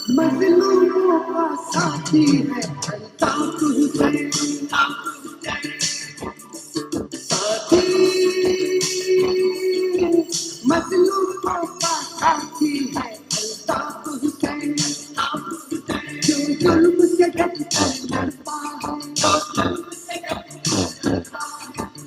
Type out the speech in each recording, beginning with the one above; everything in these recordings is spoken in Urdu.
مظلوموں کا ساتھی ہے الطاف حسین، ساتھی مظلوموں کا ساتھی ہے الطاف حسین، جو ظلم سے ڈٹ کر لڑتا ہے،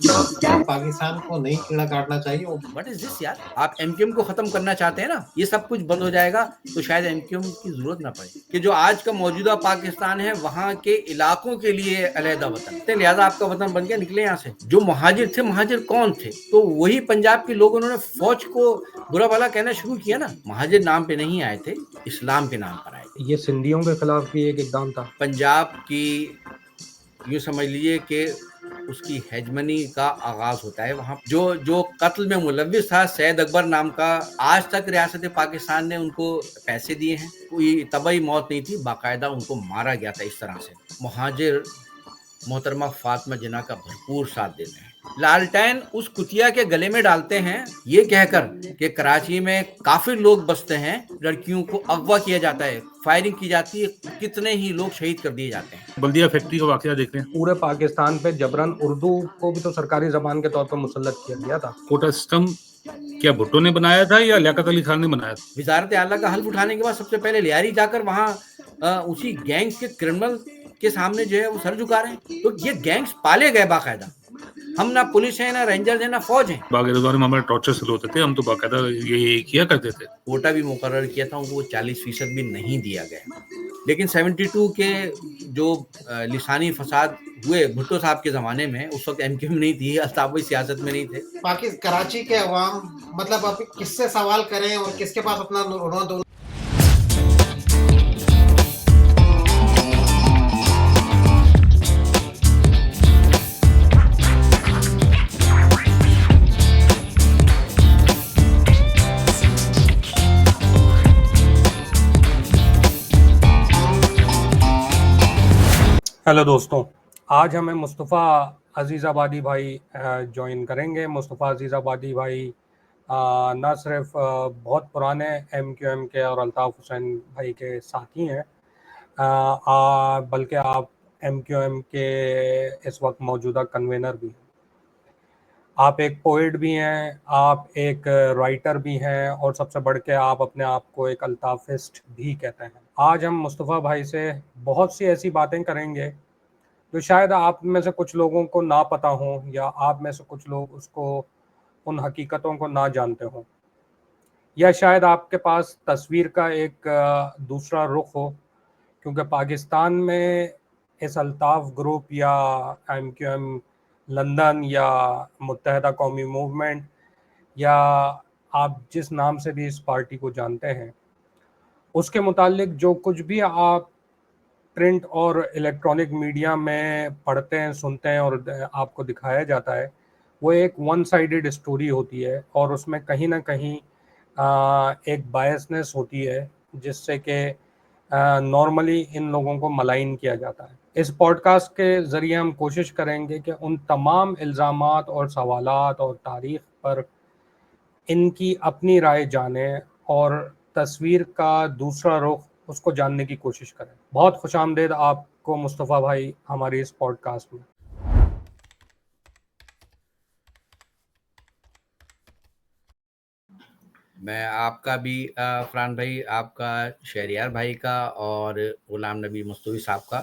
جو پاکستان کو نہیں کیڑا کاٹنا چاہیے. وٹ از دس یار؟ آپ ایم کیو ایم کو ختم کرنا چاہتے ہیں نا، یہ سب کچھ بند ہو جائے گا تو شاید ایم کیو ایم کی ضرورت نہ پڑے، کہ جو آج کا موجودہ پاکستان ہے وہاں کے علاقوں کے لیے علیحدہ وطن، لہٰذا آپ کا وطن بن گیا، نکلے یہاں سے. جو مہاجر تھے، مہاجر کون تھے؟ تو وہی پنجاب کے لوگ، انہوں نے فوج کو برا بھلا کہنا شروع کیا نا. مہاجر نام پہ نہیں آئے تھے، اسلام کے نام پر آئے تھے. یہ سندھیوں کے خلاف بھی ایک اقدام تھا. پنجاب کی یوں سمجھ لیجیے کہ اس کی ہیجمنی کا آغاز ہوتا ہے وہاں. جو قتل میں ملوث تھا سید اکبر نام کا، آج تک ریاست پاکستان نے ان کو پیسے دیے ہیں، کوئی طبعی موت نہیں تھی، باقاعدہ ان کو مارا گیا تھا اس طرح سے. مہاجر محترمہ فاطمہ جناح کا بھرپور ساتھ دیتے ہیں. لالٹین اس کتیا کے گلے میں ڈالتے ہیں یہ کہہ کر کہ کراچی میں کافر لوگ بستے ہیں، لڑکیوں کو اغوا کیا جاتا ہے، فائرنگ کی جاتی ہے، کتنے ہی لوگ شہید کر دیے جاتے ہیں. بلدیہ فیکٹری کا واقعہ دیکھ لیں. پورے پاکستان پہ جبرن اردو کو بھی تو سرکاری زبان کے طور پر مسلط کیا گیا تھا. کوٹا سسٹم کیا بھٹو نے بنایا تھا یا لیاقت علی خان نے بنایا تھا؟ وزارت اعلیٰ کا حلف اٹھانے کے بعد سب سے پہلے لیاری جا کر وہاں اسی گینگز کے کرمنل کے سامنے جو ہے وہ سر جھکا رہے ہیں. تو یہ گینگز پالے گئے باقاعدہ. ہم نہ پولیس ہیں، نہ رینجرز ہیں، نہ فوج ہیں. باغ رضوان میں ہمارے ٹارچر شروع ہوتے تھے، ہم تو باقاعدہ یہ کیا کرتے تھے. کوٹا بھی مقرر کیا تھا، ان کو 40% بھی نہیں دیا گیا. لیکن 72 کے جو لسانی فساد ہوئے بھٹو صاحب کے زمانے میں، اس وقت ایم کیو ایم نہیں تھی، الطاف بھائی سیاست میں نہیں تھے. کراچی کے عوام مطلب آپ کس سے سوال کریں اور کس کے پاس اپنا رون. ہیلو دوستوں، آج ہمیں مصطفیٰ عزیز آبادی بھائی جوائن کریں گے. مصطفیٰ عزیز آبادی بھائی نہ صرف بہت پرانے ایم کیو ایم کے اور الطاف حسین بھائی کے ساتھی ہیں، بلکہ آپ ایم کیو ایم کے اس وقت موجودہ کنوینر بھی ہیں. آپ ایک پوئٹ بھی ہیں، آپ ایک رائٹر بھی ہیں، اور سب سے بڑھ کے آپ اپنے آپ کو ایک الطافسٹ بھی کہتے ہیں. آج ہم مصطفیٰ بھائی سے بہت سی ایسی باتیں کریں گے جو شاید آپ میں سے کچھ لوگوں کو نہ پتہ ہوں، یا آپ میں سے کچھ لوگ ان حقیقتوں کو نہ جانتے ہوں، یا شاید آپ کے پاس تصویر کا ایک دوسرا رخ ہو. کیونکہ پاکستان میں اس الطاف گروپ یا ایم کیو ایم لندن یا متحدہ قومی موومنٹ، یا آپ جس نام سے بھی اس پارٹی کو جانتے ہیں، اس کے متعلق جو کچھ بھی آپ پرنٹ اور الیکٹرانک میڈیا میں پڑھتے ہیں، سنتے ہیں اور آپ کو دکھایا جاتا ہے، وہ ایک ون سائیڈڈ اسٹوری ہوتی ہے، اور اس میں کہیں نہ کہیں ایک بائسنس ہوتی ہے، جس سے کہ نارملی ان لوگوں کو ملائن کیا جاتا ہے. اس پوڈ کاسٹ کے ذریعے ہم کوشش کریں گے کہ ان تمام الزامات اور سوالات اور تاریخ پر ان کی اپنی رائے جانیں، اور تصویر کا دوسرا رخ اس کو جاننے کی کوشش کریں. بہت خوش آمدید آپ کو مصطفیٰ بھائی ہماری اس پوڈ کاسٹ میں. میں آپ کا بھی فرحان بھائی، آپ کا، شہریار بھائی کا، اور غلام نبی مصطفی صاحب کا،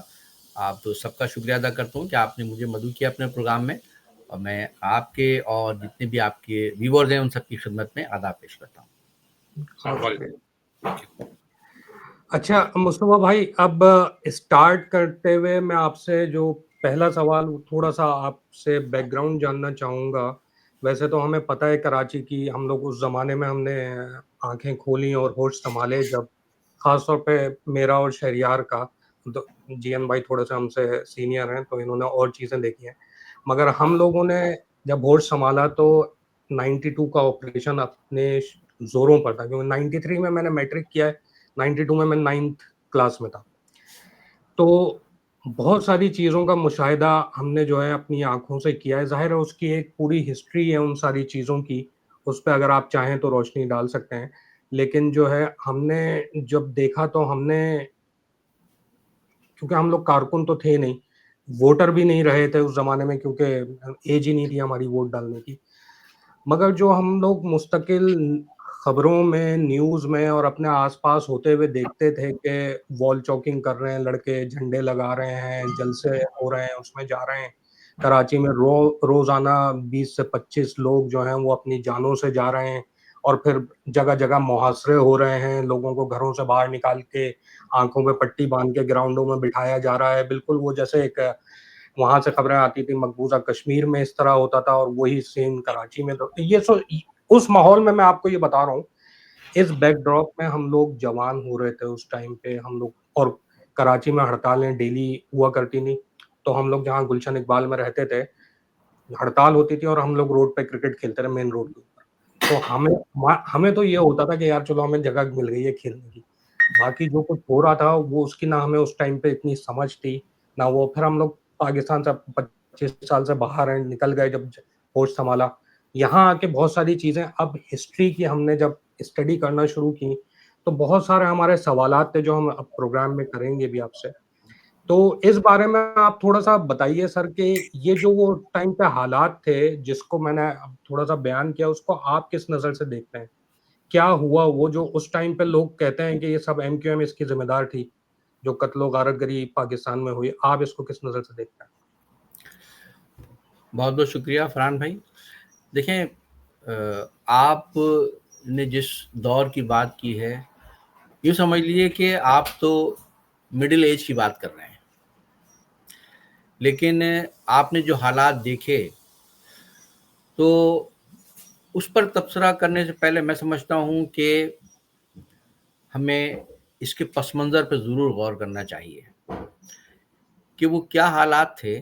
آپ تو سب کا شکریہ ادا کرتا ہوں کہ آپ نے مجھے مدعو کیا اپنے پروگرام میں، اور میں آپ کے اور جتنے بھی آپ کے ویورز ہیں ان سب کی خدمت میں آداب پیش کرتا ہوں. اچھا مصطفیٰ بھائی، اب اسٹارٹ کرتے ہوئے میں آپ سے جو پہلا سوال، تھوڑا سا آپ سے بیک گراؤنڈ جاننا چاہوں گا. ویسے تو ہمیں پتہ ہے کراچی کی، ہم لوگ اس زمانے میں ہم نے آنکھیں کھولیں اور ہوش سنبھالے، جب خاص طور پہ میرا اور شہریار کا، جی این بھائی تھوڑے سے ہم سے سینئر ہیں تو انہوں نے اور چیزیں دیکھی ہیں، مگر ہم لوگوں نے جب ہوش سنبھالا تو 92 کا آپریشن اپنے زوروں پر تھا، کیونکہ 93 میں نے میٹرک کیا ہے، 92 میں 9th کلاس میں تھا. تو بہت ساری چیزوں کا مشاہدہ ہم نے جو ہے اپنی آنکھوں سے کیا ہے. ظاہر ہے اس کی ایک پوری ہسٹری ہے ان ساری چیزوں کی، اس پہ اگر آپ چاہیں تو روشنی ڈال سکتے ہیں. لیکن جو ہے ہم نے جب دیکھا تو ہم نے، کیونکہ ہم لوگ کارکن تو تھے نہیں، ووٹر بھی نہیں رہے تھے اس زمانے میں، کیونکہ ایج ہی نہیں تھی ہماری ووٹ ڈالنے کی، مگر جو ہم لوگ مستقل خبروں میں، نیوز میں اور اپنے آس پاس ہوتے ہوئے دیکھتے تھے کہ وال چاکنگ کر رہے ہیں لڑکے، جھنڈے لگا رہے ہیں، جلسے ہو رہے ہیں، اس میں جا رہے ہیں کراچی میں، روزانہ 20 سے 25 لوگ جو ہیں وہ اپنی جانوں سے جا رہے ہیں، اور پھر جگہ جگہ محاصرے ہو رہے ہیں، لوگوں کو گھروں سے باہر نکال کے آنکھوں پہ پٹی باندھ کے گراؤنڈوں میں بٹھایا جا رہا ہے، بالکل وہ جیسے ایک وہاں سے خبریں آتی تھی مقبوضہ کشمیر میں اس طرح ہوتا تھا، اور وہی سین کراچی میں. تو یہ اس ماحول میں آپ کو یہ بتا رہا ہوں، اس بیک ڈراپ میں ہم لوگ جوان ہو رہے تھے اس ٹائم پہ ہم لوگ، اور کراچی میں ہڑتالیں ڈیلی ہوا کرتی تھیں. تو ہم لوگ جہاں گلشن اقبال میں رہتے تھے، ہڑتال ہوتی تھی اور ہم لوگ روڈ پہ کرکٹ کھیلتے رہے مین روڈ کے اوپر. تو ہمیں تو یہ ہوتا تھا کہ یار چلو ہمیں جگہ مل گئی ہے کھیلنے کی. باقی جو کچھ ہو رہا تھا وہ اس کی نہ ہمیں اس ٹائم پہ اتنی سمجھ تھی نہ وہ. پھر ہم لوگ پاکستان سے 25 سال سے باہر ہیں، نکل گئے، جب ہوش سنبھالا یہاں آ کے بہت ساری چیزیں اب ہسٹری کی ہم نے جب اسٹڈی کرنا شروع کی تو بہت سارے ہمارے سوالات تھے جو ہم اب پروگرام میں کریں گے بھی آپ سے. تو اس بارے میں آپ تھوڑا سا بتائیے سر کہ یہ جو وہ ٹائم پہ حالات تھے جس کو میں نے اب تھوڑا سا بیان کیا، اس کو آپ کس نظر سے دیکھتے ہیں؟ کیا ہوا وہ جو اس ٹائم پہ لوگ کہتے ہیں کہ یہ سب ایم کیو ایم اس کی ذمہ دار تھی جو قتل و غارت گری پاکستان میں ہوئی، آپ اس کو کس نظر سے دیکھتے ہیں؟ بہت بہت شکریہ فرحان بھائی. دیکھیں، آپ نے جس دور کی بات کی ہے، یوں سمجھ لیجیے کہ آپ تو مڈل ایج کی بات کر رہے ہیں، لیکن آپ نے جو حالات دیکھے تو اس پر تبصرہ کرنے سے پہلے میں سمجھتا ہوں کہ ہمیں اس کے پس منظر پہ ضرور غور کرنا چاہیے کہ وہ کیا حالات تھے.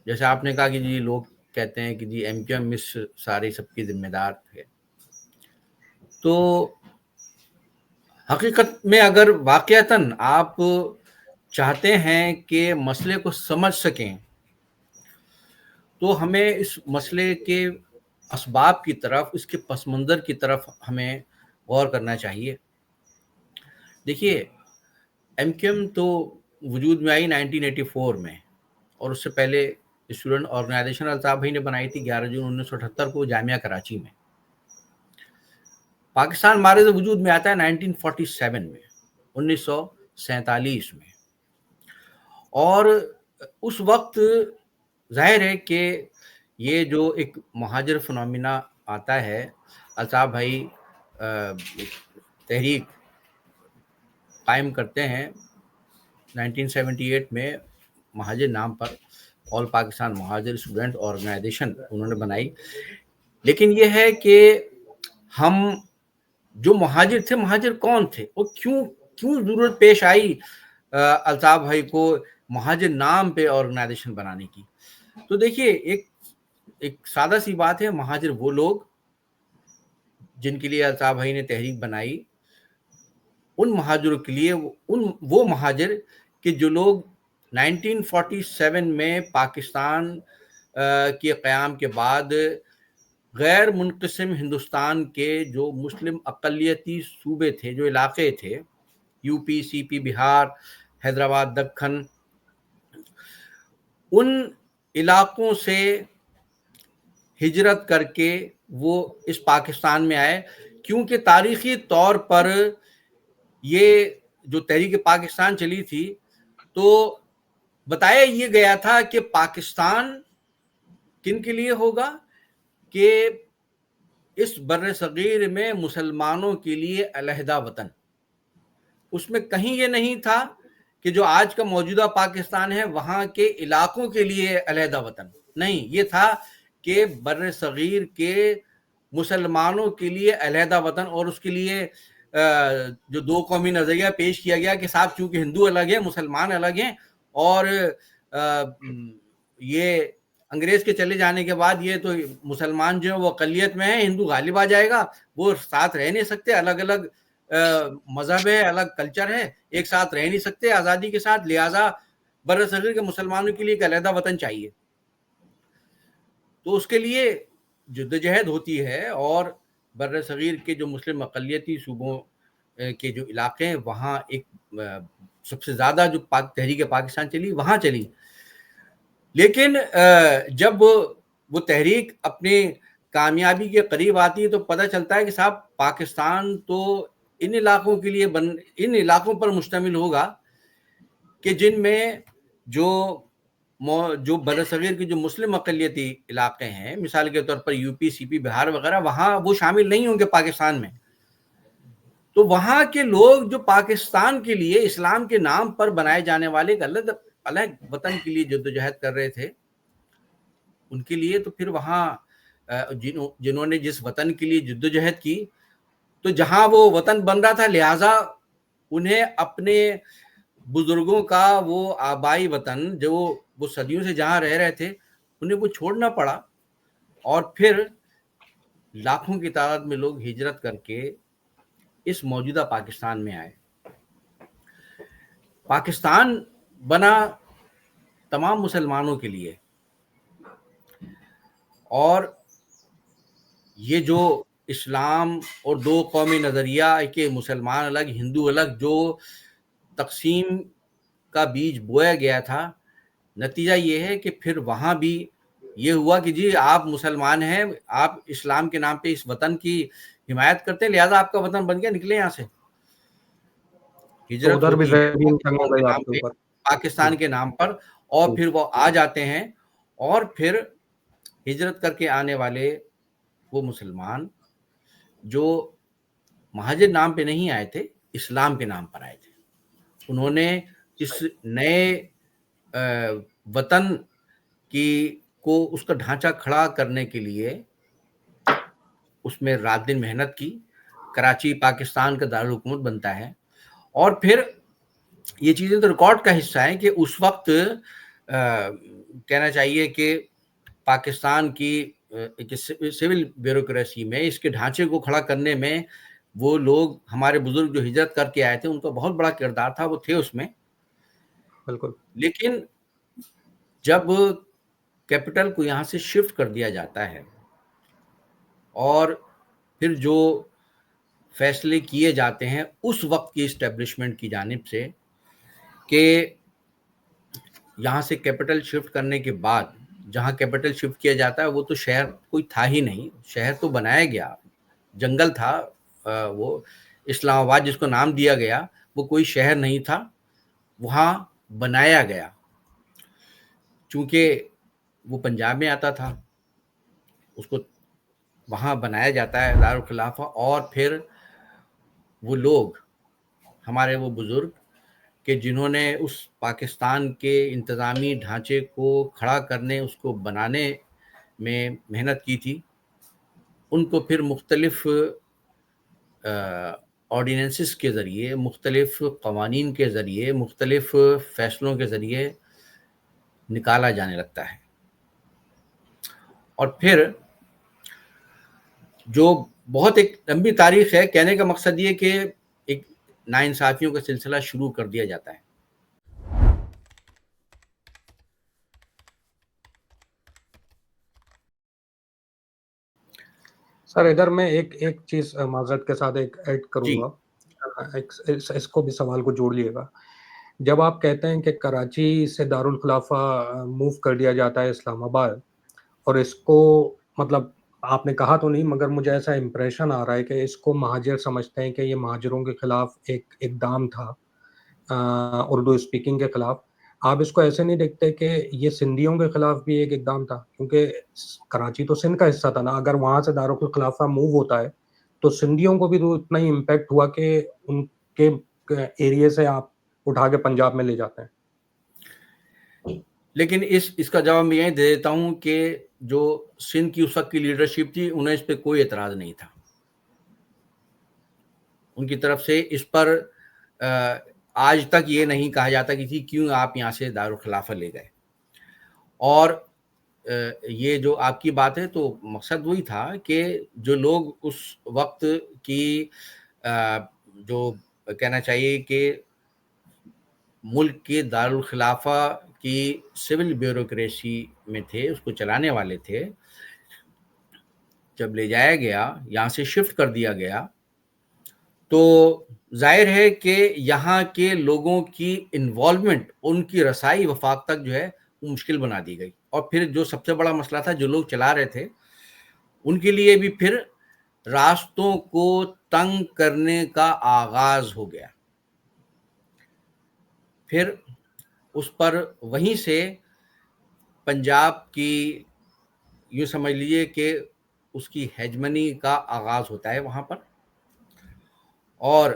جیسے آپ نے کہا کہ جی لوگ کہتے ہیں کہ جی ایم کیو ایم اس سارے سب کی ذمہ دار تھے. تو حقیقت میں اگر واقعتاً آپ چاہتے ہیں کہ مسئلے کو سمجھ سکیں تو ہمیں اس مسئلے کے اسباب کی طرف، اس کے پس منظر کی طرف ہمیں غور کرنا چاہیے. دیکھیے، ایم کیو ایم تو وجود میں آئی 1984 میں، اور اس سے پہلے اسٹوڈنٹ آرگنائزیشن الطاف بھائی نے بنائی تھی 11 جون 1978 کو جامعہ کراچی میں. پاکستان مارز وجود میں آتا ہے 1947 میں، 1947 میں. اور اس وقت ظاہر ہے کہ یہ جو ایک مہاجر فنومینا آتا ہے، الطاف بھائی تحریک قائم کرتے ہیں 1978 میں مہاجر نام پر، آل پاکستان مہاجر اسٹوڈنٹ آرگنائزیشن انہوں نے بنائی. لیکن یہ ہے کہ ہم جو مہاجر تھے، مہاجر کون تھے اور کیوں ضرورت پیش آئی الطاف بھائی کو مہاجر نام پہ آرگنائزیشن بنانے کی. تو دیکھیے، ایک سادہ سی بات ہے، مہاجر وہ لوگ جن کے لیے الطاف بھائی نے تحریک بنائی، ان مہاجروں کے لیے، وہ مہاجر کہ جو لوگ 1947 میں پاکستان کے قیام کے بعد غیر منقسم ہندوستان کے جو مسلم اقلیتی صوبے تھے، جو علاقے تھے، یو پی، سی پی، بہار، حیدرآباد، دکن، ان علاقوں سے ہجرت کر کے وہ اس پاکستان میں آئے. کیونکہ تاریخی طور پر یہ جو تحریک پاکستان چلی تھی تو بتایا یہ گیا تھا کہ پاکستان کن کے لیے ہوگا، کہ اس بر صغیر میں مسلمانوں کے لیے علیحدہ وطن. اس میں کہیں یہ نہیں تھا کہ جو آج کا موجودہ پاکستان ہے وہاں کے علاقوں کے لیے علیحدہ وطن، نہیں، یہ تھا کہ بر صغیر کے مسلمانوں کے لیے علیحدہ وطن. اور اس کے لیے جو دو قومی نظریہ پیش کیا گیا کہ صاحب چونکہ ہندو الگ ہیں، مسلمان الگ ہیں، اور یہ انگریز کے چلے جانے کے بعد یہ تو مسلمان جو ہیں وہ اقلیت میں ہیں، ہندو غالب آ جائے گا، وہ ساتھ رہ نہیں سکتے، الگ الگ مذہب ہے، الگ کلچر ہے، ایک ساتھ رہ نہیں سکتے آزادی کے ساتھ، لہٰذا برصغیر کے مسلمانوں کے لیے ایک علیحدہ وطن چاہیے. تو اس کے لیے جدوجہد ہوتی ہے، اور بر صغیر کے جو مسلم اقلیتی صوبوں کے جو علاقے ہیں وہاں ایک سب سے زیادہ جو تحریک پاکستان چلی وہاں چلی. لیکن جب وہ تحریک اپنے کامیابی کے قریب آتی ہے تو پتہ چلتا ہے کہ صاحب پاکستان تو ان علاقوں کے لیے ان علاقوں پر مشتمل ہوگا کہ جن میں جو برصغیر کے جو مسلم اقلیتی علاقے ہیں، مثال کے طور پر یو پی، سی پی، بہار وغیرہ، وہاں وہ شامل نہیں ہوں گے پاکستان میں. تو وہاں کے لوگ جو پاکستان کے لیے اسلام کے نام پر بنائے جانے والے ایک الگ وطن کے لیے جدوجہد کر رہے تھے، ان کے لیے تو پھر وہاں جنہوں نے جس وطن کے لیے جدوجہد کی تو جہاں وہ وطن بن رہا تھا، لہٰذا انہیں اپنے بزرگوں کا وہ آبائی وطن جو وہ صدیوں سے جہاں رہ رہے تھے انہیں وہ چھوڑنا پڑا، اور پھر لاکھوں کی تعداد میں لوگ ہجرت کر کے اس موجودہ پاکستان میں آئے. پاکستان بنا تمام مسلمانوں کے لیے، اور یہ جو اسلام اور دو قومی نظریہ کہ مسلمان الگ ہندو الگ جو تقسیم کا بیج بویا گیا تھا، نتیجہ یہ ہے کہ پھر وہاں بھی یہ ہوا کہ جی آپ مسلمان ہیں، آپ اسلام کے نام پہ اس وطن کی حمایت کرتے ہیں، لہذا آپ کا وطن بن گیا، نکلے یہاں سے. ہجرت ادھر بھی ہوتی ہے ہو گئی آپ کے اوپر پاکستان کے نام پر، اور پھر وہ آ جاتے ہیں، اور پھر ہجرت کر کے آنے والے وہ مسلمان جو مہاجر نام پہ نہیں آئے تھے، اسلام کے نام پر آئے تھے، انہوں نے اس نئے وطن کو اس کا ڈھانچہ کھڑا کرنے کے لیے اس میں رات دن محنت کی. کراچی پاکستان کا دارالحکومت بنتا ہے، اور پھر یہ چیزیں تو ریکارڈ کا حصہ ہیں کہ اس وقت کہنا چاہیے کہ پاکستان کی سول بیوروکریسی میں اس کے ڈھانچے کو کھڑا کرنے میں وہ لوگ ہمارے بزرگ جو ہجرت کر کے آئے تھے ان کا بہت بڑا کردار تھا، وہ تھے اس میں. بالکل. لیکن جب کیپٹل کو یہاں سے شفٹ کر دیا جاتا ہے اور پھر جو فیصلے کیے جاتے ہیں اس وقت کی اسٹیبلشمنٹ کی جانب سے کہ یہاں سے کیپٹل شفٹ کرنے کے بعد جہاں کیپٹل شفٹ کیا جاتا ہے وہ تو شہر کوئی تھا ہی نہیں، شہر تو بنایا گیا، جنگل تھا، وہ اسلام آباد جس کو نام دیا گیا وہ کوئی شہر نہیں تھا، وہاں بنایا گیا. چونکہ وہ پنجاب میں آتا تھا اس کو وہاں بنایا جاتا ہے دارالخلافہ، اور پھر وہ لوگ ہمارے وہ بزرگ کہ جنہوں نے اس پاکستان کے انتظامی ڈھانچے کو کھڑا کرنے، اس کو بنانے میں محنت کی تھی، ان کو پھر مختلف آرڈیننسز کے ذریعے، مختلف قوانین کے ذریعے، مختلف فیصلوں کے ذریعے نکالا جانے لگتا ہے. اور پھر جو بہت ایک لمبی تاریخ ہے، کہنے کا مقصد یہ کہ ایک ناانصافیوں کا سلسلہ شروع کر دیا جاتا ہے. سر ادھر میں ایک چیز معذرت کے ساتھ ایڈ کروں گا، اس کو بھی سوال کو جوڑ لیے گا. جب آپ کہتے ہیں کہ کراچی سے دارالخلافہ موو کر دیا جاتا ہے اسلام آباد، اور اس کو مطلب آپ نے کہا تو نہیں مگر مجھے ایسا امپریشن آ رہا ہے کہ اس کو مہاجر سمجھتے ہیں کہ یہ مہاجروں کے خلاف ایک اقدام تھا، اردو اسپیکنگ کے خلاف. آپ اس کو ایسے نہیں دیکھتے کہ یہ سندھیوں کے خلاف بھی ایک اقدام تھا؟ کیونکہ کراچی تو سندھ کا حصہ تھا نا، اگر وہاں سے دارالخلافہ موو ہوتا ہے تو سندھیوں کو بھی تو اتنا ہی امپیکٹ ہوا کہ ان کے ایریے سے آپ اٹھا کے پنجاب میں لے جاتے ہیں. لیکن اس کا جواب میں یہ دے دیتا ہوں کہ جو سندھ کی اس وقت کی لیڈرشپ تھی انہیں اس پہ کوئی اعتراض نہیں تھا. ان کی طرف سے اس پر آج تک یہ نہیں کہا جاتا کہ تھی کیوں آپ یہاں سے دارالخلافہ لے گئے. اور یہ جو آپ کی بات ہے تو مقصد وہی تھا کہ جو لوگ اس وقت کی جو کہنا چاہیے کہ ملک کے دارالخلافہ کی سول بیوروکریسی میں تھے، اس کو چلانے والے تھے، جب لے جایا گیا, یہاں سے شفٹ کر دیا گیا, تو ظاہر ہے کہ یہاں کے لوگوں کی انوالومنٹ, ان کی رسائی وفاق تک جو ہے وہ مشکل بنا دی گئی. اور پھر جو سب سے بڑا مسئلہ تھا, جو لوگ چلا رہے تھے ان کے لیے بھی پھر راستوں کو تنگ کرنے کا آغاز ہو گیا. پھر اس پر وہیں سے پنجاب کی یوں سمجھ لیجیے کہ اس کی ہیجمنی کا آغاز ہوتا ہے وہاں پر. اور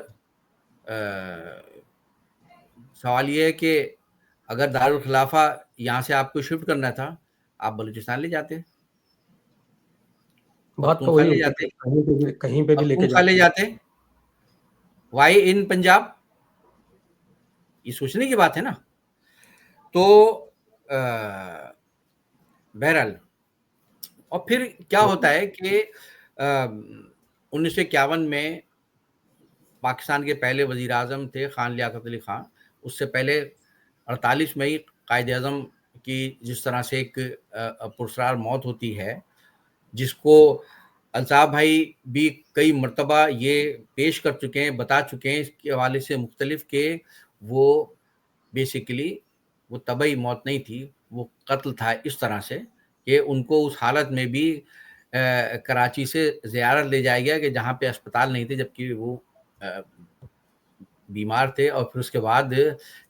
سوال یہ ہے کہ اگر دارالخلافہ یہاں سے آپ کو شفٹ کرنا تھا, آپ بلوچستان لے جاتے, بات تو وہی ہوتی ہے, کہیں پہ بھی لے کے پختونخوا لے جاتے. وائی ان پنجاب, یہ سوچنے کی بات ہے نا. تو بہرحال, اور پھر کیا ہوتا ہے کہ 1951 میں پاکستان کے پہلے وزیر اعظم تھے خان لیاقت علی خان. اس سے پہلے 48 میں قائد اعظم کی جس طرح سے ایک پرسرار موت ہوتی ہے, جس کو الطاف بھائی بھی کئی مرتبہ یہ پیش کر چکے ہیں, بتا چکے ہیں اس کے حوالے سے مختلف, کہ وہ بیسیکلی وہ طبعی موت نہیں تھی, وہ قتل تھا. اس طرح سے کہ ان کو اس حالت میں بھی کراچی سے زیارت لے جایا گیا کہ جہاں پہ اسپتال نہیں تھے, جبکہ وہ بیمار تھے. اور پھر اس کے بعد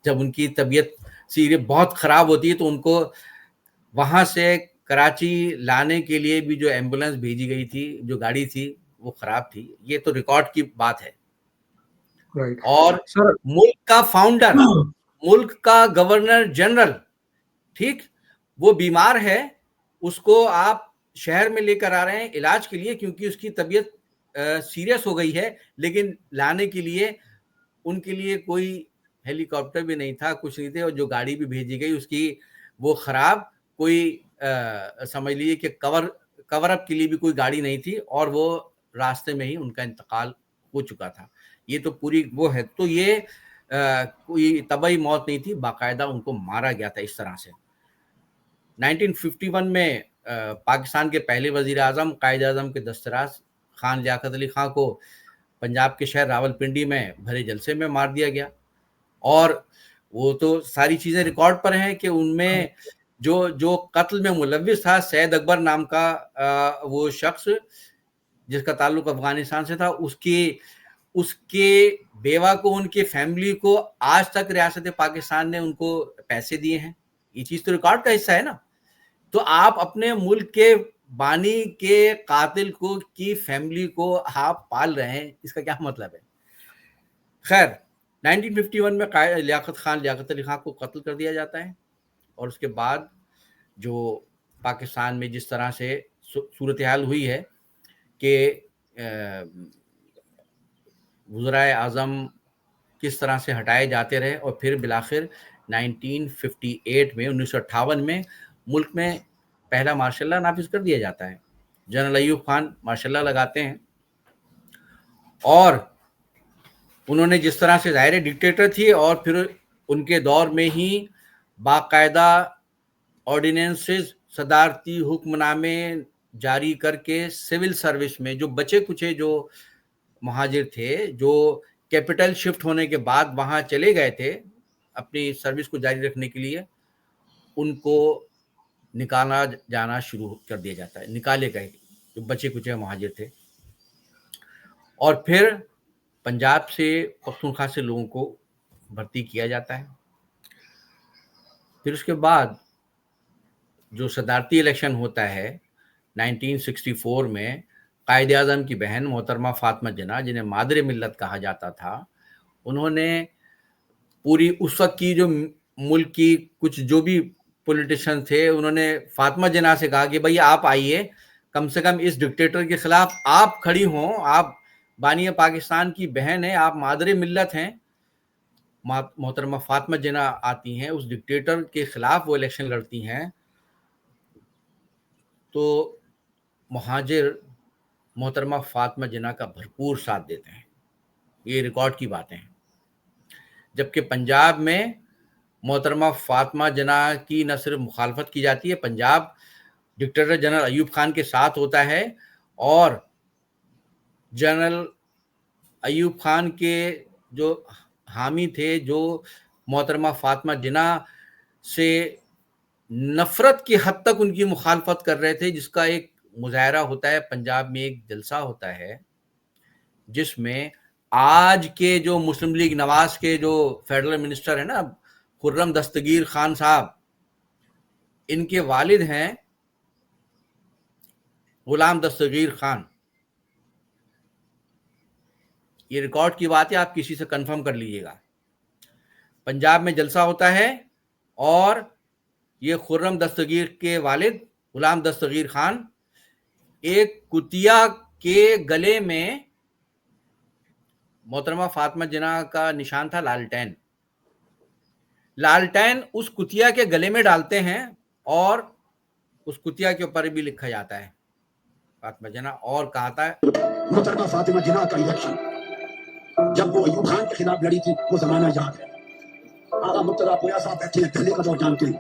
جب ان کی طبیعت سیریت بہت خراب ہوتی ہے تو ان کو وہاں سے کراچی لانے کے لیے بھی جو ایمبولینس بھیجی گئی تھی, جو گاڑی تھی, وہ خراب تھی. یہ تو ریکارڈ کی بات ہے. اور ملک کا فاؤنڈر, ملک کا گورنر جنرل, ٹھیک, وہ بیمار ہے, اس کو آپ شہر میں لے کر آ رہے ہیں علاج کے لیے کیونکہ اس کی طبیعت سیریس ہو گئی ہے, لیکن لانے کے لیے ان کے لیے کوئی ہیلی کاپٹر بھی نہیں تھا, کچھ نہیں تھے. اور جو گاڑی بھی بھیجی گئی اس کی وہ خراب, کوئی سمجھ لیجیے کہ کور اپ کے لیے بھی کوئی گاڑی نہیں تھی, اور وہ راستے میں ہی ان کا انتقال ہو چکا تھا. یہ تو پوری وہ ہے. تو یہ کوئی طبعی موت نہیں تھی, باقاعدہ ان کو مارا گیا تھا اس طرح سے. 1951 میں پاکستان کے پہلے وزیر اعظم قائد اعظم کے دستراز خان لیاقت علی خان کو پنجاب کے شہر راول پنڈی میں بھرے جلسے میں مار دیا گیا. اور وہ تو ساری چیزیں ریکارڈ پر ہیں کہ ان میں جو قتل میں ملوث تھا, سید اکبر نام کا وہ شخص جس کا تعلق افغانستان سے تھا, اس کے بیوہ کو, ان کے فیملی کو آج تک ریاست پاکستان نے ان کو پیسے دیے ہیں. یہ چیز تو ریکارڈ کا حصہ ہے نا. تو آپ اپنے ملک کے بانی کے قاتل کو کی فیملی کو آپ پال رہے ہیں, اس کا کیا مطلب ہے؟ خیر, 1951 میں لیاقت علی خان کو قتل کر دیا جاتا ہے. اور اس کے بعد جو پاکستان میں جس طرح سے صورتحال ہوئی ہے کہ وزرائے اعظم کس طرح سے ہٹائے جاتے رہے, اور پھر بالآخر 1958 میں ملک میں پہلا مارشل لا نافذ کر دیا جاتا ہے. General Ayub Khan martial law لگاتے ہیں, اور انہوں نے جس طرح سے ظاہر ڈکٹیٹر تھی, اور پھر ان کے دور میں ہی باقاعدہ آرڈیننسز, صدارتی حکم نامے جاری کر کے سول سروس میں جو بچے کچے جو مہاجر تھے, جو کیپٹل شفٹ ہونے کے بعد وہاں چلے گئے تھے اپنی سروس کو جاری رکھنے کے لیے, ان کو نکالا جانا شروع کر دیا جاتا ہے. نکالے گئے جو بچے کچے مہاجر تھے. اور پھر پنجاب سے, پختونخوا سے لوگوں کو بھرتی کیا جاتا ہے. پھر اس کے بعد جو صدارتی الیکشن ہوتا ہے 1964 میں, قائد اعظم کی بہن محترمہ فاطمہ جناح, جنہیں مادر ملت کہا جاتا تھا, انہوں نے پوری اس وقت کی جو ملک کی کچھ جو بھی پولیٹیشین تھے, انہوں نے فاطمہ جناح سے کہا کہ بھئی آپ آئیے, کم سے کم اس ڈکٹیٹر کے خلاف آپ کھڑی ہوں, آپ بانی پاکستان کی بہن ہیں, آپ مادر ملت ہیں. محترمہ فاطمہ جناح آتی ہیں, اس ڈکٹیٹر کے خلاف وہ الیکشن لڑتی ہیں. تو مہاجر محترمہ فاطمہ جناح کا بھرپور ساتھ دیتے ہیں. یہ ریکارڈ کی باتیں ہیں. جبکہ پنجاب میں محترمہ فاطمہ جناح کی نہ صرف مخالفت کی جاتی ہے, پنجاب ڈکٹیٹر جنرل ایوب خان کے ساتھ ہوتا ہے, اور جنرل ایوب خان کے جو حامی تھے، جو محترمہ فاطمہ جناح سے نفرت کی حد تک ان کی مخالفت کر رہے تھے، جس کا ایک مظاہرہ ہوتا ہے پنجاب میں، ایک جلسہ ہوتا ہے جس میں آج کے جو مسلم لیگ نواز کے جو فیڈرل منسٹر ہیں نا، خرم دستگیر خان صاحب، ان کے والد ہیں غلام دستگیر خان. یہ ریکارڈ کی بات ہے، آپ کسی سے کنفرم کر لیجئے گا. پنجاب میں جلسہ ہوتا ہے اور یہ خرم دستگیر کے والد غلام دستگیر خان ایک کتیا کے گلے میں، محترمہ فاطمہ جناح کا نشان تھا لالٹین، لالٹین اس کتیا کے گلے میں ڈالتے ہیں اور اس کتیا کے اوپر بھی لکھا جاتا ہے فاطمہ جناح، اور کہتا ہے محترمہ فاطمہ جناح کا الیکشن جب وہ ایوب خان کے خلاف لڑی تھی، وہ زمانہ یاد ہے. آغا مرتضیٰ پویا صاحب بیٹھے ہیں، پہلے کا دور جانتے ہیں.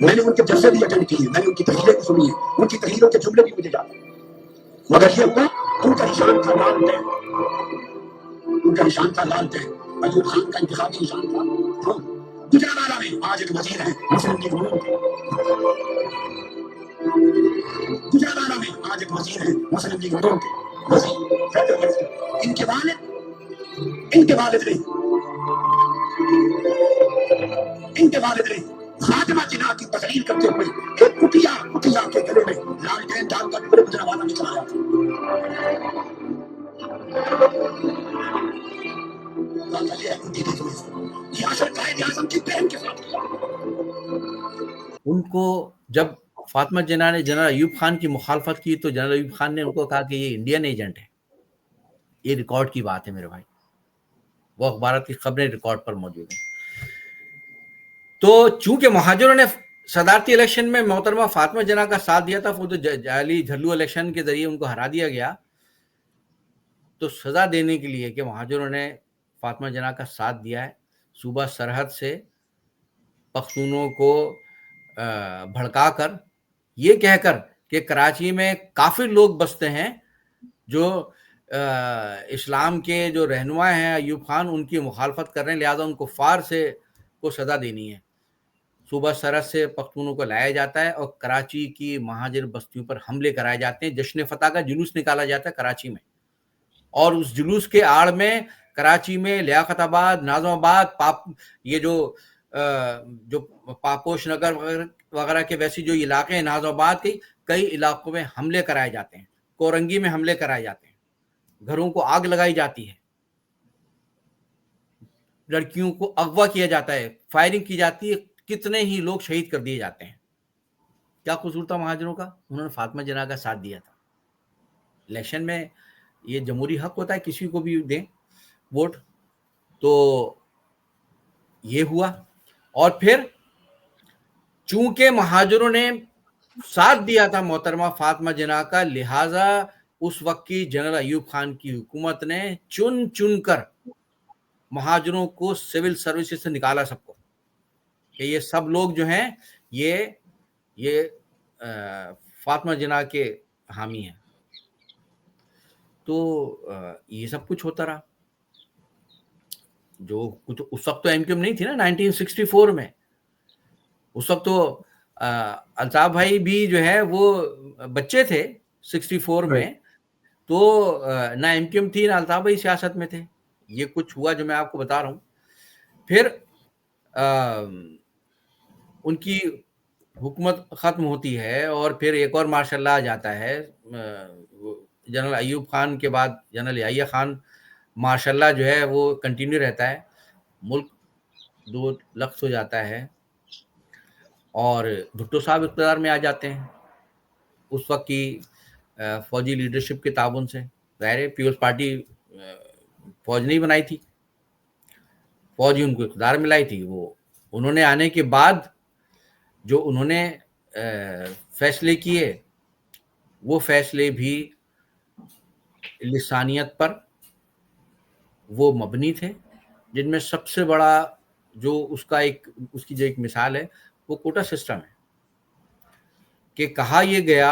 میں نے ان کے جلسے بھی اٹینڈ کیے، میں نے ان کی تحریریں بھی سنی ہیں، ان کی تحریروں کے جملے بھی مجھے یاد ہیں. مگر یہ ہوا ان کا نشان تھا لالٹین، ان کا نشان تھا لالٹین. ایوب خان کا انتخابی نشان تھا. گجرانوالہ میں آج ایک وزیر ہیں مسلم لیگ نون کے، گجرانوالہ میں آج ایک وزیر ہیں مسلم لیگ نون کے، وزیر فیڈرل منسٹر. ان کے والد نے فاطمہ جناح کی تقریر کرتے ہوئے ایک کٹیا کے گلے میں لالٹین ڈال کر پورے گجرانوالہ میں چلایا تھا. یہ اثر قائد اعظم کی بہن کے ساتھ کیا. ان کو جب فاطمہ جناح نے جنرل ایوب خان کی مخالفت کی تو جنرل ایوب خان نے ان کو کہا کہ یہ انڈین ایجنٹ ہے. یہ ریکارڈ کی بات ہے میرے بھائی، وہ اخبارات کی خبریں ریکارڈ پر موجود ہیں. تو چونکہ مہاجروں نے صدارتی الیکشن میں محترمہ فاطمہ جناح کا ساتھ دیا تھا، وہ تو جعلی جھلو الیکشن کے ذریعے ان کو ہرا دیا گیا، تو سزا دینے کے لیے کہ مہاجروں نے فاطمہ جناح کا ساتھ دیا ہے، صوبہ سرحد سے پختونوں کو بھڑکا کر یہ کہہ کر کہ کراچی میں کافی لوگ بستے ہیں جو اسلام کے جو رہنما ہیں ایوب خان، ان کی مخالفت کر رہے ہیں، لہذا ان کو کفار سے کو سزا دینی ہے. صوبہ سرحد سے پختونوں کو لایا جاتا ہے اور کراچی کی مہاجر بستیوں پر حملے کرائے جاتے ہیں. جشن فتح کا جلوس نکالا جاتا ہے کراچی میں، اور اس جلوس کے آڑ میں کراچی میں لیاقت آباد، ناظم آباد، یہ جو پاپوش نگر وغیرہ کے ویسی جو علاقے ہیں، ناظم آباد کے کئی علاقوں میں حملے کرائے جاتے ہیں. کورنگی میں حملے کرائے جاتے ہیں، گھروں کو آگ لگائی جاتی ہے، لڑکیوں کو اغوا کیا جاتا ہے، فائرنگ کی جاتی ہے، کتنے ہی لوگ شہید کر دیے جاتے ہیں. کیا قصور تھا مہاجروں کا؟ انہوں نے فاطمہ جناح کا ساتھ دیا تھا. الیکشن میں یہ جمہوری حق ہوتا ہے، کسی کو بھی دیں ووٹ. تو یہ ہوا، اور پھر چونکہ مہاجروں نے ساتھ دیا تھا محترمہ فاطمہ جناح کا، لہٰذا اس وقت کی جنرل ایوب خان کی حکومت نے چن کر مہاجروں کو سول سروسز سے نکالا، سب کو، کہ یہ سب لوگ جو ہیں یہ فاطمہ جناح کے حامی ہیں. تو یہ سب کچھ ہوتا رہا. جو کچھ اس وقت تو ایم کیو ایم نہیں تھی نا 1964 میں، اس وقت تو الطاف بھائی بھی جو ہے وہ بچے تھے 64 میں، تو نہ ایم کیو ایم تھی نہ الطاف بھائی سیاست میں تھے. یہ کچھ ہوا جو میں آپ کو بتا رہا ہوں. پھر ان کی حکومت ختم ہوتی ہے اور پھر ایک اور ماشاء اللہ آ جاتا ہے جنرل ایوب خان کے بعد جنرل یحییٰ خان. ماشاء اللہ جو ہے وہ کنٹینیو رہتا ہے، ملک 2 لخت ہو جاتا ہے، اور بھٹو صاحب اقتدار میں آ جاتے ہیں اس وقت کی فوجی لیڈرشپ کے تعاون سے. ظاہر ہے پیپلز پارٹی فوج نہیں بنائی تھی، فوج ہی ان کو اقتدار میں لائی تھی. وہ انہوں نے آنے کے بعد جو انہوں نے فیصلے کیے، وہ فیصلے بھی لسانیت پر وہ مبنی تھے، جن میں سب سے بڑا جو اس کی جو ایک مثال ہے وہ کوٹا سسٹم ہے. کہ کہا یہ گیا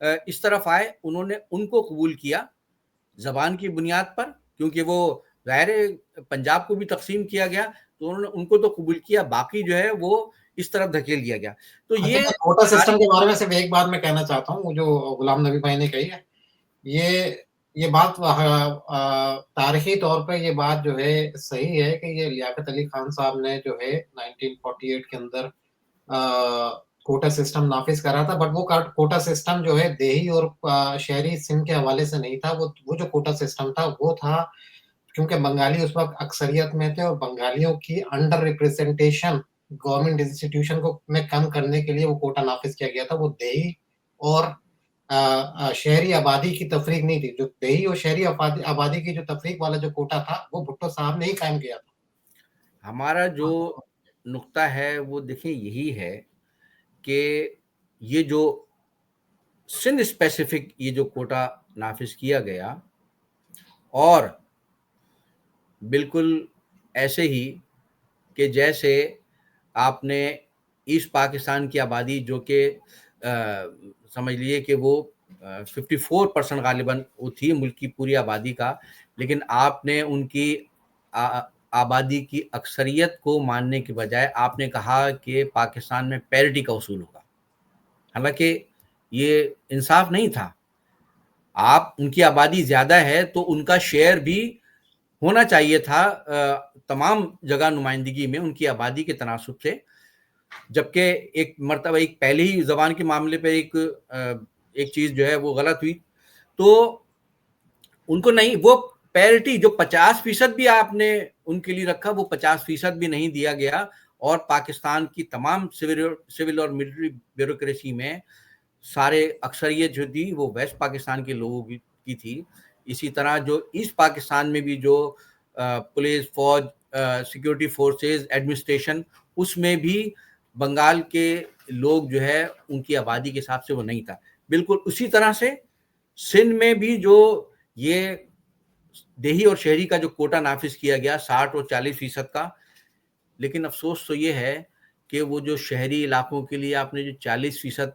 اس طرف آئے انہوں نے ان کو قبول کیا زبان کی بنیاد پر، کیونکہ وہ ظاہر پنجاب کو بھی تقسیم کیا گیا تو انہوں نے ان کو تو قبول کیا، باقی جو ہے وہ اس طرف دھکیل دیا گیا. تو یہ کوٹا سسٹم کے بارے میں صرف ایک بات میں کہنا چاہتا ہوں، جو غلام نبی بھائی نے کہی ہے، یہ بات تاریخی طور پہ یہ بات جو ہے صحیح ہے کہ یہ لیاقت علی خان صاحب نے جو ہے 1948 کے اندر کوٹا سسٹم نافذ کرا تھا، بٹ وہ کوٹا سسٹم جو ہے دیہی اور شہری سندھ کے حوالے سے نہیں تھا. وہ جو کوٹا سسٹم تھا وہ تھا کیونکہ بنگالی اس وقت اکثریت میں تھے اور بنگالیوں کی انڈر ریپریزنٹیشن گورنمنٹ انسٹیٹیوشن کو میں کم کرنے کے لیے وہ کوٹا نافذ کیا گیا تھا. وہ دیہی اور شہری آبادی کی تفریق نہیں تھی. جو دیہی اور شہری آبادی کی جو تفریق والا جو کوٹا تھا وہ بھٹو صاحب نے ہی قائم کیا تھا. ہمارا جو نقطہ ہے وہ دیکھیں یہی ہے کہ یہ جو سندھ اسپیسیفک یہ جو کوٹا نافذ کیا گیا، اور بالکل ایسے ہی کہ جیسے آپ نے ایسٹ پاکستان کی آبادی جو کہ سمجھ لیے کہ وہ 54% غالباً وہ تھی ملک کی پوری آبادی کا، لیکن آپ نے ان کی آبادی کی اکثریت کو ماننے کے بجائے آپ نے کہا کہ پاکستان میں پیرٹی کا اصول ہوگا، حالانکہ یہ انصاف نہیں تھا. آپ ان کی آبادی زیادہ ہے تو ان کا شیئر بھی ہونا چاہیے تھا تمام جگہ نمائندگی میں ان کی آبادی کے تناسب سے، جبکہ ایک مرتبہ ایک پہلے ہی زبان کے معاملے پہ ایک چیز جو ہے وہ غلط ہوئی تو ان کو نہیں، وہ پیرٹی جو 50% بھی آپ نے ان کے لیے رکھا وہ 50% بھی نہیں دیا گیا، اور پاکستان کی تمام سول اور ملٹری بیوروکریسی میں سارے اکثریت جو تھی وہ ویسٹ پاکستان کے لوگوں کی تھی. اسی طرح جو ایسٹ پاکستان میں بھی جو پولیس، فوج، سیکیورٹی فورسز، ایڈمنسٹریشن، اس میں بھی بنگال کے لوگ جو ہے ان کی آبادی کے حساب سے وہ نہیں تھا. بالکل اسی طرح سے سندھ میں بھی جو یہ دیہی اور شہری کا جو کوٹا نافذ کیا گیا 60 اور 40% کا، لیکن افسوس تو یہ ہے کہ وہ جو شہری علاقوں کے لیے آپ نے جو 40%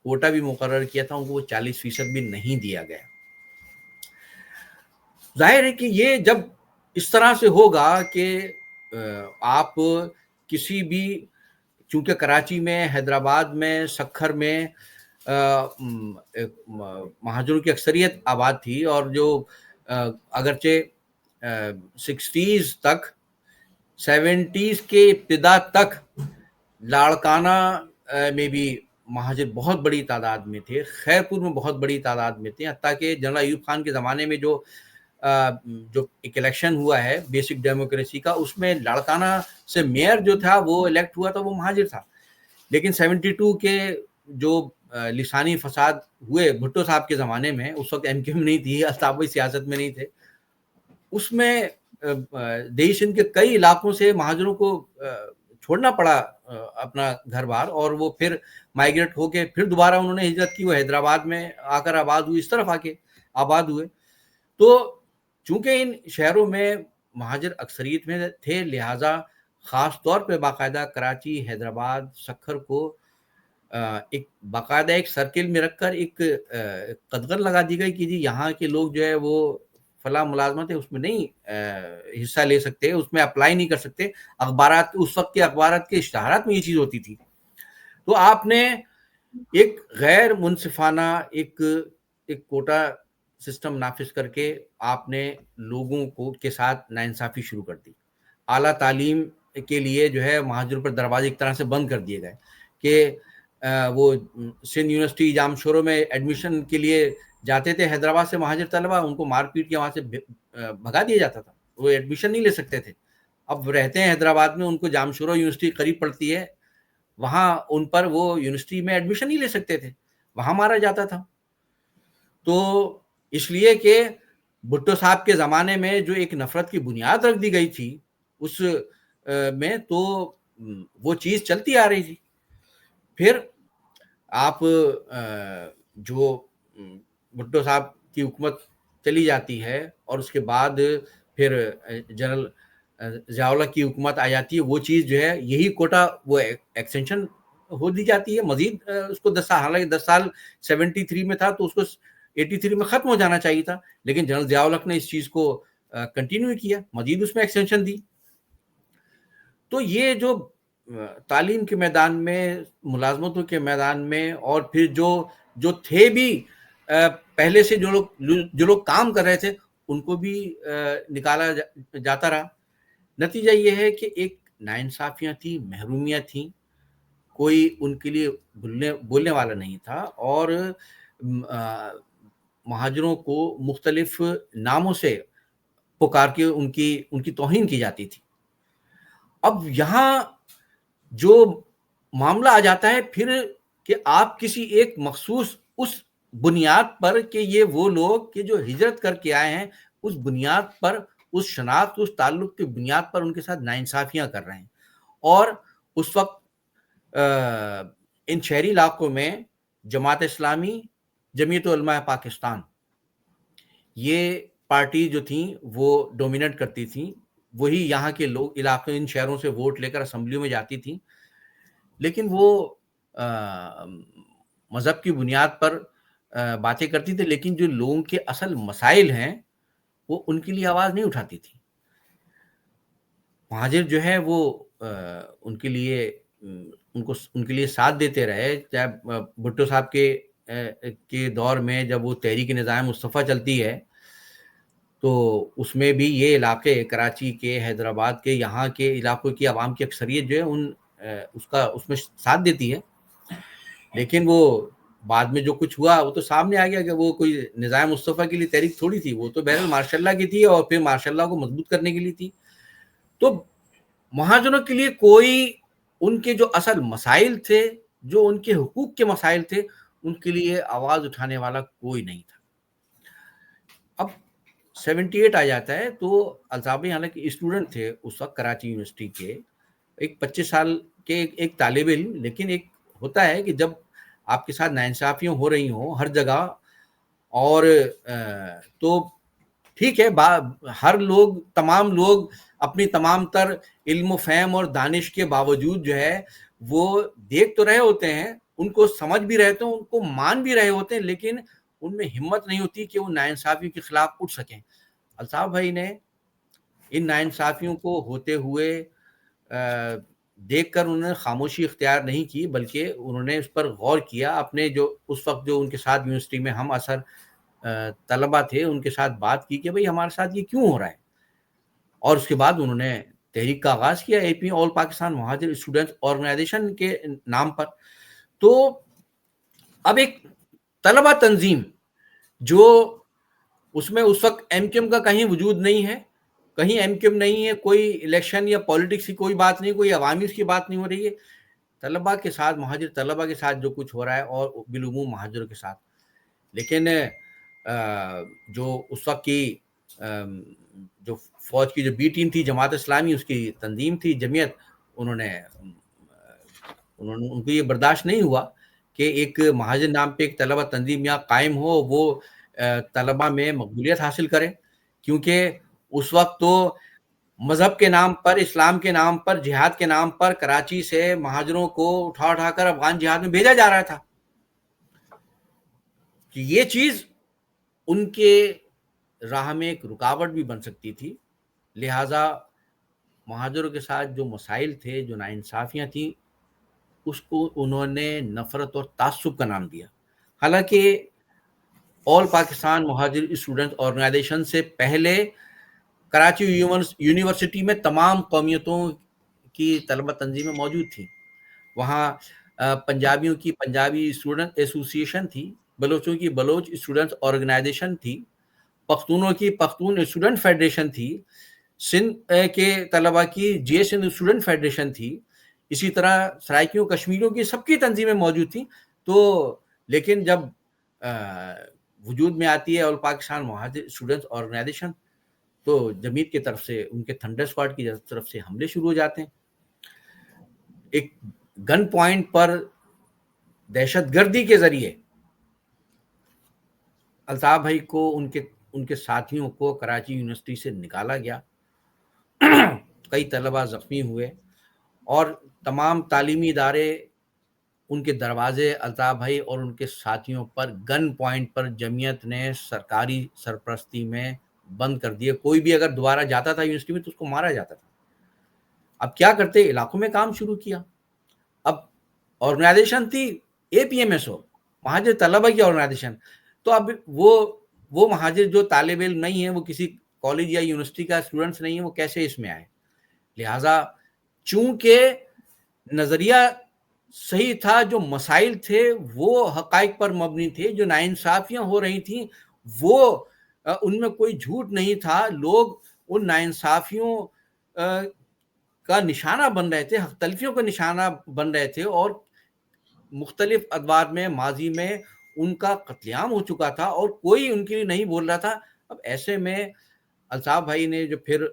کوٹا بھی مقرر کیا تھا ان کو وہ 40% بھی نہیں دیا گیا. ظاہر ہے کہ یہ جب اس طرح سے ہوگا کہ آپ کسی بھی، چونکہ کراچی میں، حیدرآباد میں، سکھر میں مہاجروں کی اکثریت آباد تھی، اور جو اگرچہ 60s تک، 70s کے ابتدا تک لاڑکانہ میں بھی مہاجر بہت بڑی تعداد میں تھے، خیرپور میں بہت بڑی تعداد میں تھے، حتیٰ کہ جنرل ایوب خان کے زمانے میں جو ایک الیکشن ہوا ہے بیسک ڈیموکریسی کا، اس میں لاڑکانہ سے میئر جو تھا وہ الیکٹ ہوا تھا، وہ مہاجر تھا. لیکن 72 کے جو لسانی فساد ہوئے بھٹو صاحب کے زمانے میں، اس وقت ایم کیو میں نہیں تھی، الطافی سیاست میں نہیں تھے، اس میں دیہی سندھ کے کئی علاقوں سے مہاجروں کو چھوڑنا پڑا اپنا گھر بار، اور وہ پھر مائیگریٹ ہو کے پھر دوبارہ انہوں نے ہجرت کی، وہ حیدرآباد میں آ کر آباد ہوئی، اس طرف آ کے آباد ہوئے. تو چونکہ ان شہروں میں مہاجر اکثریت میں تھے، لہٰذا خاص طور پہ باقاعدہ کراچی، حیدرآباد، سکھر کو ایک باقاعدہ ایک سرکل میں رکھ کر ایک قدغن لگا دی گئی کہ جی یہاں کے لوگ جو ہے وہ فلاں ملازمت ہے اس میں نہیں حصہ لے سکتے، اس میں اپلائی نہیں کر سکتے. اخبارات، اس وقت کے اخبارات کے اشتہارات میں یہ چیز ہوتی تھی. تو آپ نے ایک غیر منصفانہ ایک کوٹا سسٹم نافذ کر کے آپ نے لوگوں کو کے ساتھ ناانصافی شروع کر دی. اعلیٰ تعلیم کے لیے جو ہے مہاجروں پر دروازے ایک طرح سے بند کر دیے گئے کہ وہ سندھ یونیورسٹی جام شوروں میں ایڈمیشن کے لیے جاتے تھے حیدرآباد سے مہاجر طلبہ، ان کو مار پیٹ کے وہاں سے بھگا دیا جاتا تھا، وہ ایڈمیشن نہیں لے سکتے تھے. اب رہتے ہیں حیدرآباد میں، ان کو جام شورو یونیورسٹی قریب پڑتی ہے، وہاں ان پر وہ یونیورسٹی میں ایڈمیشن نہیں لے سکتے تھے، وہاں مارا جاتا تھا. تو اس لیے کہ بھٹو صاحب کے زمانے میں جو ایک نفرت کی بنیاد رکھ دی گئی تھی اس میں، تو وہ چیز چلتی آ رہی تھی. پھر آپ جو بھٹو صاحب کی حکومت چلی جاتی ہے اور اس کے بعد پھر جنرل ضیاء الحق کی حکومت آ جاتی ہے، وہ چیز جو ہے یہی کوٹا وہ ایکسٹینشن ہو دی جاتی ہے مزید اس کو 10 سال، حالانکہ 10 سال 73 میں تھا تو اس کو 83 میں ختم ہو جانا چاہیے تھا، لیکن جنرل ضیاء الحق نے اس چیز کو کنٹینیو کیا، مزید اس میں ایکسٹینشن دی. تو یہ جو تعلیم کے میدان میں، ملازمتوں کے میدان میں، اور پھر جو تھے بھی پہلے سے جو لوگ کام کر رہے تھے ان کو بھی نکالا جاتا رہا. نتیجہ یہ ہے کہ ایک ناانصافیاں تھیں، محرومیاں تھیں، کوئی ان کے لیے بولنے والا نہیں تھا، اور مہاجروں کو مختلف ناموں سے پکار کے ان کی توہین کی جاتی تھی. اب یہاں جو معاملہ آ جاتا ہے پھر کہ آپ کسی ایک مخصوص اس بنیاد پر کہ یہ وہ لوگ کہ جو ہجرت کر کے آئے ہیں، اس بنیاد پر، اس شناخت، اس تعلق کی بنیاد پر ان کے ساتھ ناانصافیاں کر رہے ہیں. اور اس وقت ان شہری علاقوں میں جماعت اسلامی، جمعیت علماء پاکستان، یہ پارٹی جو تھیں وہ ڈومینیٹ کرتی تھیں، وہی یہاں کے لوگ علاقے ان شہروں سے ووٹ لے کر اسمبلیوں میں جاتی تھیں، لیکن وہ مذہب کی بنیاد پر باتیں کرتی تھی، لیکن جو لوگوں کے اصل مسائل ہیں وہ ان کے لیے آواز نہیں اٹھاتی تھی. مہاجر جو ہے وہ ان کے لیے ساتھ دیتے رہے، چاہے بھٹو صاحب کے دور میں جب وہ تحریک نظام مصطفیٰ چلتی ہے تو اس میں بھی یہ علاقے کراچی کے، حیدرآباد کے، یہاں کے علاقوں کی عوام کی اکثریت جو ہے اس میں ساتھ دیتی ہے. لیکن وہ بعد میں جو کچھ ہوا وہ تو سامنے آ گیا کہ وہ کوئی نظام مصطفیٰ کے لیے تحریک تھوڑی تھی، وہ تو بہرحال ماشاء اللہ کی تھی، اور پھر ماشاء اللہ کو مضبوط کرنے کے لیے تھی. تو مہاجروں کے لیے کوئی ان کے جو اصل مسائل تھے، جو ان کے حقوق کے مسائل تھے، ان کے لیے آواز اٹھانے والا کوئی نہیں تھا. اب 78 آ جاتا ہے تو الطاف بھائی حالانکہ اسٹوڈنٹ تھے اس وقت کراچی یونیورسٹی کے، ایک 25 سال کے ایک طالب علم، لیکن ایک ہوتا ہے کہ جب آپ کے ساتھ ناانصافیاں ہو رہی ہوں ہر جگہ، اور تو ٹھیک ہے، تمام لوگ اپنی تمام تر علم و فہم اور دانش کے باوجود جو ہے وہ دیکھ تو رہے ہوتے ہیں، ان کو سمجھ بھی رہے ہوتے ہیں، ان کو مان بھی رہے ہوتے ہیں، لیکن ان میں ہمت نہیں ہوتی کہ وہ ناانصافیوں کے خلاف اٹھ سکیں. الطاف بھائی نے ان ناانصافیوں کو ہوتے ہوئے دیکھ کر انہوں نے خاموشی اختیار نہیں کی، بلکہ انہوں نے اس پر غور کیا. اپنے جو اس وقت جو ان کے ساتھ یونیورسٹی میں ہم اثر طلبہ تھے ان کے ساتھ بات کی کہ بھئی ہمارے ساتھ یہ کیوں ہو رہا ہے، اور اس کے بعد انہوں نے تحریک کا آغاز کیا اے پی آل پاکستان مہاجر اسٹوڈنٹس آرگنائزیشن کے نام پر. تو اب ایک طلبہ تنظیم جو اس میں اس وقت ایم کیو ایم کا کہیں وجود نہیں ہے، کہیں ایم کیو ایم نہیں ہے، کوئی الیکشن یا پالیٹکس کی کوئی بات نہیں، کوئی عوامی اس کی بات نہیں ہو رہی ہے، طلبہ کے ساتھ، مہاجر طلبہ کے ساتھ جو کچھ ہو رہا ہے، اور بالعموم مہاجروں کے ساتھ. لیکن جو اس وقت کی جو فوج کی جو بی ٹیم تھی جماعت اسلامی، اس کی تنظیم تھی جمعیت، ان کو یہ برداشت نہیں ہوا کہ ایک مہاجر نام پہ ایک طلبہ تنظیم یہاں قائم ہو، وہ طلبہ میں مقبولیت حاصل کرے، کیونکہ اس وقت تو مذہب کے نام پر، اسلام کے نام پر، جہاد کے نام پر کراچی سے مہاجروں کو اٹھا کر افغان جہاد میں بھیجا جا رہا تھا. کہ یہ چیز ان کے راہ میں ایک رکاوٹ بھی بن سکتی تھی، لہٰذا مہاجروں کے ساتھ جو مسائل تھے، جو ناانصافیاں تھیں، اس کو انہوں نے نفرت اور تعصب کا نام دیا. حالانکہ آل پاکستان مہاجر اسٹوڈنٹ آرگنائزیشن سے پہلے کراچی یونیورسٹی میں تمام قومیتوں کی طلبہ تنظیمیں موجود تھیں. وہاں پنجابیوں کی پنجابی اسٹوڈنٹ ایسوسیشن تھی، بلوچوں کی بلوچ اسٹوڈنٹ آرگنائزیشن تھی، پختونوں کی پختون اسٹوڈنٹ فیڈریشن تھی، سندھ کے طلبہ کی جے سندھ اسٹوڈنٹ فیڈریشن تھی، اسی طرح سرائکیوں کشمیریوں کی سب کی تنظیمیں موجود تھیں. تو لیکن جب وجود میں آتی ہے آل پاکستان مہاجر اسٹوڈنٹ آرگنائزیشن تو جمعیت کی طرف سے، ان کے تھنڈر اسکواڈ کی طرف سے حملے شروع ہو جاتے ہیں. ایک گن پوائنٹ پر دہشت گردی کے ذریعے الطاف بھائی کو ان کے ساتھیوں کو کراچی یونیورسٹی سے نکالا گیا. کئی طلبہ زخمی ہوئے، اور تمام تعلیمی ادارے ان کے دروازے الطاف بھائی اور ان کے ساتھیوں پر گن پوائنٹ پر جمعیت نے سرکاری سرپرستی میں بند کر دیے. کوئی بھی اگر دوبارہ جاتا تھا یونیورسٹی میں تو اس کو مارا جاتا تھا. اب کیا کرتے, علاقوں میں کام شروع کیا. اب آرگنائزیشن تھی APMSO, مہاجر طلبہ کی آرگنائزیشن. تو اب وہ مہاجر جو طالب علم نہیں ہیں, وہ کسی کالج یا یونیورسٹی کا اسٹوڈنٹس نہیں ہیں, وہ کیسے اس میں آئے. لہٰذا چونکہ نظریہ صحیح تھا, جو مسائل تھے وہ حقائق پر مبنی تھے, جو ناانصافیاں ہو رہی تھیں وہ ان میں کوئی جھوٹ نہیں تھا, لوگ ان ناانصافیوں کا نشانہ بن رہے تھے, حق تلفیوں کا نشانہ بن رہے تھے, اور مختلف ادوار میں ماضی میں ان کا قتل عام ہو چکا تھا اور کوئی ان کے لیے نہیں بول رہا تھا. اب ایسے میں الطاف بھائی نے جو پھر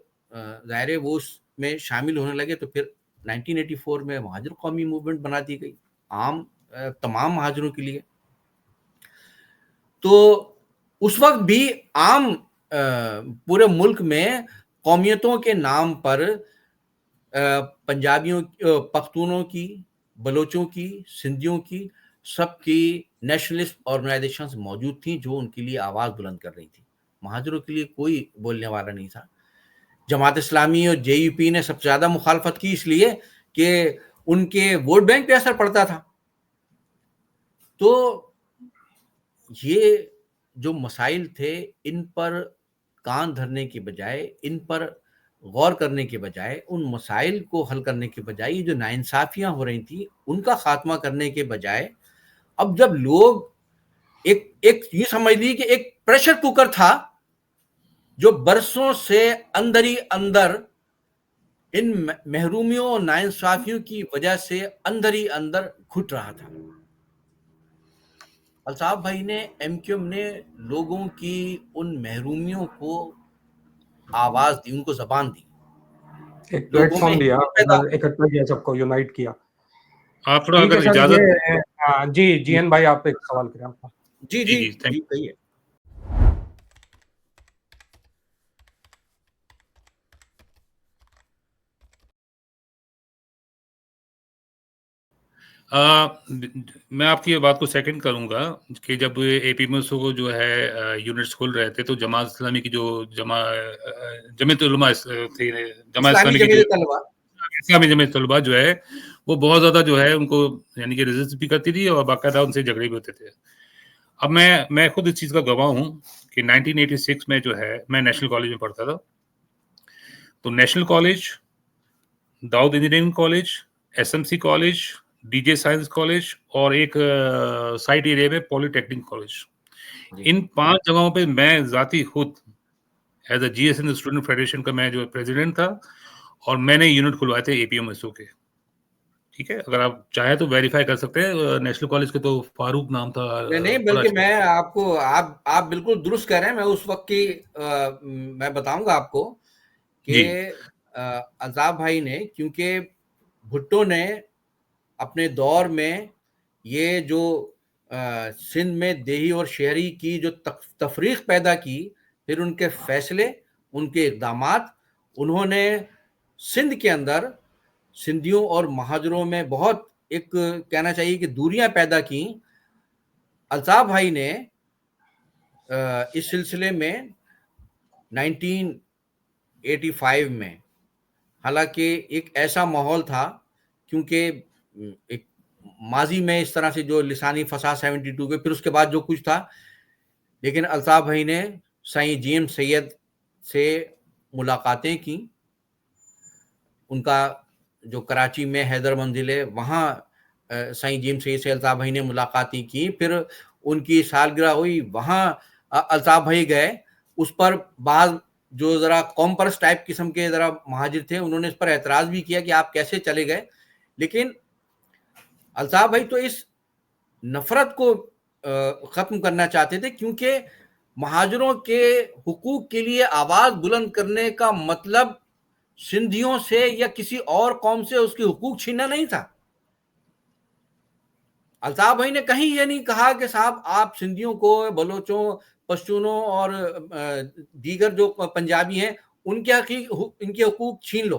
ظاہر وہ اس میں شامل ہونے لگے, تو پھر 1984 میں مہاجر قومی موومنٹ بنا دی گئی عام تمام مہاجروں کے لیے. تو اس وقت بھی عام پورے ملک میں قومیتوں کے نام پر پنجابیوں, پختونوں کی, بلوچوں کی, سندھیوں کی, سب کی نیشنلسٹ آرگنائزیشنز موجود تھیں جو ان کے لیے آواز بلند کر رہی تھی. مہاجروں کے لیے کوئی بولنے والا نہیں تھا. جماعت اسلامی اور JUP نے سب سے زیادہ مخالفت کی, اس لیے کہ ان کے ووٹ بینک پہ اثر پڑتا تھا. تو یہ جو مسائل تھے ان پر کان دھرنے کے بجائے, ان پر غور کرنے کے بجائے, ان مسائل کو حل کرنے کے بجائے, یہ جو ناانصافیاں ہو رہی تھیں ان کا خاتمہ کرنے کے بجائے, اب جب لوگ ایک یہ سمجھ لی کہ ایک پریشر کوکر تھا جو برسوں سے اندر ہی اندر ان محرومیوں اور ناانصافیوں کی وجہ سے اندر ہی اندر گھٹ رہا تھا. الطاف بھائی نے, MQM نے لوگوں کی ان محرومیوں کو آواز دی, ان کو زبان دی, ایک پلیٹ فارم دیا, اکٹھا کیا, سب کو یونائٹ کیا. آپ تھوڑا ٹھیک ہے اگر سر, اجازت. جی GN بھائی آپ ایک سوال کریں. آپ جی جی جی جی تھینک جی کہیے. میں آپ کی بات کو سیکنڈ کروں گا کہ جب APMSO کو جو ہے یونٹس کھول رہے تھے تو جماعت اسلامی کی جو جمعیت علماء تھی, جماعت اسلامی کی جو اسلامی جمعیت طلبہ جو ہے وہ بہت زیادہ جو ہے ان کو یعنی کہ ریزسٹ بھی کرتی تھی اور باقاعدہ ان سے جھگڑے بھی ہوتے تھے. اب میں خود اس چیز کا گواہ ہوں کہ 1986 میں جو ہے میں نیشنل کالج میں پڑھتا تھا. تو national college, Dawood engineering college, SMC college, DJ science college اور ایک سائٹ ایریا میں پولی ٹیکنک کالج, ان 5 جگہوں پہ میں ذاتی خود as a GSN student federation کا میں جو پریزیڈنٹ تھا, اور میں نے یونٹ کھلوائے تھے APMSO کے. ٹھیک ہے, اگر آپ چاہیں تو ویریفائی کر سکتے ہیں. نیشنل کالج کے تو فاروق نام تھا. نہیں, بلکہ میں آپ کو آپ بالکل درست کہہ رہے ہیں. میں اس وقت کی میں بتاؤں گا آپ کو کہ الطاف بھائی نے, کیونکہ بھٹو نے اپنے دور میں یہ جو سندھ میں دیہی اور شہری کی جو تفریق پیدا کی, پھر ان کے فیصلے, ان کے اقدامات, انہوں نے سندھ کے اندر سندھیوں اور مہاجروں میں بہت ایک کہنا چاہیے کہ دوریاں پیدا کی. الطاف بھائی نے اس سلسلے میں 1985 میں, حالانکہ ایک ایسا ماحول تھا کیونکہ ایک ماضی میں اس طرح سے جو لسانی فساد 72 کے, پھر اس کے بعد جو کچھ تھا, لیکن الطاف بھائی نے سائیں GM سید سے ملاقاتیں کی. ان کا جو کراچی میں حیدر منزل ہے وہاں سائیں GM سید سے الطاف بھائی نے ملاقاتیں کی. پھر ان کی سالگرہ ہوئی, وہاں الطاف بھائی گئے. اس پر بعض جو ذرا قوم پرست ٹائپ قسم کے ذرا مہاجر تھے, انہوں نے اس پر اعتراض بھی کیا کہ آپ کیسے چلے گئے. لیکن الطاف بھائی تو اس نفرت کو ختم کرنا چاہتے تھے, کیونکہ مہاجروں کے حقوق کے لیے آواز بلند کرنے کا مطلب سندھیوں سے یا کسی اور قوم سے اس کے حقوق چھیننا نہیں تھا. الطاف بھائی نے کہیں یہ نہیں کہا کہ صاحب آپ سندھیوں کو, بلوچوں, پشتونوں اور دیگر جو پنجابی ہیں ان کے حقوق چھین لو.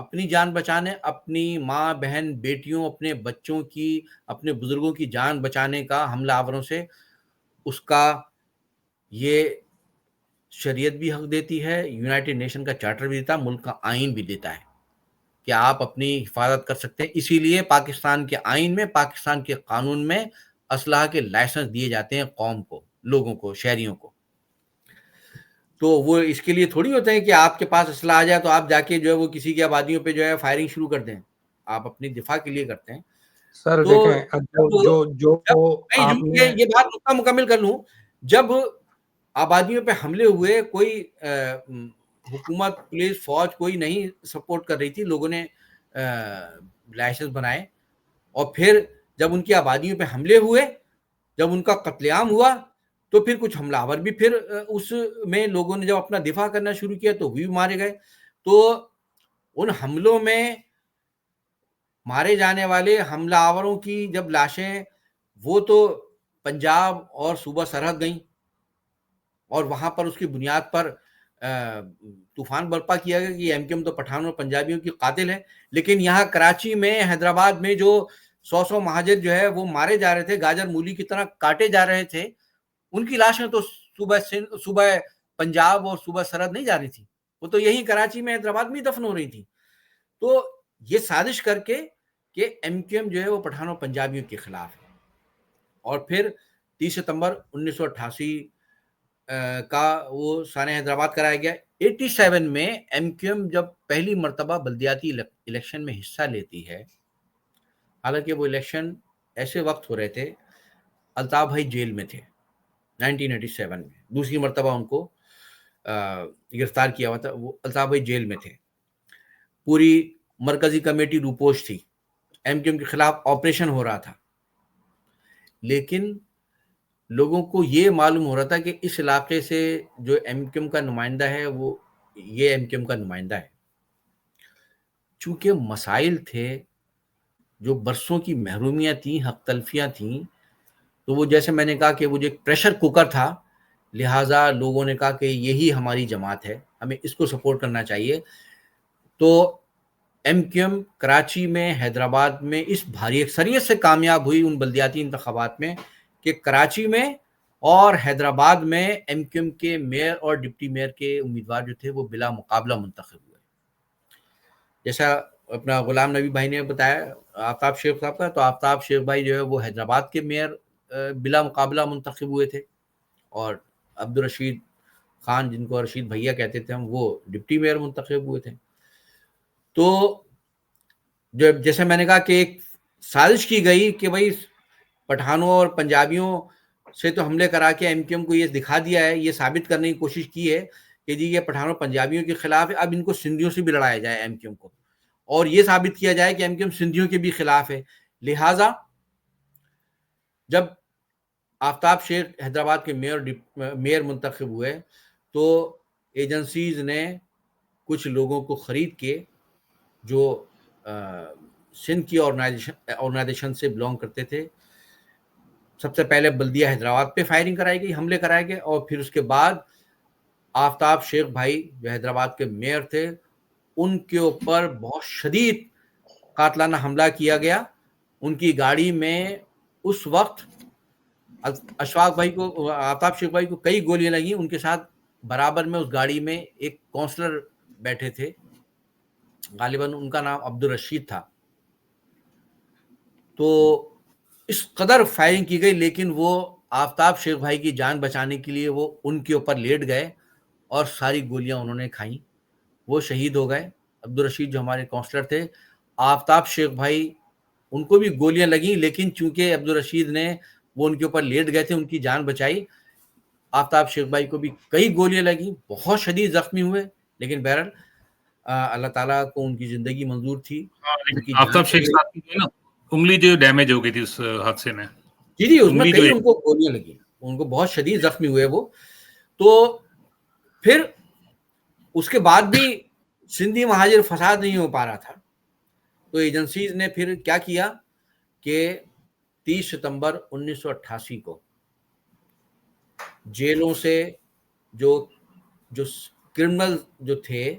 اپنی جان بچانے، اپنی ماں بہن بیٹیوں اپنے بچوں کی اپنے بزرگوں کی جان بچانے کا حملہ آوروں سے، اس کا یہ شریعت بھی حق دیتی ہے، یونائٹڈ نیشن کا چارٹر بھی دیتا ہے، ملک کا آئین بھی دیتا ہے کہ آپ اپنی حفاظت کر سکتے ہیں. اسی لیے پاکستان کے آئین میں، پاکستان کے قانون میں اسلحہ کے لائسنس دیے جاتے ہیں قوم کو، لوگوں کو، شہریوں کو. تو وہ اس کے لیے تھوڑی ہوتے ہیں کہ آپ کے پاس اسلحہ آ جائے تو آپ جا کے جو ہے وہ کسی کی آبادیوں پہ جو ہے فائرنگ شروع کر دیں. آپ اپنی دفاع کے لیے کرتے ہیں. سر تو دیکھیں جو آپ نے یہ بات نقطہ مکمل کر لوں. جب آبادیوں پہ حملے ہوئے، کوئی حکومت، پولیس، فوج کوئی نہیں سپورٹ کر رہی تھی، لوگوں نے لائسنس بنائے، اور پھر جب ان کی آبادیوں پہ حملے ہوئے، جب ان کا قتل عام ہوا، تو پھر کچھ حملہ آور بھی پھر اس میں لوگوں نے جب اپنا دفاع کرنا شروع کیا تو وہ بھی مارے گئے. تو ان حملوں میں مارے جانے والے حملہ آوروں کی جب لاشیں، وہ تو پنجاب اور صوبہ سرحد گئیں، اور وہاں پر اس کی بنیاد پر طوفان برپا کیا گیا کہ ایم کیو ایم تو پٹھانوں اور پنجابیوں کی قاتل ہے. لیکن یہاں کراچی میں، حیدرآباد میں جو 100 مہاجر جو ہے وہ مارے جا رہے تھے، گاجر مولی کی طرح کاٹے جا رہے تھے، ان کی لاشیں تو صوبہ پنجاب اور صوبہ سرحد نہیں جا رہی تھی، وہ تو یہی کراچی میں، حیدرآباد میں دفن ہو رہی تھی. تو یہ سازش کر کے کہ ایم کیو ایم جو ہے وہ پٹھانوں پنجابیوں کے خلاف ہے. اور پھر 30 ستمبر 1988 کا وہ سانحہ حیدرآباد کرایا گیا. 87 میں ایم کیو ایم جب پہلی مرتبہ بلدیاتی الیکشن میں حصہ لیتی ہے، حالانکہ وہ الیکشن ایسے وقت ہو رہے تھے، الطاف بھائی جیل میں تھے 1987 میں، دوسری مرتبہ ان کو گرفتار کیا ہوا تھا، وہ الطاف بھائی جیل میں تھے. پوری مرکزی کمیٹی روپوش تھی، ایم کیو ایم کے خلاف آپریشن ہو رہا تھا. لیکن لوگوں کو یہ معلوم ہو رہا تھا کہ اس علاقے سے جو ایم کیو ایم کا نمائندہ ہے وہ یہ ایم کیو ایم کا نمائندہ ہے. چونکہ مسائل تھے، جو برسوں کی محرومیاں تھیں، حق تلفیاں تھیں، تو وہ جیسے میں نے کہا کہ وہ جو ایک پریشر کوکر تھا، لہٰذا لوگوں نے کہا کہ یہی ہماری جماعت ہے، ہمیں اس کو سپورٹ کرنا چاہیے. تو ایم کیو ایم کراچی میں، حیدرآباد میں اس بھاری اکثریت سے کامیاب ہوئی ان بلدیاتی انتخابات میں کہ کراچی میں اور حیدرآباد میں ایم کیو ایم کے میئر اور ڈپٹی میئر کے امیدوار جو تھے وہ بلا مقابلہ منتخب ہوئے. جیسا اپنا غلام نبی بھائی نے بتایا آفتاب شیخ صاحب کا، تو آفتاب شیخ بھائی جو ہے وہ حیدرآباد کے میئر بلا مقابلہ منتخب ہوئے تھے، اور عبدالرشید خان، جن کو رشید بھیا کہتے تھے ہم، وہ ڈپٹی میئر منتخب ہوئے تھے. تو جیسے میں نے کہا کہ ایک سازش کی گئی کہ بھائی پٹھانوں اور پنجابیوں سے تو حملے کرا کے ایم کیو ایم کو یہ دکھا دیا ہے، یہ ثابت کرنے کی کوشش کی ہے کہ جی یہ پٹھانوں پنجابیوں کے خلاف ہے، اب ان کو سندھیوں سے بھی لڑایا جائے ایم کیو ایم کو، اور یہ ثابت کیا جائے کہ ایم کیو ایم سندھیوں کے بھی خلاف ہے. لہٰذا جب آفتاب شیخ حیدرآباد کے میئر منتخب ہوئے تو ایجنسیز نے کچھ لوگوں کو خرید کے جو سندھ کی آرگنائزیشن سے بلانگ کرتے تھے، سب سے پہلے بلدیہ حیدرآباد پہ فائرنگ کرائی گئی، حملے کرائے گئے، اور پھر اس کے بعد آفتاب شیخ بھائی جو حیدرآباد کے میئر تھے ان کے اوپر بہت شدید قاتلانہ حملہ کیا گیا. ان کی گاڑی میں اس وقت اشفاق بھائی کو، آفتاب شیخ بھائی کو کئی گولیاں لگیں، ان کے ساتھ برابر میں اس گاڑی میں ایک کونسلر بیٹھے تھے، غالباً ان کا نام عبدالرشید تھا. تو اس قدر فائرنگ کی گئی، لیکن وہ آفتاب شیخ بھائی کی جان بچانے کے لیے وہ ان کے اوپر لیٹ گئے اور ساری گولیاں انہوں نے کھائیں، وہ شہید ہو گئے. عبدالرشید جو ہمارے کونسلر تھے، آفتاب شیخ بھائی ان کو بھی گولیاں لگیں، لیکن چونکہ عبدالرشید نے وہ ان کے اوپر لیٹ گئے تھے، ان کی جان بچائی. آفتاب شیخ بھائی کو بھی کئی گولیاں لگیں، بہت شدید زخمی ہوئے، لیکن بہرحال اللہ تعالیٰ کو ان کی زندگی منظور تھی. آفتاب شیخ صاحب کی نا انگلی جو ڈیمیج ہو گئی تھی اس حادثے میں، جی اس میں کئی ان کو گولیاں لگی، ان کو بہت شدید زخمی ہوئے وہ. تو پھر اس کے بعد بھی سندھی مہاجر فساد نہیں ہو پا رہا تھا، تو ایجنسیز نے پھر کیا کیا کہ 30 ستمبر 1988 کو جیلوں سے جو کرمنل جو تھے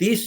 30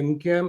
MQM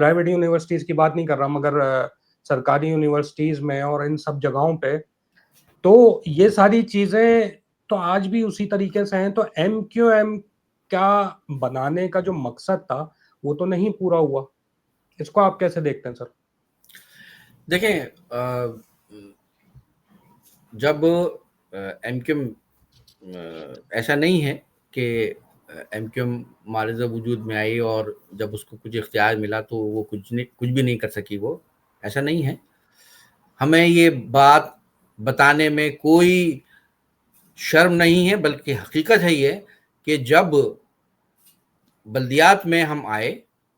پرائیویٹ یونیورسٹیز کی بات نہیں کر رہا مگر سرکاری یونیورسٹیز میں اور ان سب جگہوں پہ تو یہ ساری چیزیں تو آج بھی اسی طریقے سے ہیں. تو ایم کیو ایم کا بنانے کا جو مقصد تھا وہ تو نہیں پورا ہوا. اس کو آپ کیسے دیکھتے ہیں سر؟ دیکھیں جب ایم کیو ایم ایسا نہیں ہے کہ ایم کیو ایم معرض وجود میں آئی اور جب اس کو کچھ اختیار ملا تو وہ کچھ بھی نہیں کر سکی. وہ ایسا نہیں ہے. ہمیں یہ بات بتانے میں کوئی شرم نہیں ہے بلکہ حقیقت ہے یہ کہ جب بلدیات میں ہم آئے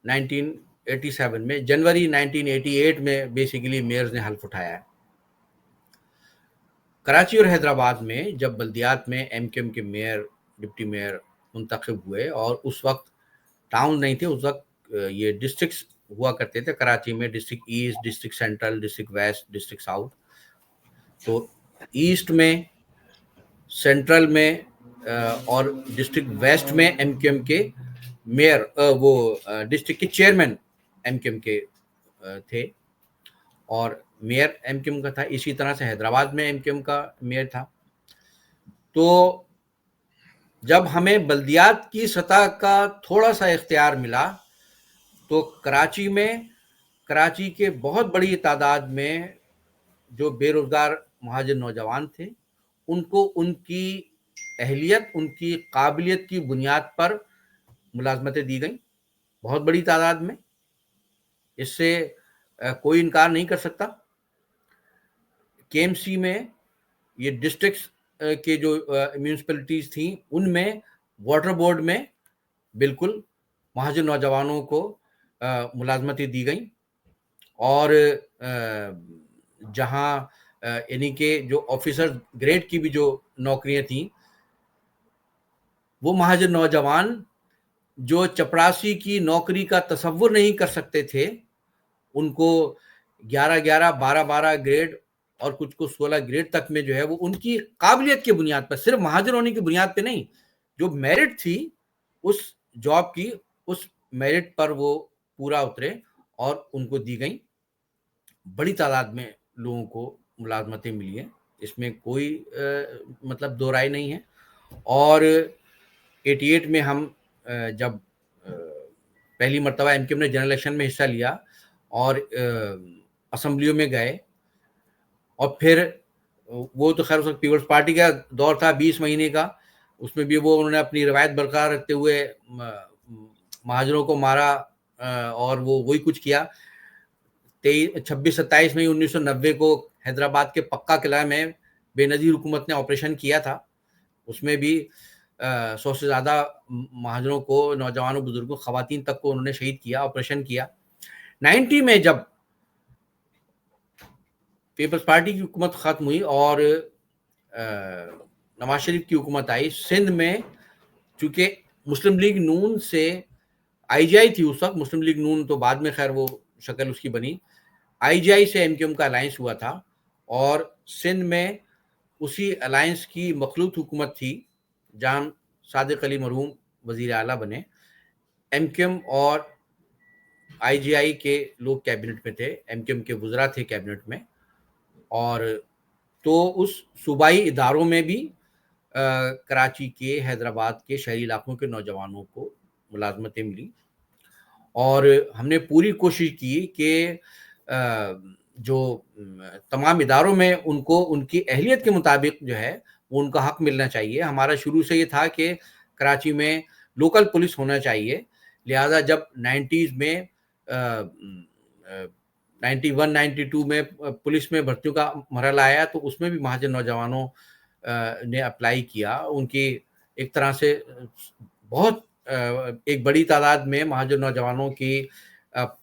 1987 میں جنوری 1988 میں بیسیکلی میئرز نے حلف اٹھایا ہے. کراچی اور حیدرآباد میں جب بلدیات میں ایم کیو ایم کے میئر ڈپٹی میئر منتخب ہوئے اور اس وقت ٹاؤن نہیں تھے, اس وقت یہ ڈسٹرکٹس ہوا کرتے تھے. کراچی میں district east, district central, district west, district south. تو ایسٹ میں, سینٹرل میں اور ڈسٹرکٹ ویسٹ میں ایم کیو ایم کے میئر وہ ڈسٹرکٹ کے چیئرمین ایم کیو ایم کے تھے اور میئر ایم کیو ایم کا تھا. اسی طرح سے حیدرآباد میں ایم کیو ایم کا میئر تھا. تو جب ہمیں بلدیات کی سطح کا تھوڑا سا اختیار ملا تو کراچی کے بہت بڑی تعداد میں جو بے روزگار مہاجر نوجوان تھے ان کو ان کی اہلیت, ان کی قابلیت کی بنیاد پر ملازمتیں دی گئیں بہت بڑی تعداد میں. اس سے کوئی انکار نہیں کر سکتا. کے ایم سی میں یہ ڈسٹرکٹس کے جو میونسپلٹیز تھیں ان میں واٹر بورڈ میں بالکل مہاجر نوجوانوں کو ملازمتیں دی گئیں اور جہاں یعنی کہ جو آفیسر گریڈ کی بھی جو نوکریاں تھیں وہ مہاجر نوجوان جو چپراسی کی نوکری کا تصور نہیں کر سکتے تھے ان کو 11 12 گریڈ اور کچھ کو 16 گریڈ تک میں جو ہے وہ ان کی قابلیت کی بنیاد پر, صرف مہاجر ہونے کی بنیاد پہ نہیں, جو میرٹ تھی اس جاب کی اس میرٹ پر وہ پورا اترے اور ان کو دی گئیں. بڑی تعداد میں لوگوں کو ملازمتیں ملی ہیں, اس میں کوئی مطلب دو رائے نہیں ہے. اور 88 میں ہم جب پہلی مرتبہ ایم کیو ایم نے جنرل الیکشن میں حصہ لیا اور اسمبلیوں میں گئے اور پھر وہ تو خیر اس وقت پیپلز پارٹی کا دور تھا 20 مہینے کا, اس میں بھی وہ انہوں نے اپنی روایت برقرار رکھتے ہوئے مہاجروں کو مارا اور وہ وہی کچھ کیا. 26-27 مئی 1990 کو حیدرآباد کے پکا قلعہ میں بے نظیر حکومت نے آپریشن کیا تھا. اس میں بھی 100 سے زیادہ مہاجروں کو, نوجوانوں, بزرگوں, خواتین تک کو انہوں نے شہید کیا, آپریشن کیا. 90 میں جب پیپلز پارٹی کی حکومت ختم ہوئی اور نواز شریف کی حکومت آئی سندھ میں, چونکہ مسلم لیگ نون سے آئی جی آئی تھی اس وقت, مسلم لیگ نون تو بعد میں خیر وہ شکل اس کی بنی, آئی جی آئی سے ایم کیو ایم کا الائنس ہوا تھا اور سندھ میں اسی الائنس کی مخلوط حکومت تھی جہاں صادق علی مرحوم وزیر اعلیٰ بنے. ایم کیو ایم اور آئی جی آئی کے لوگ کیبنٹ میں تھے, ایم کیو ایم کے وزراء تھے کیبنٹ میں. اور تو اس صوبائی اداروں میں بھی کراچی کے, حیدرآباد کے شہری علاقوں کے نوجوانوں کو ملازمتیں ملی اور ہم نے پوری کوشش کی کہ جو تمام اداروں میں ان کو ان کی اہلیت کے مطابق جو ہے وہ ان کا حق ملنا چاہیے. ہمارا شروع سے یہ تھا کہ کراچی میں لوکل پولیس ہونا چاہیے, لہذا جب 90s میں 91-92 میں پولیس میں بھرتیوں کا مرحلہ آیا تو اس میں بھی مہاجر نوجوانوں نے اپلائی کیا. ان کی ایک طرح سے بہت ایک بڑی تعداد میں مہاجر نوجوانوں کی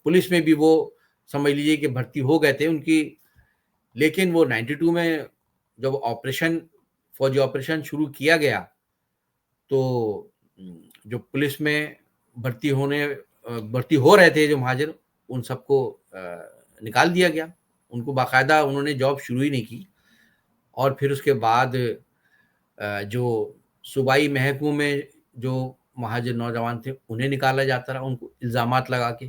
پولیس میں بھی وہ سمجھ لیجیے کہ بھرتی ہو گئے تھے ان کی. لیکن وہ 92 میں جب فوجی آپریشن شروع کیا گیا تو جو پولیس میں بھرتی ہو رہے تھے جو مہاجر, ان سب کو نکال دیا گیا. ان کو باقاعدہ انہوں نے جاب شروع ہی نہیں کی. اور پھر اس کے بعد جو صوبائی محکموں میں جو مہاجر نوجوان تھے انہیں نکالا جاتا رہا, ان کو الزامات لگا کے.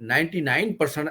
99%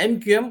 MQM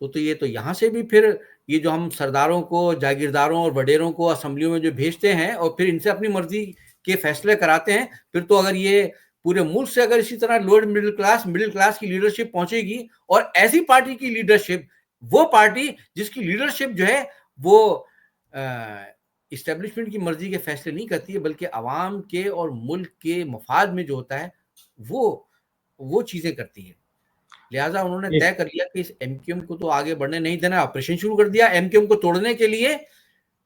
تو یہ تو یہاں سے بھی پھر یہ جو ہم سرداروں کو, جاگیرداروں اور وڈیروں کو اسمبلیوں میں جو بھیجتے ہیں اور پھر ان سے اپنی مرضی کے فیصلے کراتے ہیں, پھر تو اگر یہ پورے ملک سے اگر اسی طرح لوور مڈل کلاس کی لیڈرشپ پہنچے گی, اور ایسی پارٹی کی لیڈرشپ, وہ پارٹی جس کی لیڈرشپ جو ہے وہ اسٹیبلشمنٹ کی مرضی کے فیصلے نہیں کرتی ہے, بلکہ عوام کے اور ملک کے مفاد میں جو ہوتا ہے وہ چیزیں کرتی ہے. لہٰذا انہوں نے طے کر لیا کہ اس ایم کیو ایم کو تو آگے بڑھنے نہیں دینا, آپریشن شروع کر دیا. ایم کیو ایم کو توڑنے کے لیے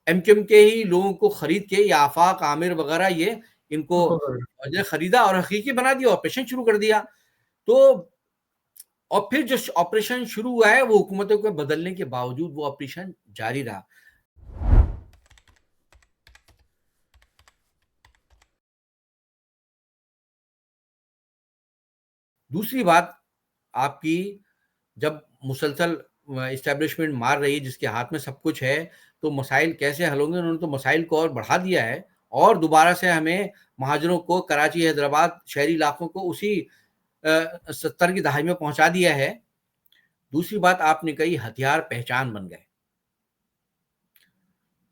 ایم کیو ایم کے ہی لوگوں کو خرید کے, یا آفاق عامر وغیرہ, یہ ان کو خریدا اور حقیقی بنا دیا, آپریشن شروع کر دیا. تو اور پھر جو آپریشن شروع ہوا ہے وہ حکومتوں کو بدلنے کے باوجود وہ آپریشن جاری رہا. دوسری بات آپ کی, جب مسلسل اسٹیبلشمنٹ مار رہی ہے جس کے ہاتھ میں سب کچھ ہے, تو مسائل کیسے حل ہوں گے؟ انہوں نے تو مسائل کو اور بڑھا دیا ہے اور دوبارہ سے ہمیں مہاجروں کو کراچی, حیدرآباد, شہری علاقوں کو اسی 70 کی دہائی میں پہنچا دیا ہے. دوسری بات آپ نے کہی ہتھیار پہچان بن گئے.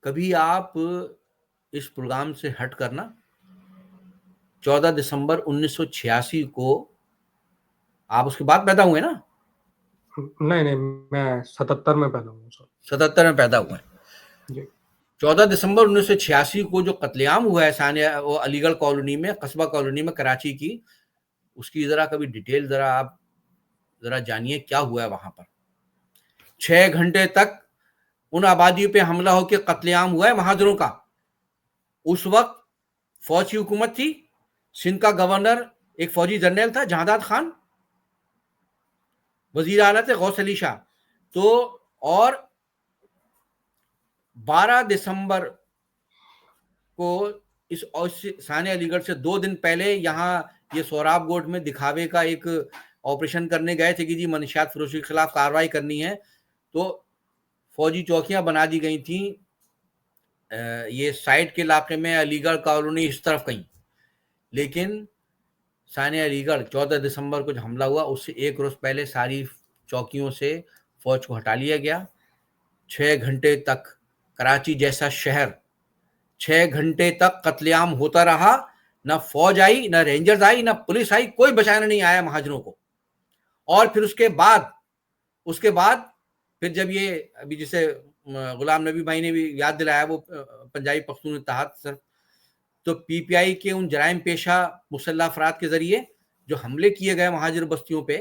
کبھی آپ اس پروگرام سے ہٹ کرنا 14 دسمبر 1986 کو آپ اس کے بعد پیدا ہوئے نا؟ نہیں, میں 77 میں پیدا ہوں سر. 77 میں پیدا ہوئے جی. 14 دسمبر 1986 کو جو قتل عام ہوا ہے ثانیہ وہ علی گڑھ کالونی میں, قصبہ کالونی میں کراچی کی, اس کی ذرا کبھی ڈیٹیل ذرا آپ ذرا جانیے کیا ہوا ہے وہاں پر. 6 گھنٹے تک ان آبادیوں پہ حملہ ہو کے قتل عام ہوا ہے مہاجروں کا. اس وقت فوج کی حکومت تھی, سندھ کا گورنر ایک فوجی جنرل تھا جہانداد خان, وزیر اعلیٰ تھے غوث علی شاہ. تو اور 12 دسمبر کو اس ثانیہ علی گڑھ سے 2 دن پہلے یہاں یہ سوراب گوٹ میں دکھاوے کا ایک آپریشن کرنے گئے تھے کہ جی منشیات فروشی کے خلاف کارروائی کرنی ہے. تو فوجی چوکیاں بنا دی گئی تھیں یہ سائٹ کے علاقے میں, علی گڑھ کالونی اس طرف کہیں. لیکن ثانیہ علی گڑھ 14 دسمبر کو جو حملہ ہوا اس سے ایک روز پہلے ساری چوکیوں سے فوج کو ہٹا لیا گیا. 6 گھنٹے تک کراچی جیسا شہر 6 گھنٹے تک قتل عام ہوتا رہا. نہ فوج آئی, نہ رینجرز آئی, نہ پولیس آئی, کوئی بچانے نہیں آیا مہاجروں کو. اور پھر اس کے بعد پھر جب یہ ابھی جسے غلام نبی بھائی نے بھی یاد دلایا, وہ پنجابی پختون اتحاد سر, تو پی پی آئی کے ان جرائم پیشہ مسلح افراد کے ذریعے جو حملے کیے گئے مہاجر بستیوں پہ,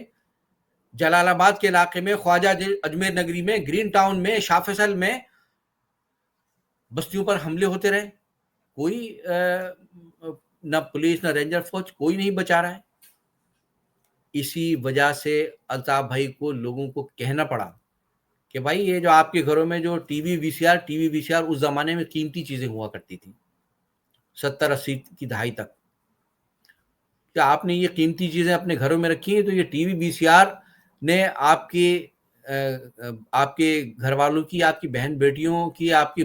جلال آباد کے علاقے میں, خواجہ اجمیر نگری میں, گرین ٹاؤن میں, شاہ فیصل میں بستیوں پر حملے ہوتے رہے. کوئی نہ پولیس نہ رینجر فوج کوئی نہیں بچا رہا ہے. اسی وجہ سے الطاف بھائی کو لوگوں کو کہنا پڑا کہ بھائی یہ جو آپ کے گھروں میں جو ٹی وی وی سی آر اس زمانے میں قیمتی چیزیں ہوا کرتی تھیں 70-80 کی دہائی تک, کیا آپ نے یہ قیمتی چیزیں اپنے گھروں میں رکھی ہیں؟ تو یہ ٹی وی وی سی آر نے آپ کے گھر والوں کی, آپ کی بہن بیٹیوں کی, آپ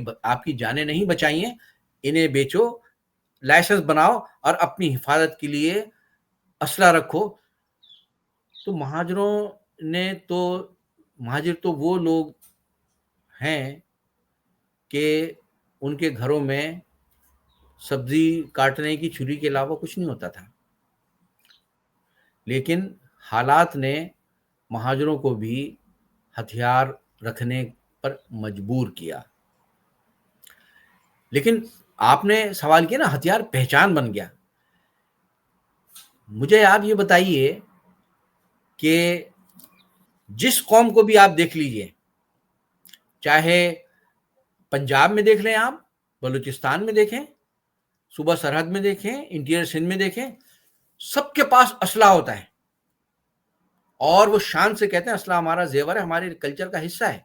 کی جانیں نہیں بچائی ہیں. انہیں بیچو, لائسنس بناؤ اور اپنی حفاظت کے لیے اسلحہ رکھو. تو مہاجر تو وہ لوگ ہیں کہ ان کے گھروں میں سبزی کاٹنے کی چھری کے علاوہ کچھ نہیں ہوتا تھا. لیکن حالات نے مہاجروں کو بھی ہتھیار رکھنے پر مجبور کیا. لیکن آپ نے سوال کیا نا ہتھیار پہچان بن گیا. مجھے آپ یہ بتائیے کہ جس قوم کو بھی آپ دیکھ لیجئے, چاہے پنجاب میں دیکھ لیں, آپ بلوچستان میں دیکھیں, صوبہ سرحد میں دیکھیں, انٹیریئر سندھ میں دیکھیں, سب کے پاس اسلحہ ہوتا ہے. اور وہ شان سے کہتے ہیں اسلحہ ہمارا زیور ہے, ہمارے کلچر کا حصہ ہے.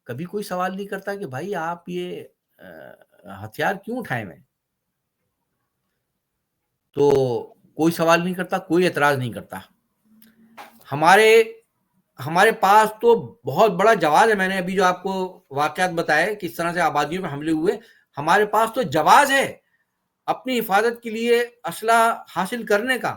کبھی کوئی سوال نہیں کرتا کہ بھائی آپ یہ ہتھیار کیوں اٹھائے ہوئے. تو کوئی سوال نہیں کرتا, کوئی اعتراض نہیں کرتا. ہمارے پاس تو بہت بڑا جواز ہے. میں نے ابھی جو آپ کو واقعات بتائے کس طرح سے آبادیوں میں حملے ہوئے, ہمارے پاس تو جواز ہے اپنی حفاظت کے لیے اسلحہ حاصل کرنے کا.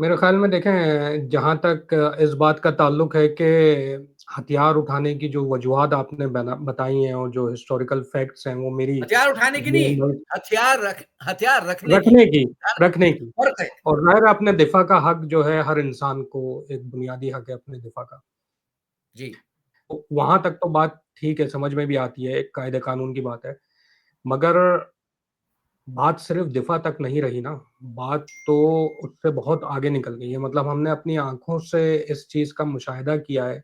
میرے خیال میں دیکھیں جہاں تک اس بات کا تعلق ہے کہ ہتھیار اٹھانے کی جو وجوہات آپ نے بتائی ہیں اور جو ہسٹوریکل فیکٹس ہیں وہ میری ہتھیار اٹھانے کی نہیں، ہتھیار رکھنے کی رکھنے کی فرق ہے. اور ظاہر ہے اپنے دفاع کا حق جو ہے ہر انسان کو ایک بنیادی حق ہے اپنے دفاع کا. جی وہاں تک تو بات ٹھیک ہے، سمجھ میں بھی آتی ہے، ایک قاعدہ قانون کی بات ہے، مگر بات صرف دفاع تک نہیں رہی نا، بات تو اس سے بہت آگے نکل گئی ہے. مطلب ہم نے اپنی آنکھوں سے اس چیز کا مشاہدہ کیا ہے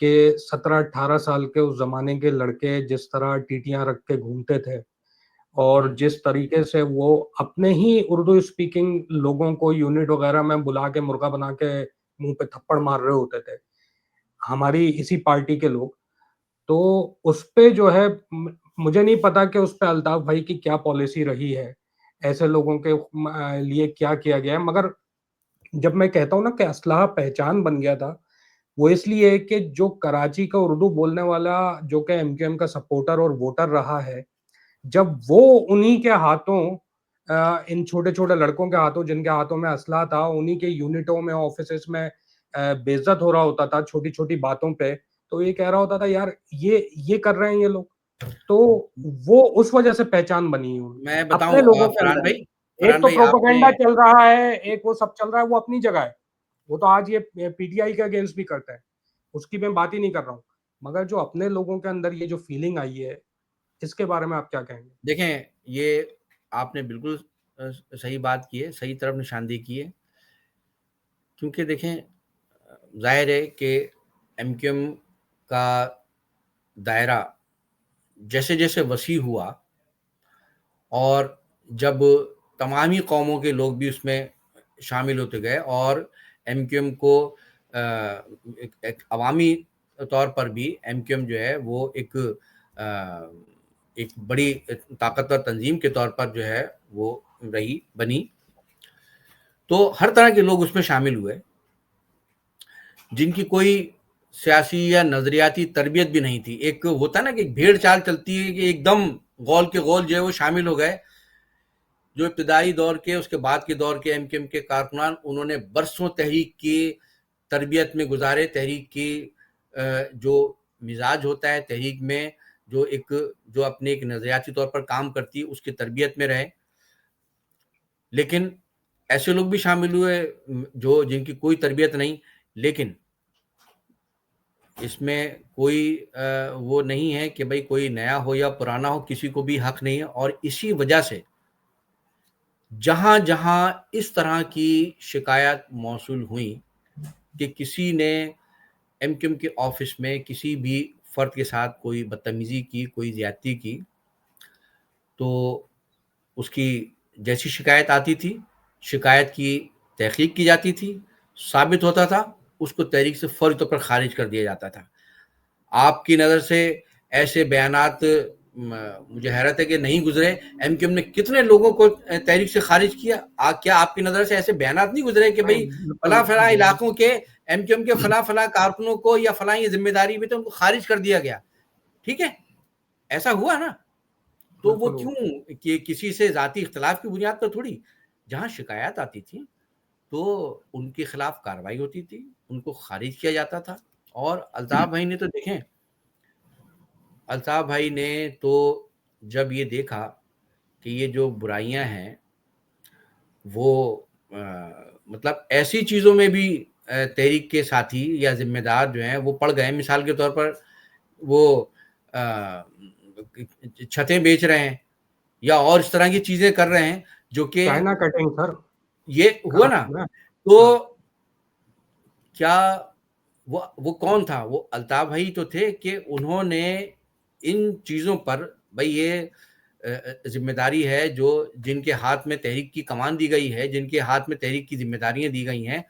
کہ 17-18 سال کے اس زمانے کے لڑکے جس طرح ٹیٹیاں رکھ کے گھومتے تھے اور جس طریقے سے وہ اپنے ہی اردو اسپیکنگ لوگوں کو یونٹ وغیرہ میں بلا کے مرغا بنا کے منہ پہ تھپڑ مار رہے ہوتے تھے ہماری اسی پارٹی کے لوگ. تو اس پہ جو ہے مجھے نہیں پتا کہ اس پہ الطاف بھائی کی کیا پالیسی رہی ہے، ایسے لوگوں کے لیے کیا کیا گیا ہے. مگر جب میں کہتا ہوں نا کہ اسلحہ پہچان بن گیا تھا، وہ اس لیے کہ جو کراچی کا اردو بولنے والا جو کہ ایم کیو ایم کا سپورٹر اور ووٹر رہا ہے، جب وہ انہی کے ہاتھوں ان چھوٹے چھوٹے لڑکوں کے ہاتھوں جن کے ہاتھوں میں اسلحہ تھا، انہی کے یونٹوں میں آفیسز میں بے عزت ہو رہا ہوتا تھا چھوٹی چھوٹی باتوں پہ، تو یہ کہہ رہا ہوتا تھا یار یہ کر رہے ہیں یہ لوگ. تو وہ اس وجہ سے پہچان بنی ہے میں اپنے بتاؤں لوگوں کے فرحان اندر. بھائی، ایک تو آپ نے پروپیگنڈا چل رہا ہے، ایک وہ سب چل رہا ہے، وہ اپنی جگہ ہے، وہ تو آج یہ پی ٹی آئی کے اگینسٹ بھی کرتا ہے، اس کی میں بات ہی نہیں کر رہا ہوں. مگر جو اپنے لوگوں کے اندر یہ جو فیلنگ آئی ہے اس کے بارے میں آپ کیا کہیں گے؟ دیکھیں، یہ آپ نے بالکل صحیح بات کی ہے، صحیح طرف نشاندہی کی ہے. کیونکہ دیکھیں ظاہر ہے کہ ایم کیو ایم کا دائرہ جیسے جیسے وسیع ہوا اور جب تمامی قوموں کے لوگ بھی اس میں شامل ہوتے گئے اور ایم کیو ایم کو ایک عوامی طور پر بھی ایم کیو ایم جو ہے وہ ایک بڑی طاقتور تنظیم کے طور پر جو ہے وہ بنی، تو ہر طرح کے لوگ اس میں شامل ہوئے جن کی کوئی سیاسی یا نظریاتی تربیت بھی نہیں تھی. ایک ہوتا نا کہ ایک بھیڑ چال چلتی ہے کہ ایک دم غول کے غول جو ہے وہ شامل ہو گئے. جو ابتدائی دور کے اس کے بعد کے دور کے ایم کیو ایم کے کارکنان، انہوں نے برسوں تحریک کی تربیت میں گزارے، تحریک کی جو مزاج ہوتا ہے تحریک میں، جو اپنے ایک نظریاتی طور پر کام کرتی اس کی تربیت میں رہے. لیکن ایسے لوگ بھی شامل ہوئے جن کی کوئی تربیت نہیں. لیکن اس میں کوئی وہ نہیں ہے کہ بھئی کوئی نیا ہو یا پرانا ہو، کسی کو بھی حق نہیں ہے. اور اسی وجہ سے جہاں جہاں اس طرح کی شکایات موصول ہوئیں کہ کسی نے ایم کیو ایم کے آفس میں کسی بھی فرد کے ساتھ کوئی بدتمیزی کی، کوئی زیادتی کی، تو اس کی جیسی شکایت آتی تھی، شکایت کی تحقیق کی جاتی تھی، ثابت ہوتا تھا، اس کو تحریک سے فوری طور پر خارج کر دیا جاتا تھا. آپ کی نظر سے ایسے بیانات مجھے حیرت ہے کہ نہیں گزرے. ایم کیو ایم نے کتنے لوگوں کو تحریک سے خارج کیا؟ کیا آپ کی نظر سے ایسے بیانات نہیں گزرے کہ بھئی فلاں فلاں علاقوں کے ایم کیو ایم کے فلاں فلاں کارکنوں کو یا فلاں یہ ذمہ داری میں تو ان کو خارج کر دیا گیا؟ ٹھیک ہے، ایسا ہوا نا. تو وہ کیوں کہ کسی سے ذاتی اختلاف کی بنیاد پر تھوڑی. جہاں شکایات آتی تھی تو ان کے خلاف کارروائی ہوتی تھی، ان کو خارج کیا جاتا تھا. اور الطاف بھائی نے تو دیکھیں، الطاف بھائی نے تو جب یہ دیکھا کہ یہ جو برائیاں ہیں وہ مطلب ایسی چیزوں میں بھی تحریک کے ساتھی یا ذمہ دار جو ہیں وہ پڑ گئے. مثال کے طور پر وہ چھتیں بیچ رہے ہیں یا اور اس طرح کی چیزیں کر رہے ہیں جو کہ چائنا کٹنگ سر یہ ہوا نا. تو کیا وہ کون تھا؟ وہ الطاف بھائی تو تھے کہ انہوں نے ان چیزوں پر بھئی یہ ذمہ داری ہے جو جن کے ہاتھ میں تحریک کی کمان دی گئی ہے، جن کے ہاتھ میں تحریک کی ذمہ داریاں دی گئی ہیں،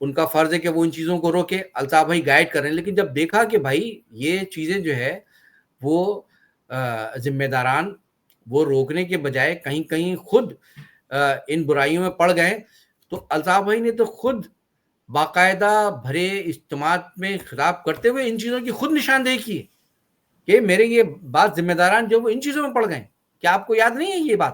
ان کا فرض ہے کہ وہ ان چیزوں کو روکے. الطاف بھائی گائیڈ کر رہے ہیں. لیکن جب دیکھا کہ بھائی یہ چیزیں جو ہے وہ ذمہ داران وہ روکنے کے بجائے کہیں کہیں خود ان برائیوں میں پڑ گئے، تو الطاف بھائی نے تو خود باقاعدہ بھرے اجتماعات میں خطاب کرتے ہوئے ان چیزوں کی خود نشاندہی کی کہ میرے یہ بات ذمہ داران جو وہ ان چیزوں میں پڑ گئے. کیا آپ کو یاد نہیں ہے یہ بات؟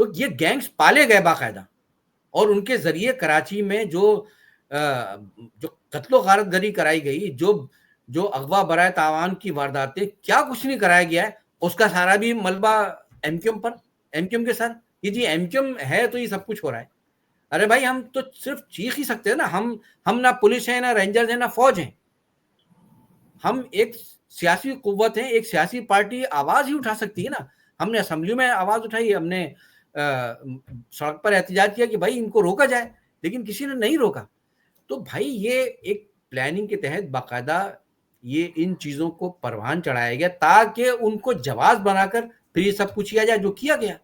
تو یہ گینگز پالے گئے باقاعدہ, اور ان کے ذریعے کراچی میں جو قتل و غارت گری کرائی گئی, جو اغوا برائے تاوان کی وارداتیں, کیا کچھ نہیں کرایا گیا ہے, اس کا سارا بھی ملبہ ایم کیو ایم پر, ایم کیو ایم کے سر. یہ جی ایم کیو ایم ہے تو یہ سب کچھ ہو رہا ہے. ارے بھائی ہم تو صرف چیخ ہی سکتے ہیں نا, ہم نہ پولیس ہیں, نہ رینجرز ہیں, نہ فوج ہیں. ہم ایک سیاسی قوت ہیں, ایک سیاسی پارٹی آواز ہی اٹھا سکتی ہے نا. ہم نے اسمبلی میں آواز اٹھائی, ہم نے سڑک پر احتجاج کیا کہ بھائی ان کو روکا جائے, لیکن کسی نے نہیں روکا. تو بھائی یہ ایک پلاننگ کے تحت باقاعدہ یہ ان چیزوں کو پروان چڑھایا گیا تاکہ ان کو جواز بنا کر پھر یہ سب کچھ کیا جائے جو کیا گیا.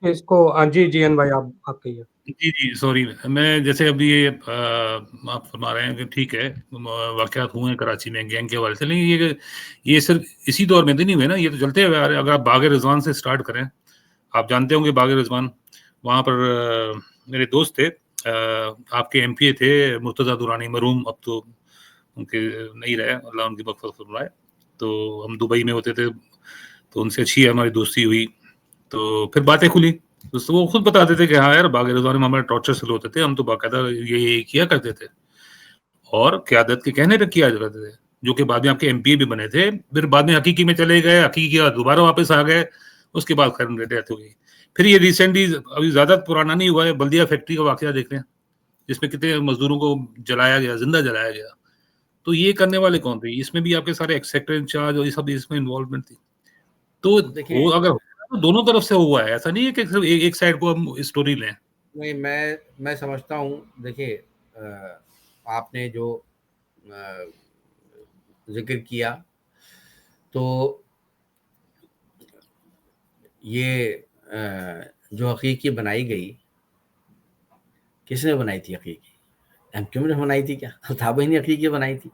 اس کو جی جی این بھائی آپ کہیے. جی سوری, میں جیسے ابھی یہ آپ فرما رہے ہیں کہ ٹھیک ہے واقعات ہوئے ہیں کراچی میں گینگ کے حوالے سے, لیکن یہ صرف اسی دور میں تو نہیں ہوئے نا, یہ تو چلتے ہوئے. اگر آپ باغ رضوان سے سٹارٹ کریں, آپ جانتے ہوں گے باغ رضوان, وہاں پر میرے دوست تھے, آپ کے ایم پی اے تھے مرتضیٰ درانی مرحوم, اب تو ان کے نہیں رہے, اللہ ان کی مغفرت فرمائے. تو ہم دبئی میں ہوتے تھے, تو ان سے اچھی ہماری دوستی ہوئی, تو پھر باتیں کھلی. وہ خود بتاتے تھے کہ ہاں یار باغ رضوان میں ہمارے ٹارچر سلو ہوتے تھے, ہم تو باقاعدہ یہ کیا کرتے تھے, اور قیادت کے کہنے پہ کیا کرتے تھے, جو کہ بعد میں آپ کے ایم پی بھی بنے تھے. پھر بعد میں حقیقی میں چلے گئے, حقیقی دوبارہ واپس آ گئے, اس کے بعد خیر ڈیتھ ہو گئی. پھر یہ ریسنٹلی ابھی زیادہ پرانا نہیں ہوا ہے, بلدیہ فیکٹری کا واقعہ دیکھ لیں, جس میں کتنے مزدوروں کو جلایا گیا, زندہ جلایا گیا. تو یہ کرنے والے کون تھے؟ اس میں بھی آپ کے سارے ایکسیکٹر انچارج اور یہ سب اس میں انوالومنٹ تھی. تو وہ اگر دونوں طرف سے ہوا ہے, ایسا نہیں ہے کہ صرف ایک سائڈ کو ہم اسٹوری لیں. نہیں, میں سمجھتا ہوں, دیکھیے آپ نے جو ذکر کیا تو یہ جو حقیقی بنائی گئی, کس نے بنائی تھی حقیقی؟ ایم کیو نے بنائی تھی کیا؟ الطاف بھائی نے حقیقی بنائی تھی؟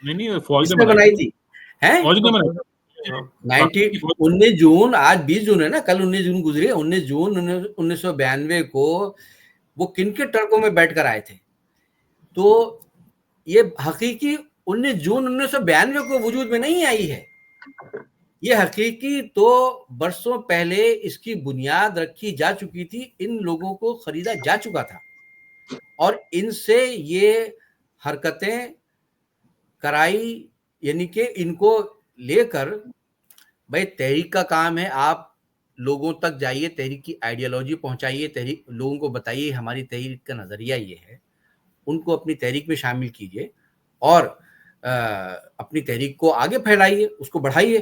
نہیں فوج کس نے بنائی تھی؟ فوج نے بنائی. 19 جون, آج 20 جون ہے نا, کل 19 جون گزری ہے. 19 جون 1992 کو وہ کن کے ٹرکوں میں بیٹھ کر آئے تھے؟ تو یہ حقیقی 19 جون 1992 کو وجود میں نہیں آئی ہے. یہ حقیقی تو برسوں پہلے اس کی بنیاد رکھی جا چکی تھی, ان لوگوں کو خریدا جا چکا تھا, اور ان سے یہ حرکتیں کرائی, یعنی کہ ان کو لے کر بھائی تحریک کا کام ہے, آپ لوگوں تک جائیے, تحریک کی آئیڈیالوجی پہنچائیے, تحریک لوگوں کو بتائیے ہماری تحریک کا نظریہ یہ ہے, ان کو اپنی تحریک میں شامل کیجیے اور اپنی تحریک کو آگے پھیلائیے, اس کو بڑھائیے.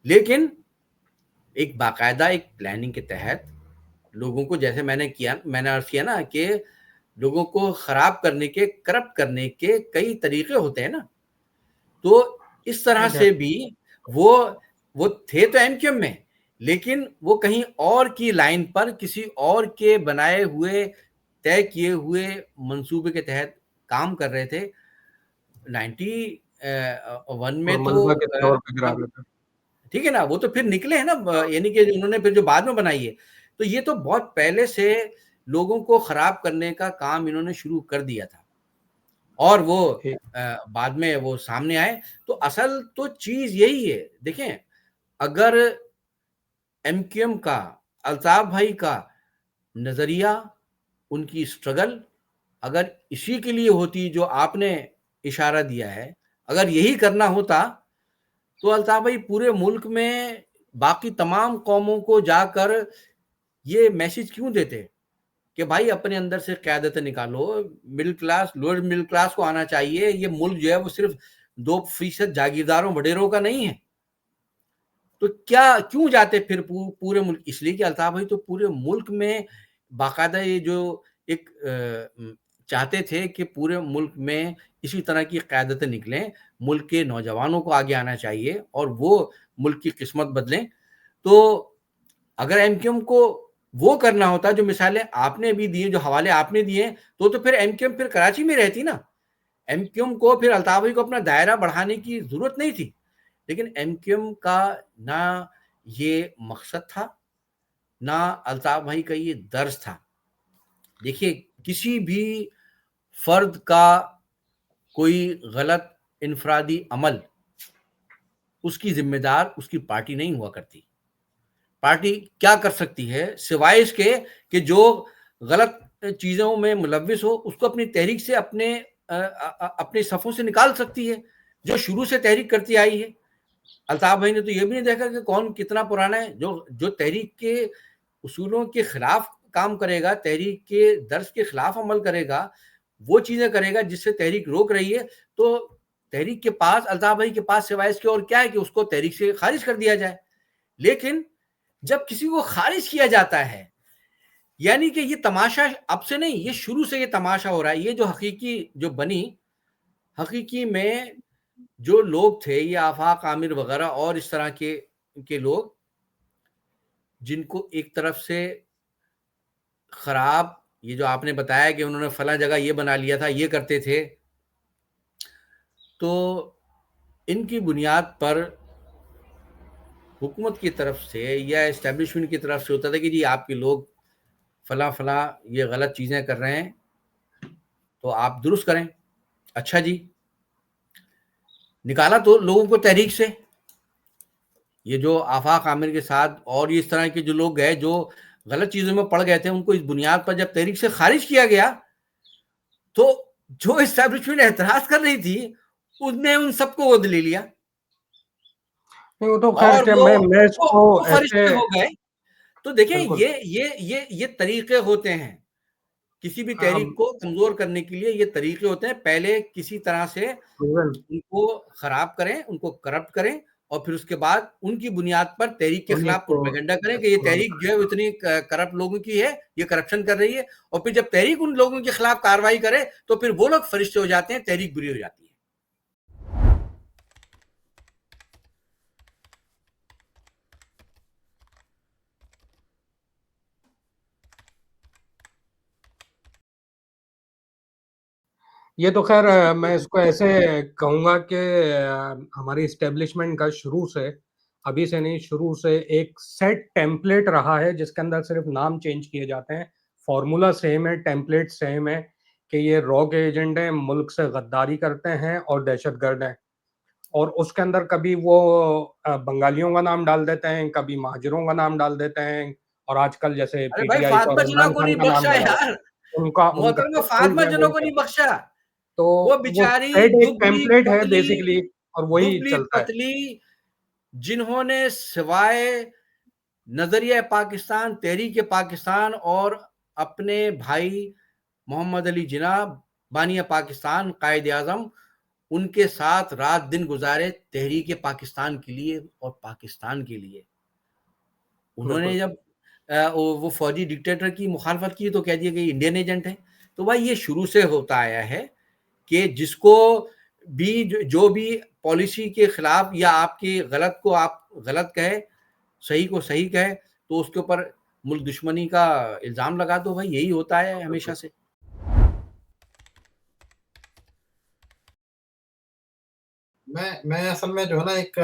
لیکن ایک باقاعدہ ایک پلاننگ کے تحت لوگوں کو, جیسے میں نے عرض کیا نا کہ لوگوں کو خراب کرنے کے, کرپٹ کرنے کے کئی طریقے ہوتے ہیں نا, تو اس طرح سے بھی وہ تھے تو ایم کیو ایم میں, لیکن وہ کہیں اور کی لائن پر کسی اور کے بنائے ہوئے طے کیے ہوئے منصوبے کے تحت کام کر رہے تھے. 91 میں تو ٹھیک ہے نا, وہ تو پھر نکلے ہیں نا, یعنی کہ انہوں نے پھر جو بعد میں بنائی ہے, تو یہ تو بہت پہلے سے لوگوں کو خراب کرنے کا کام انہوں نے شروع کر دیا تھا, اور وہ بعد میں وہ سامنے آئے. تو اصل تو چیز یہی ہے. دیکھیں, اگر ایم کیو ایم کا, الطاف بھائی کا نظریہ, ان کی اسٹرگل اگر اسی کے لیے ہوتی جو آپ نے اشارہ دیا ہے, اگر یہی کرنا ہوتا تو الطاف بھائی پورے ملک میں باقی تمام قوموں کو جا کر یہ میسج کیوں دیتے کہ بھائی اپنے اندر سے قیادت نکالو, middle class, lower middle class کو آنا چاہیے, یہ ملک جو ہے وہ صرف 2% جاگیرداروں وڈیروں کا نہیں ہے. تو کیوں جاتے پھر پورے ملک؟ اس لیے کہ الطاف بھائی تو پورے ملک میں باقاعدہ یہ جو ایک چاہتے تھے کہ پورے ملک میں اسی طرح کی قیادتیں نکلیں, ملک کے نوجوانوں کو آگے آنا چاہیے اور وہ ملک کی قسمت بدلیں. تو اگر ایم کیو ایم کو وہ کرنا ہوتا جو مثالیں آپ نے بھی دی, جو حوالے آپ نے دیے, تو پھر ایم کیو ایم پھر کراچی میں رہتی نا. ایم کیو ایم کو پھر الطاف بھائی کو اپنا دائرہ بڑھانے کی ضرورت نہیں تھی. لیکن ایم کیو ایم کا نہ یہ مقصد تھا, نہ الطاف بھائی کا یہ درس تھا. دیکھیے, کسی بھی فرد کا کوئی غلط انفرادی عمل اس کی ذمہ دار اس کی پارٹی نہیں ہوا کرتی. پارٹی کیا کر سکتی ہے سوائے اس کے کہ جو غلط چیزوں میں ملوث ہو اس کو اپنی تحریک سے اپنے صفوں سے نکال سکتی ہے, جو شروع سے تحریک کرتی آئی ہے. الطاف بھائی نے تو یہ بھی نہیں دیکھا کہ کون کتنا پرانا ہے. جو تحریک کے اصولوں کے خلاف کام کرے گا, تحریک کے درس کے خلاف عمل کرے گا, وہ چیزیں کرے گا جس سے تحریک روک رہی ہے, تو تحریک کے پاس, الطاف بھائی کے پاس سوائے اس کے اور کیا ہے کہ اس کو تحریک سے خارج کر دیا جائے. لیکن جب کسی کو خارج کیا جاتا ہے, یعنی کہ یہ تماشا اب سے نہیں, یہ شروع سے یہ تماشا ہو رہا ہے. یہ جو حقیقی جو بنی, حقیقی میں جو لوگ تھے یہ آفاق عامر وغیرہ اور اس طرح کے لوگ, جن کو ایک طرف سے خراب, یہ جو آپ نے بتایا کہ انہوں نے فلاں جگہ یہ بنا لیا تھا, یہ کرتے تھے, تو ان کی بنیاد پر حکومت کی طرف سے یا اسٹیبلشمنٹ کی طرف سے ہوتا تھا کہ جی آپ کے لوگ فلاں فلاں یہ غلط چیزیں کر رہے ہیں تو آپ درست کریں. اچھا جی, نکالا تو لوگوں کو تحریک سے. یہ جو آفاق عامر کے ساتھ اور اس طرح کے جو لوگ گئے جو غلط چیزوں میں پڑ گئے تھے, ان کو اس بنیاد پر جب تحریک سے خارج کیا گیا تو جو اسٹیبلشمنٹ اعتراض کر رہی تھی اس نے ان سب کو گود لے لیا وہ تو خیر اور کہ وہ میں اس کو فرشتے ایسے ہو گئے. تو دیکھیں بالکل یہ طریقے ہوتے ہیں کسی بھی تحریک کو کمزور کرنے کے لیے. یہ طریقے ہوتے ہیں, پہلے کسی طرح سے ان کو خراب کریں, ان کو کرپٹ کریں, اور پھر اس کے بعد ان کی بنیاد پر تحریک کے خلاف پروپیگنڈا کریں کہ یہ تحریک جو ہے اتنی کرپٹ لوگوں کی ہے, یہ کرپشن کر رہی ہے. اور پھر جب تحریک ان لوگوں کے خلاف کارروائی کرے تو پھر وہ لوگ فرشتے ہو جاتے ہیں, تحریک بری ہو جاتی ہے. یہ تو خیر میں اس کو ایسے کہوں گا کہ ہماری اسٹیبلشمنٹ کا شروع سے, ابھی سے نہیں, شروع سے ایک سیٹ ٹیمپلیٹ رہا ہے جس کے اندر صرف نام چینج کیے جاتے ہیں, فارمولا سیم ہے, ٹیمپلیٹ سیم ہے کہ یہ روگ ایجنٹ ہیں, ملک سے غداری کرتے ہیں اور دہشت گرد ہیں. اور اس کے اندر کبھی وہ بنگالیوں کا نام ڈال دیتے ہیں, کبھی مہاجروں کا نام ڈال دیتے ہیں, اور آج کل جیسے ارے پی بھائی ٹی آئی فاطمہ پر جناح عمران کو خان نہیں کا نام بخشا ڈالا, یار, ان کا محترمہ سب فاطمہ الٹ ہے, جناح وہی کو نہیں کرتے ہیں. بخشا. تو وہ بیچاری ایک دبلی ٹیمپلیٹ ہے پتلی بیسیکلی, اور وہی دبلی چلتا ہے. پتلی, جنہوں نے سوائے نظریہ پاکستان, تحریک پاکستان اور اپنے بھائی محمد علی جناح بانی پاکستان قائد اعظم, ان کے ساتھ رات دن گزارے تحریک پاکستان کے لیے اور پاکستان کے لیے. انہوں نے جب وہ فوجی ڈکٹیٹر کی مخالفت کی تو کہہ دیا کہ انڈین ایجنٹ ہے. تو بھائی یہ شروع سے ہوتا آیا ہے کہ جس کو بھی جو بھی پالیسی کے خلاف یا آپ کی غلط کو آپ غلط کہے, صحیح کو صحیح کہے, تو اس کے اوپر ملک دشمنی کا الزام لگا دو. بھائی یہی ہوتا ہے ہمیشہ سے. میں اصل میں جو ہے نا, ایک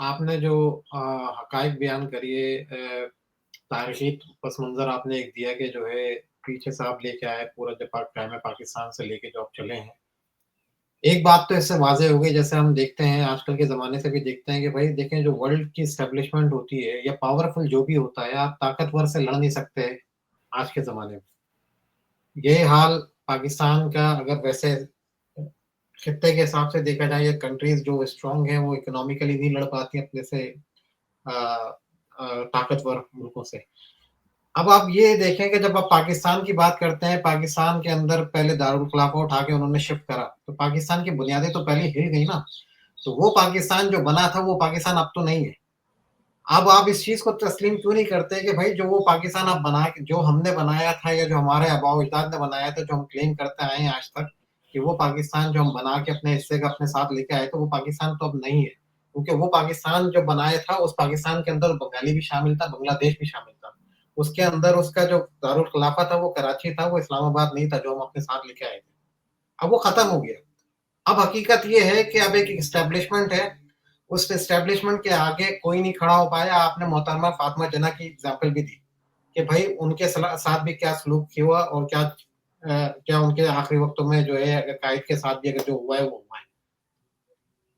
آپ نے جو حقائق بیان کریے, تاریخی پس منظر آپ نے ایک دیا کہ جو ہے پیچھے سے آپ لے کے آئے پورا جب قیام پاکستان سے لے کے جو آپ چلے ہیں. ایک بات تو اس سے واضح ہو گئی, جیسے ہم دیکھتے ہیں آج کل کے زمانے سے بھی دیکھتے ہیں کہ بھائی دیکھیں جو ورلڈ کی اسٹیبلشمنٹ ہوتی ہے یا پاورفل جو بھی ہوتا ہے, آپ طاقتور سے لڑ نہیں سکتے آج کے زمانے میں. یہ حال پاکستان کا اگر ویسے خطے کے حساب سے دیکھا جائے, یا کنٹریز جو اسٹرانگ ہیں وہ اکنامیکلی نہیں لڑ پاتی اپنے سے طاقتور ملکوں سے. اب آپ یہ دیکھیں کہ جب آپ پاکستان کی بات کرتے ہیں, پاکستان کے اندر پہلے دارالخلافہ اٹھا کے انہوں نے شفٹ کرا, تو پاکستان کی بنیادیں تو پہلے ہل گئی نا. تو وہ پاکستان جو بنا تھا وہ پاکستان اب تو نہیں ہے. اب آپ اس چیز کو تسلیم کیوں نہیں کرتے کہ بھائی جو وہ پاکستان آپ بنا کے, جو ہم نے بنایا تھا یا جو ہمارے آباء و اجداد نے بنایا تھا, جو ہم کلیم کرتے آئے ہیں آج تک کہ وہ پاکستان جو ہم بنا کے اپنے حصے کا اپنے ساتھ لے کے آئے, تو وہ پاکستان تو اب نہیں ہے. کیونکہ وہ پاکستان جو بنایا تھا, اس پاکستان کے اندر بنگالی بھی شامل تھا, بنگلہ دیش بھی شامل تھا. اس کے اندر اس کا جو دارالخلافہ تھا وہ کراچی تھا, وہ اسلام آباد نہیں تھا جو ہم اپنے ساتھ لے کے آئے تھے. اب وہ ختم ہو گیا. اب حقیقت یہ ہے کہ اب ایک اسٹیبلشمنٹ ہے, اس اسٹیبلشمنٹ کے آگے کوئی نہیں کھڑا ہو پایا. آپ نے محترمہ فاطمہ جناح کی اگزامپل بھی دی کہ بھائی ان کے ساتھ بھی کیا سلوک ہوا, اور کیا ان کے آخری وقتوں میں جو ہے قائد کے ساتھ بھی اگر جو ہوا ہے وہ ہوا ہے.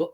تو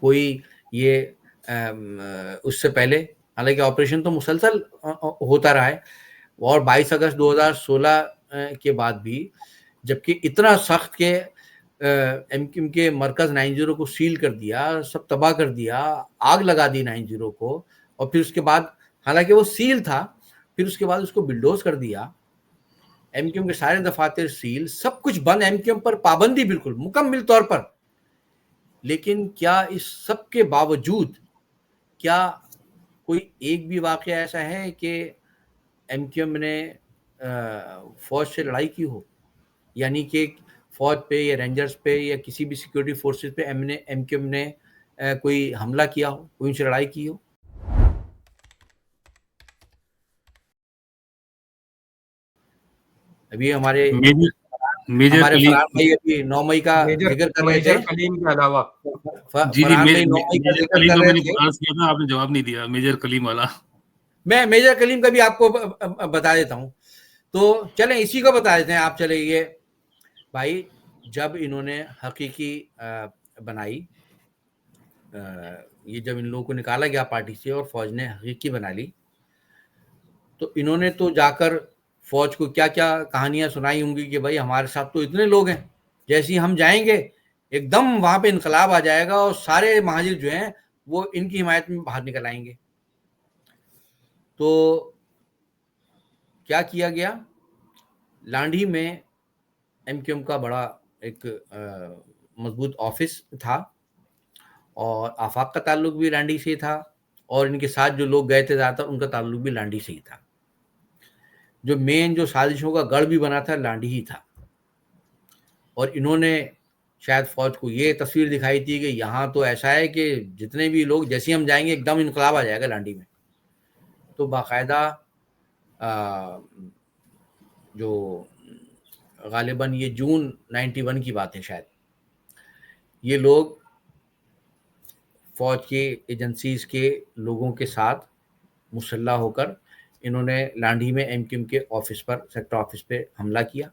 کوئی یہ اس سے پہلے، حالانکہ آپریشن تو مسلسل ہوتا رہا ہے، اور 22 اگست 2016 کے بعد بھی، جبکہ اتنا سخت کہ ایم کیو ایم کے مرکز 90 کو سیل کر دیا، سب تباہ کر دیا، آگ لگا دی 90 کو، اور پھر اس کے بعد حالانکہ وہ سیل تھا، پھر اس کے بعد اس کو بلڈوز کر دیا، ایم کیو ایم کے سارے دفاتر سیل، سب کچھ بند، ایم کیو ایم پر پابندی بالکل مکمل طور پر. لیکن کیا اس سب کے باوجود کیا کوئی ایک بھی واقعہ ایسا ہے کہ ایم کیو ایم نے فوج سے لڑائی کی ہو؟ یعنی کہ فوج پہ یا رینجرز پہ یا کسی بھی سیکورٹی فورسز پہ ایم کیو ایم نے کوئی حملہ کیا ہو، کوئی ان سے لڑائی کی ہو؟ ابھی ہمارے میجر کلیم، فرحان بھائی ابھی 9 مئی کا ذکر کر رہے تھے. میجر کلیم کے علاوہ جی فرحان بھائی 9 مئی کا میجر ذکر کلیم کر کا رہے میں نے تھے. آنسر کیا تھا، آپ نے جواب نہیں دیا. میجر کلیم والا میں میجر کلیم کا بھی آپ کو بتا دیتا ہوں. تو چلیں اسی کو بتا دیتے ہیں آپ. چلے یہ بھائی جب انہوں نے حقیقی بنائی، یہ جب ان لوگوں کو نکالا گیا پارٹی سے اور فوج نے حقیقی بنا لی، تو انہوں نے تو جا کر فوج کو کیا کیا کہانیاں سنائی ہوں گی کہ بھائی ہمارے ساتھ تو اتنے لوگ ہیں، جیسے ہی ہم جائیں گے ایک دم وہاں پہ انقلاب آ جائے گا اور سارے مہاجر جو ہیں وہ ان کی حمایت میں باہر نکل آئیں گے. تو کیا کیا گیا؟ لانڈھی میں ایم کیو ایم کا بڑا ایک مضبوط آفس تھا، اور آفاق کا تعلق بھی لانڈھی سے تھا، اور ان کے ساتھ جو لوگ گئے تھے زیادہ تر ان کا تعلق بھی لانڈھی سے ہی تھا. جو مین جو سازشوں کا گڑھ بھی بنا تھا لانڈھی ہی تھا. اور انہوں نے شاید فوج کو یہ تصویر دکھائی تھی کہ یہاں تو ایسا ہے کہ جتنے بھی لوگ جیسے ہم جائیں گے ایک دم انقلاب آ جائے گا لانڈھی میں. تو باقاعدہ جو غالباً یہ جون 91 کی بات ہے شاید، یہ لوگ فوج کے ایجنسیز کے لوگوں کے ساتھ مسلح ہو کر انہوں نے لانڈھی میں ایم کیو ایم کے آفس پر، سیکٹر آفس پہ حملہ کیا.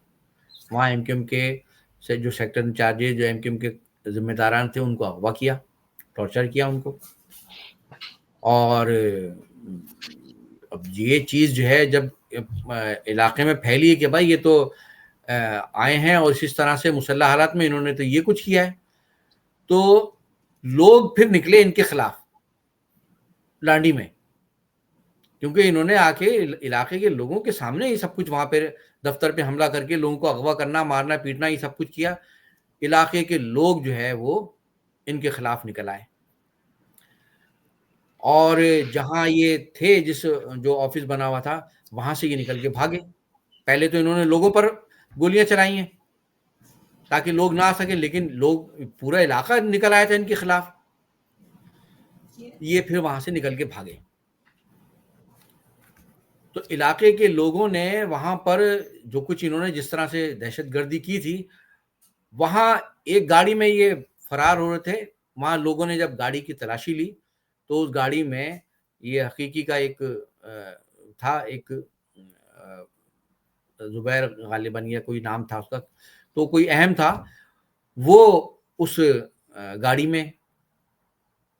وہاں ایم کیو ایم کے جو سیکٹر انچارجز جو ایم کیو ایم کے ذمہ داران تھے ان کو اغوا کیا، ٹارچر کیا ان کو. اور اب یہ چیز جو ہے جب علاقے میں پھیلی ہے کہ بھائی یہ تو آئے ہیں اور اس طرح سے مسلح حالات میں انہوں نے تو یہ کچھ کیا ہے، تو لوگ پھر نکلے ان کے خلاف لانڈھی میں، کیونکہ انہوں نے آ کے علاقے کے لوگوں کے سامنے یہ سب کچھ وہاں پہ دفتر پہ حملہ کر کے لوگوں کو اغوا کرنا، مارنا پیٹنا، یہ سب کچھ کیا. علاقے کے لوگ جو ہے وہ ان کے خلاف نکل آئے، اور جہاں یہ تھے جس جو آفس بنا ہوا تھا وہاں سے یہ نکل کے بھاگے. پہلے تو انہوں نے لوگوں پر گولیاں چلائی ہیں تاکہ لوگ نہ آ سکیں، لیکن لوگ پورا علاقہ نکل آیا تھا ان کے خلاف، یہ پھر وہاں سے نکل کے بھاگے. تو علاقے کے لوگوں نے وہاں پر جو کچھ انہوں نے جس طرح سے دہشت گردی کی تھی، وہاں ایک گاڑی میں یہ فرار ہو رہے تھے. وہاں لوگوں نے جب گاڑی کی تلاشی لی تو اس گاڑی میں یہ حقیقی کا ایک تھا، ایک زبیر غالباً یا کوئی نام تھا اس کا، تو کوئی اہم تھا. وہ اس گاڑی میں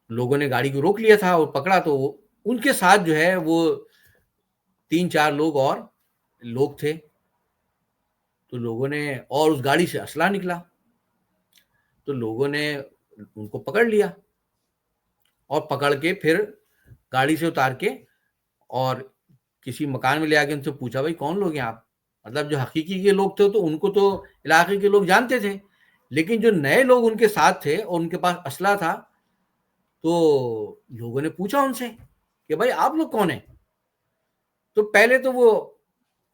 لوگوں نے گاڑی کو روک لیا تھا اور پکڑا، تو ان کے ساتھ جو ہے وہ 3-4 لوگ اور لوگ تھے. تو لوگوں نے، اور اس گاڑی سے اسلحہ نکلا، تو لوگوں نے ان کو پکڑ لیا اور پکڑ کے پھر گاڑی سے اتار کے اور کسی مکان میں لے آ کے ان سے پوچھا بھائی کون لوگ ہیں آپ؟ مطلب جو حقیقی کے لوگ تھے تو ان کو تو علاقے کے لوگ جانتے تھے، لیکن جو نئے لوگ ان کے ساتھ تھے اور ان کے پاس اسلحہ تھا، تو لوگوں نے پوچھا ان سے کہ بھائی آپ لوگ کون ہیں؟ تو پہلے تو وہ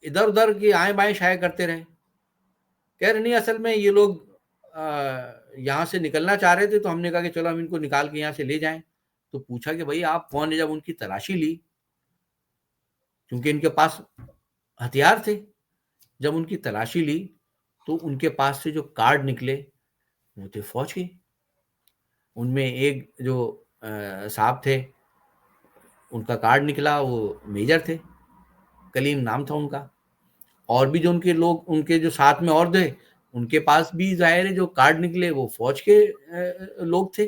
ادھر ادھر کی آئیں بائیں شائع کرتے رہے، کہہ رہے نہیں اصل میں یہ لوگ یہاں سے نکلنا چاہ رہے تھے، تو ہم نے کہا کہ چلو ہم ان کو نکال کے یہاں سے لے جائیں. تو پوچھا کہ بھائی آپ کون ہیں؟ جب ان کی تلاشی لی، کیونکہ ان کے پاس ہتھیار تھے، جب ان کی تلاشی لی تو ان کے پاس سے جو کارڈ نکلے وہ تھے فوج کے. ان میں ایک جو صاحب تھے ان کا کارڈ نکلا، وہ میجر تھے، کلیم نام تھا ان کا. اور بھی جو ان کے لوگ، ان کے جو ساتھ میں اور تھے، ان کے پاس بھی ظاہر ہے جو کارڈ نکلے وہ فوج کے لوگ تھے.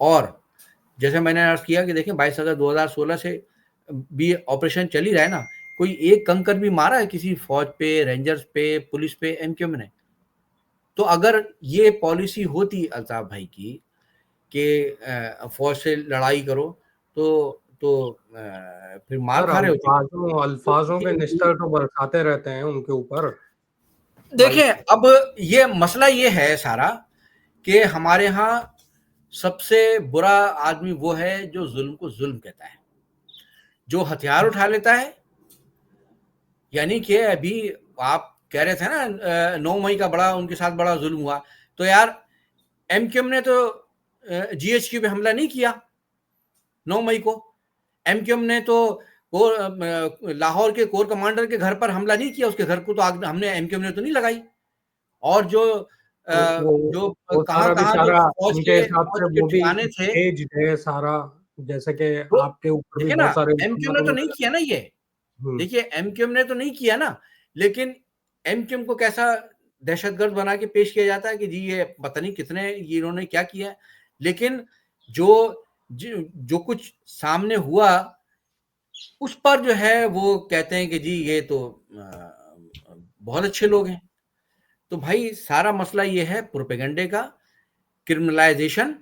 اور جیسے میں نے عرض کیا کہ دیکھیں 22 اگست 2016 سے بھی آپریشن چل ہی رہا ہے نا, کوئی ایک کنکر بھی مارا ہے کسی فوج پہ, رینجرز پہ, پولیس پہ ایم کیو ایم نے؟ تو اگر یہ پالیسی ہوتی الطاف بھائی کی کہ فوج سے لڑائی کرو تو پھر مار کھا رہے ہوتے. الفاظوں کے نشتر تو برساتے رہتے ہیں ان کے اوپر. دیکھیں اب یہ مسئلہ یہ ہے سارا کہ ہمارے ہاں سب سے برا آدمی وہ ہے جو ظلم کو ظلم کہتا ہے, جو ہتھیار اٹھا لیتا ہے. یعنی کہ ابھی آپ کہہ رہے تھے نا 9 مئی کا بڑا ان کے ساتھ بڑا ظلم ہوا, تو یار ایم کیو ایم نے تو جی ایچ کیو پہ حملہ نہیں کیا 9 مئی کو. ایم کیو ایم نے تو لاہور کے کور کمانڈر کے گھر پر حملہ نہیں کیا, اس کے گھر کو تو ہم نے ایم کیو ایم نے تو نہیں لگائی. اور جو کہاں جو فوج کے ٹھکانے تھے سارا, جیسے کہ آپ کے اوپر بھی دیکھیں نا بہت سارے ایم کیو ایم نے تو نہیں کیا نا یہ, دیکھیے ایم کیو ایم نے تو نہیں کیا نا, لیکن ایم کیو ایم کو کیسا دہشت گرد بنا کے پیش کیا جاتا ہے کہ جی یہ پتہ نہیں کتنے یہ انہوں نے کیا کیا ہے. لیکن جو کچھ سامنے ہوا اس پر جو ہے وہ کہتے ہیں کہ جی یہ تو بہت اچھے لوگ ہیں. تو بھائی سارا مسئلہ یہ ہے پروپیگنڈے کا, کرمنلائزیشن,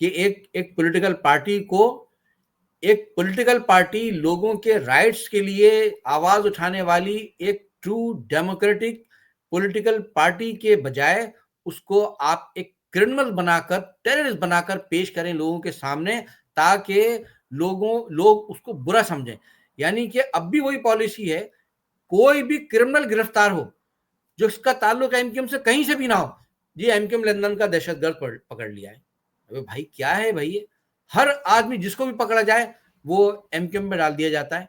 کہ ایک پولیٹیکل پارٹی کو, ایک پولیٹیکل پارٹی لوگوں کے رائٹس کے لیے آواز اٹھانے والی ایک ٹرو ڈیموکریٹک پولیٹیکل پارٹی کے بجائے اس کو آپ ایک کرمنل بنا کر, ٹیررسٹ بنا کر پیش کریں لوگوں کے سامنے, تاکہ لوگ اس کو برا سمجھیں. یعنی کہ اب بھی وہی پالیسی ہے, کوئی بھی کرمنل گرفتار ہو جو اس کا تعلق ایم کیو ایم سے کہیں سے بھی نہ ہو, جی ایم کیو ایم لندن کا دہشت گرد پکڑ لیا ہے. بھائی کیا ہے بھائی, ہر آدمی جس کو بھی پکڑا جائے وہ ایم کیو ایم میں ڈال دیا جاتا ہے.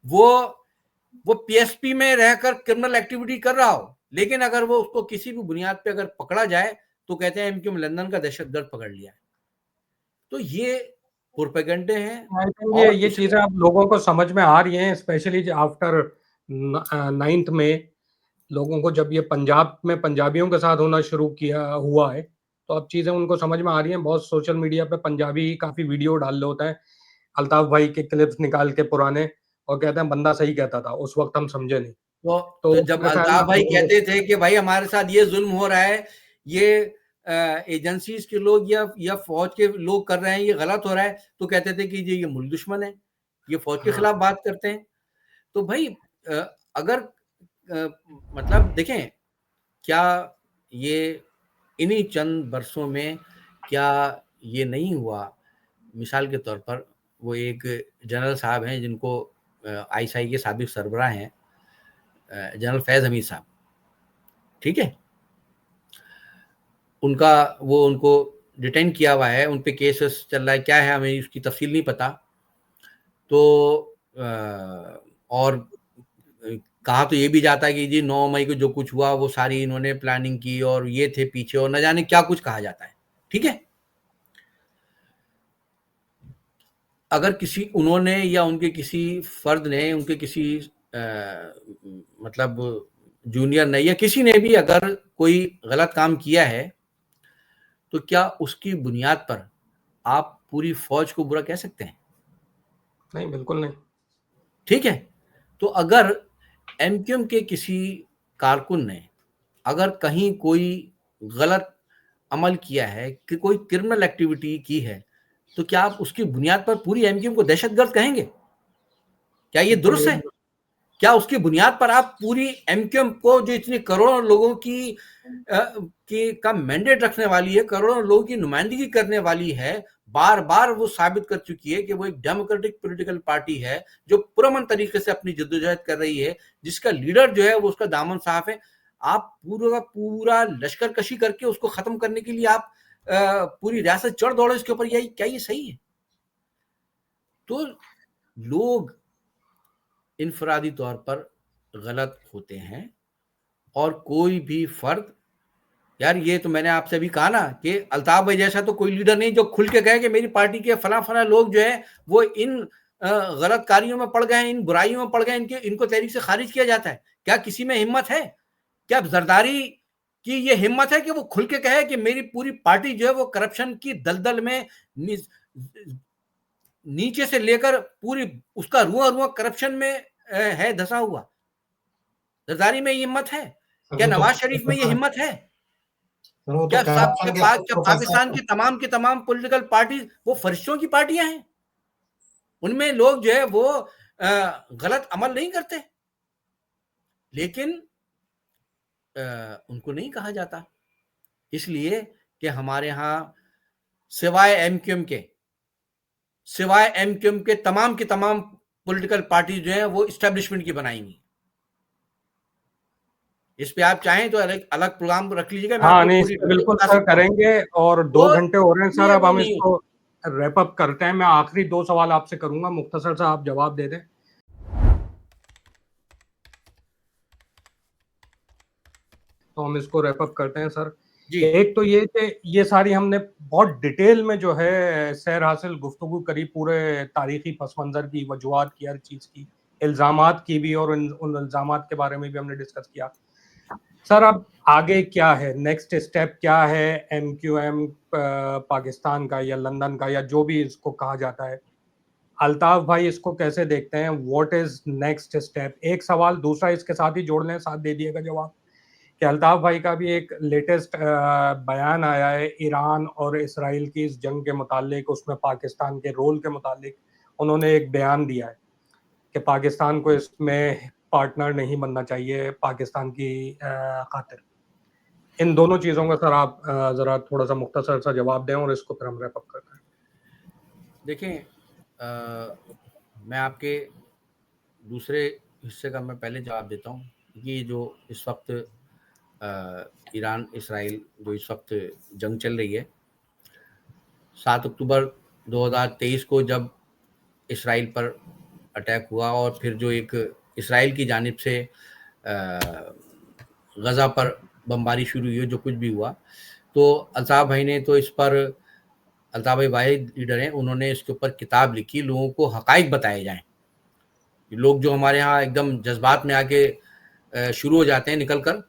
وہ پی ایس پی میں رہ کر کرمنل ایکٹیویٹی کر رہا ہو, لیکن اگر وہ اس کو کسی بھی بنیاد پہ اگر پکڑا جائے تو کہتے ہیں ایم کیو ایم لندن کا دہشت گرد پکڑ لیا ہے. تو یہ پروپیگنڈے ہیں. یہ چیزیں اب لوگوں کو سمجھ میں آ رہی ہیں, اسپیشلی آفٹر 9 میں لوگوں کو جب یہ پنجاب میں پنجابیوں کے ساتھ ہونا شروع ہوا ہے تو اب چیزیں ان کو سمجھ میں آ رہی ہیں. بہت سوشل میڈیا پہ پنجابی کافی ویڈیو ڈال رہے ہوتے ہیں الطاف بھائی کے کلپس نکال کے پرانے, اور کہتے ہیں بندہ صحیح کہتا تھا, اس وقت ہم سمجھے نہیں. تو جب الطاف بھائی کہتے تھے کہ بھائی ہمارے ساتھ یہ ظلم ہو رہا ہے, یہ ایجنسیز کے لوگ یا فوج کے لوگ کر رہے ہیں, یہ غلط ہو رہا ہے, تو کہتے تھے کہ یہ ملک دشمن ہے, یہ فوج کے خلاف بات کرتے ہیں. تو بھائی اگر مطلب دیکھیں کیا یہ انہی چند برسوں میں کیا یہ نہیں ہوا, مثال کے طور پر وہ ایک جنرل صاحب ہیں جن کو آئی ایس آئی کے سابق سربراہ ہیں جنرل فیض حمید صاحب, ٹھیک ہے, ان کو ڈیٹین کیا ہوا ہے, ان پہ کیسز چل رہا ہے, کیا ہے ہمیں اس کی تفصیل نہیں پتا. تو اور کہا تو یہ بھی جاتا ہے کہ جی 9 مئی کو جو کچھ ہوا وہ ساری انہوں نے پلاننگ کی اور یہ تھے پیچھے, اور نہ جانے کیا کچھ کہا جاتا ہے. ٹھیک ہے, اگر انہوں نے یا ان کے کسی فرد نے, ان کے کسی مطلب جونیئر نے یا کسی نے بھی اگر کوئی غلط کام کیا ہے, تو کیا اس کی بنیاد پر آپ پوری فوج کو برا کہہ سکتے ہیں؟ نہیں, بالکل نہیں. ٹھیک ہے, تو اگر ایم کیو ایم کے کسی کارکن نے اگر کہیں کوئی غلط عمل کیا ہے, کہ کوئی کرمنل ایکٹیویٹی کی ہے, تو کیا آپ اس کی بنیاد پر پوری ایم کیو ایم کو دہشت گرد کہیں گے؟ کیا یہ درست ہے؟ کیا اس کی بنیاد پر آپ پوری ایم کیو ایم کو, جو اتنی کروڑوں لوگوں کا مینڈیٹ رکھنے والی ہے, کروڑوں لوگوں کی نمائندگی کرنے والی ہے, بار بار وہ ثابت کر چکی ہے کہ وہ ایک ڈیموکریٹک پولیٹیکل پارٹی ہے جو پرامن طریقے سے اپنی جدوجہد کر رہی ہے, جس کا لیڈر جو ہے وہ اس کا دامن صاف ہے, آپ پورا لشکر کشی کر کے اس کو ختم کرنے کے لیے آپ پوری ریاست چڑھ دوڑے اس کے اوپر, کیا یہ صحیح ہے؟ تو لوگ انفرادی طور پر غلط ہوتے ہیں, اور کوئی بھی فرد, یار یہ تو میں نے آپ سے بھی کہا نا کہ الطاف بھائی جیسا تو کوئی لیڈر نہیں جو کھل کے کہے کہ میری پارٹی کے فلاں لوگ جو ہے وہ ان غلط کاریوں میں پڑ گئے ہیں, ان برائیوں میں پڑ گئے, ان کو تحریک سے خارج کیا جاتا ہے. کیا کسی میں ہمت ہے؟ کیا زرداری کہ یہ ہمت ہے کہ وہ کھل کے کہے کہ میری پوری پارٹی جو ہے وہ کرپشن کی دلدل میں نیچے سے لے کر پوری اس کا رواں کرپشن میں ہے دھسا ہوا. زرداری میں یہ ہمت ہے کیا؟ نواز شریف میں یہ ہمت ہے کیا؟ پاکستان کی تمام پولیٹیکل پارٹیز وہ فرشتوں کی پارٹیاں ہیں، ان میں لوگ جو ہے وہ غلط عمل نہیں کرتے، لیکن ان کو نہیں کہا جاتا، اس لیے کہ ہمارے ہاں سوائے ایم کیو ایم کے تمام کی تمام پولیٹیکل پارٹیز جو ہیں وہ اسٹیبلشمنٹ کی بنائی گئی. اس پہ آپ چاہیں تو الگ پروگرام رکھ لیجیے گا. ہاں نہیں بالکل سر کریں گے، اور 2 گھنٹے ہو رہے ہیں سر، اب ہم اس کو ریپ اپ کرتے ہیں. میں آخری 2 سوال آپ سے کروں گا، مختصر سا آپ جواب دے دیں. تو ہم اس کو ریپ اپ کرتے ہیں سر. ایک تو یہ کہ یہ ساری ہم نے بہت ڈیٹیل میں جو ہے سیر حاصل گفتگو کری، پورے تاریخی پس منظر کی، وجوہات کی، ہر چیز کی، الزامات کی بھی، اور ان الزامات کے بارے میں بھی ہم نے ڈسکس کیا. سر اب آگے کیا ہے، نیکسٹ اسٹیپ کیا ہے ایم کیو ایم پاکستان کا یا لندن کا یا جو بھی اس کو کہا جاتا ہے؟ الطاف بھائی اس کو کیسے دیکھتے ہیں؟ What is next step? ایک سوال دوسرا اس کے ساتھ ہی جوڑ لیں، ساتھ دے دیے گا جواب، کہ الطاف بھائی کا بھی ایک لیٹسٹ بیان آیا ہے ایران اور اسرائیل کی اس جنگ کے متعلق، اس میں پاکستان کے رول کے متعلق انہوں نے ایک بیان دیا ہے کہ پاکستان کو اس میں پارٹنر نہیں بننا چاہیے پاکستان کی خاطر. ان دونوں چیزوں کا سر آپ ذرا تھوڑا سا مختصر سا جواب دیں اور اس کو پھر ہم ریپ اپ کرتے ہیں. دیکھیں میں آپ کے دوسرے حصے کا میں پہلے جواب دیتا ہوں. یہ جو اس وقت ایران اسرائیل جو اس وقت جنگ چل رہی ہے، 7 اکتوبر 2023 کو جب اسرائیل پر اٹیک ہوا اور پھر جو ایک اسرائیل کی جانب سے غزہ پر بمباری شروع ہوئی، جو کچھ بھی ہوا، تو الطاف بھائی نے تو اس پر، الطاف بھائی واحد لیڈر ہیں، انہوں نے اس کے اوپر کتاب لکھی، لوگوں کو حقائق بتائے جائیں. لوگ جو ہمارے ہاں ایک دم جذبات میں آ کے شروع ہو جاتے ہیں نکل کر،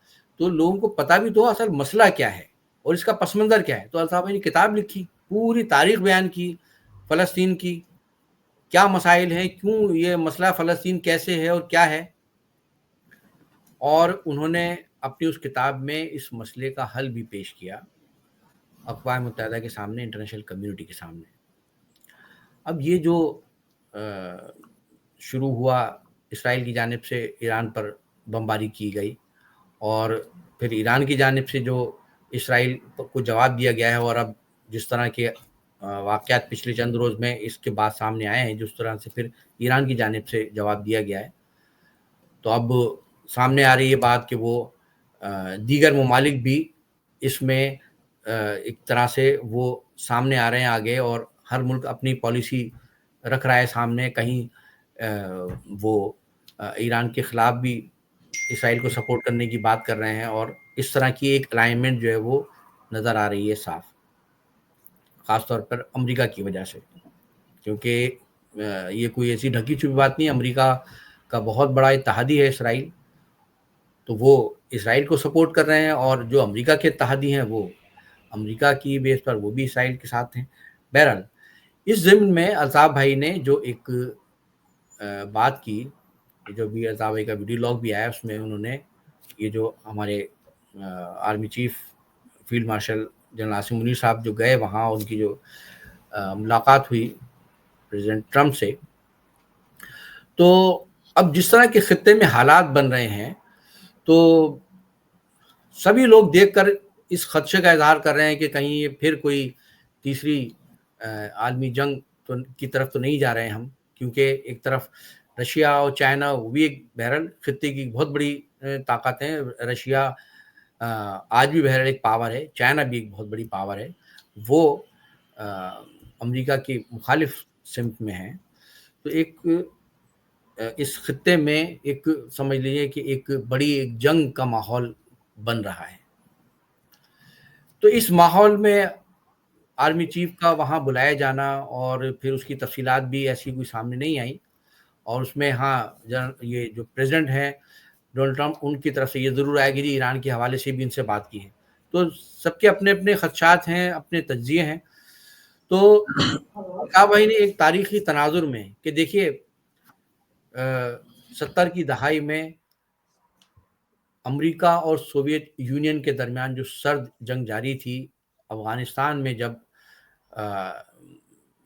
تو لوگوں کو پتہ بھی تو اصل مسئلہ کیا ہے اور اس کا پس منظر کیا ہے. تو الطاف بھائی نے کتاب لکھی، پوری تاریخ بیان کی فلسطین کی، کیا مسائل ہیں، کیوں یہ مسئلہ فلسطین کیسے ہے اور کیا ہے، اور انہوں نے اپنی اس کتاب میں اس مسئلے کا حل بھی پیش کیا اقوام متحدہ کے سامنے، انٹرنیشنل کمیونٹی کے سامنے. اب یہ جو شروع ہوا، اسرائیل کی جانب سے ایران پر بمباری کی گئی، اور پھر ایران کی جانب سے جو اسرائیل کو جواب دیا گیا ہے، اور اب جس طرح کے واقعات پچھلے چند روز میں اس کے بعد سامنے آئے ہیں، جس طرح سے پھر ایران کی جانب سے جواب دیا گیا ہے، تو اب سامنے آ رہی ہے بات کہ وہ دیگر ممالک بھی اس میں ایک طرح سے وہ سامنے آ رہے ہیں آگے، اور ہر ملک اپنی پالیسی رکھ رہا ہے سامنے. کہیں وہ ایران کے خلاف بھی اسرائیل کو سپورٹ کرنے کی بات کر رہے ہیں، اور اس طرح کی ایک الائنمنٹ جو ہے وہ نظر آ رہی ہے صاف، خاص طور پر امریکہ کی وجہ سے، کیونکہ یہ کوئی ایسی ڈھکی چھپی بات نہیں. امریکہ کا بہت بڑا اتحادی ہے اسرائیل، تو وہ اسرائیل کو سپورٹ کر رہے ہیں، اور جو امریکہ کے اتحادی ہیں وہ امریکہ کی بیس پر وہ بھی اسرائیل کے ساتھ ہیں. بہرحال اس ضمن میں الطاف بھائی نے جو ایک بات کی، جو بھی الطاف بھائی کا ویڈیو لاگ بھی آیا، اس میں انہوں نے یہ جو ہمارے army chief field marshal general Asim Munir صاحب جو گئے وہاں، ان کی جو ملاقات ہوئی پریزیڈنٹ ٹرمپ سے، تو اب جس طرح کے خطے میں حالات بن رہے ہیں، تو سبھی لوگ دیکھ کر اس خدشے کا اظہار کر رہے ہیں کہ کہیں یہ پھر کوئی تیسری عالمی جنگ کی طرف تو نہیں جا رہے ہیں ہم، کیونکہ ایک طرف رشیا اور چائنا، وہ بھی ایک بہرحال خطے کی بہت بڑی طاقت ہیں. رشیا آج بھی بہرحال ایک پاور ہے، چائنا بھی ایک بہت بڑی پاور ہے، وہ امریکہ کی مخالف سمت میں ہیں. تو ایک اس خطے میں ایک سمجھ لیجیے کہ ایک بڑی ایک جنگ کا ماحول بن رہا ہے. تو اس ماحول میں آرمی چیف کا وہاں بلایا جانا، اور پھر اس کی تفصیلات بھی ایسی کوئی سامنے نہیں آئی، اور اس میں ہاں یہ جو پریزیڈنٹ ہیں ڈونلڈ ٹرمپ ان کی طرف سے یہ ضرور آیا کہ جی ایران کے حوالے سے بھی ان سے بات کی ہے. تو سب کے اپنے اپنے خدشات ہیں, اپنے تجزیے ہیں. تو الطاف بھائی نے ایک تاریخی تناظر میں کہ دیکھیے 70 کی دہائی میں امریکہ اور سوویت یونین کے درمیان جو سرد جنگ جاری تھی, افغانستان میں جب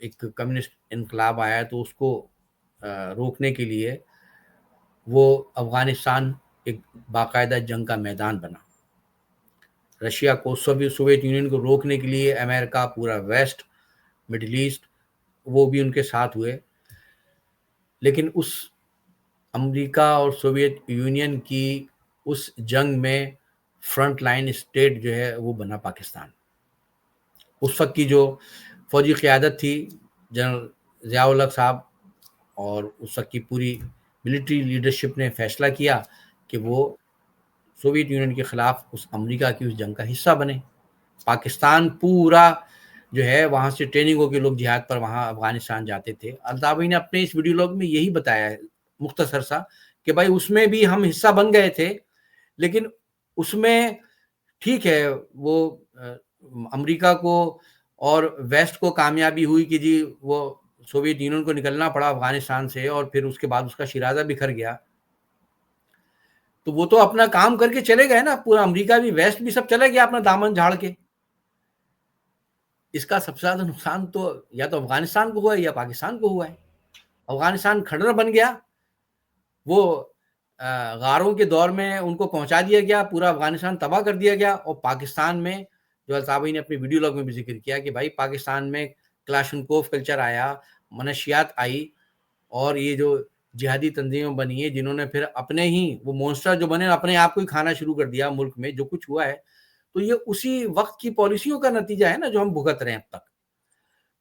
ایک کمیونسٹ انقلاب آیا تو اس کو روکنے کے لیے وہ افغانستان ایک باقاعدہ جنگ کا میدان بنا. رشیا کو, سوویت یونین کو روکنے کے لیے امریکہ, پورا ویسٹ, مڈل ایسٹ, وہ بھی ان کے ساتھ ہوئے. لیکن اس امریکہ اور سوویت یونین کی اس جنگ میں فرنٹ لائن اسٹیٹ جو ہے وہ بنا پاکستان. اس وقت کی جو فوجی قیادت تھی جنرل ضیاء الحق صاحب, اور اس وقت کی پوری ملٹری لیڈرشپ نے فیصلہ کیا کہ وہ سوویت یونین کے خلاف اس امریکہ کی اس جنگ کا حصہ بنے. پاکستان پورا جو ہے وہاں سے ٹریننگ ہو کے لوگ جہاد پر وہاں افغانستان جاتے تھے. الطاف بھائی نے اپنے اس ویڈیو لاگ میں یہی بتایا ہے مختصر سا کہ بھائی اس میں بھی ہم حصہ بن گئے تھے, لیکن اس میں ٹھیک ہے وہ امریکہ کو اور ویسٹ کو کامیابی ہوئی کہ جی وہ سوویت یونین کو نکلنا پڑا افغانستان سے, اور پھر اس کے بعد اس کا شیرازہ بکھر گیا. تو وہ تو اپنا کام کر کے چلے گئے نا, پورا امریکہ بھی ویسٹ بھی سب چلے گیا اپنا دامن جھاڑ کے. اس کا سب سے زیادہ نقصان تو یا تو افغانستان کو ہوا ہے یا پاکستان کو ہوا ہے. افغانستان کھڑر بن گیا, وہ غاروں کے دور میں ان کو پہنچا دیا گیا, پورا افغانستان تباہ کر دیا گیا. اور پاکستان میں جو الطاف بھائی نے اپنی ویڈیو لاگ میں بھی ذکر کیا کہ بھائی پاکستان میں کلاشنکوف کلچر آیا, منشیات آئی, اور یہ جو جہادی تنظیمیں بنی ہیں جنہوں نے پھر اپنے ہی وہ مونسٹر جو بنے اپنے آپ کو ہی کھانا شروع کر دیا ملک میں جو کچھ ہوا ہے. تو یہ اسی وقت کی پالیسیوں کا نتیجہ ہے نا جو ہم بھگت رہے ہیں اب تک.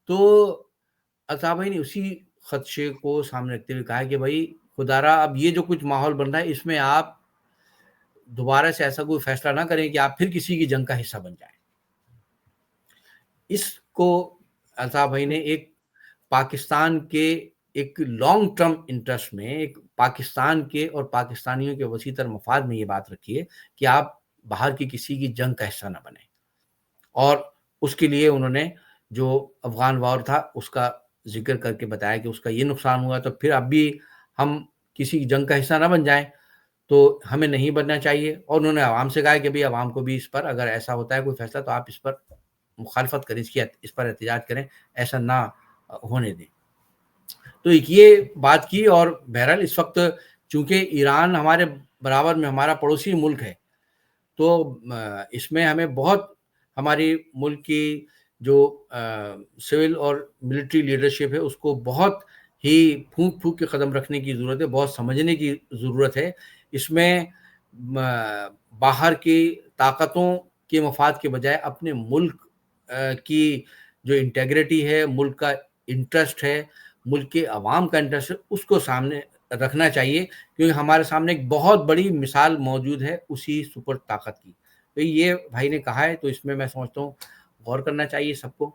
تو الطاف بھائی نے اسی خدشے کو سامنے رکھتے ہوئے کہا کہ بھائی خدا را اب یہ جو کچھ ماحول بن رہا ہے اس میں آپ دوبارہ سے ایسا کوئی فیصلہ نہ کریں کہ آپ پھر کسی کی جنگ کا حصہ بن جائیں. اس کو الطاف بھائی نے ایک پاکستان کے ایک لانگ ٹرم انٹرسٹ میں, ایک پاکستان کے اور پاکستانیوں کے وسیع تر مفاد میں یہ بات رکھی ہے کہ آپ باہر کی کسی کی جنگ کا حصہ نہ بنیں. اور اس کے لیے انہوں نے جو افغان وار تھا اس کا ذکر کر کے بتایا کہ اس کا یہ نقصان ہوا, تو پھر اب بھی ہم کسی کی جنگ کا حصہ نہ بن جائیں تو ہمیں نہیں بننا چاہیے. اور انہوں نے عوام سے کہا کہ بھئی عوام کو بھی اس پر اگر ایسا ہوتا ہے کوئی فیصلہ تو آپ اس پر مخالفت کریں, اس پر احتجاج کریں, ایسا نہ ہونے دیں. تو یہ بات کی. اور بہرحال اس وقت چونکہ ایران ہمارے برابر میں ہمارا پڑوسی ملک ہے تو اس میں ہمیں بہت ہماری ملک کی جو سول اور ملٹری لیڈرشپ ہے اس کو بہت ہی پھونک پھونک کے قدم رکھنے کی ضرورت ہے, بہت سمجھنے کی ضرورت ہے. اس میں باہر کی طاقتوں کے مفاد کے بجائے اپنے ملک کی جو انٹیگریٹی ہے, ملک کا انٹرسٹ ہے, ملک کے عوام کا انٹرسٹ ہے, اس کو سامنے رکھنا چاہیے, کیونکہ ہمارے سامنے ایک بہت بڑی مثال موجود ہے اسی سپر طاقت کی. تو یہ بھائی نے کہا ہے تو اس میں میں سمجھتا ہوں غور کرنا چاہیے سب کو.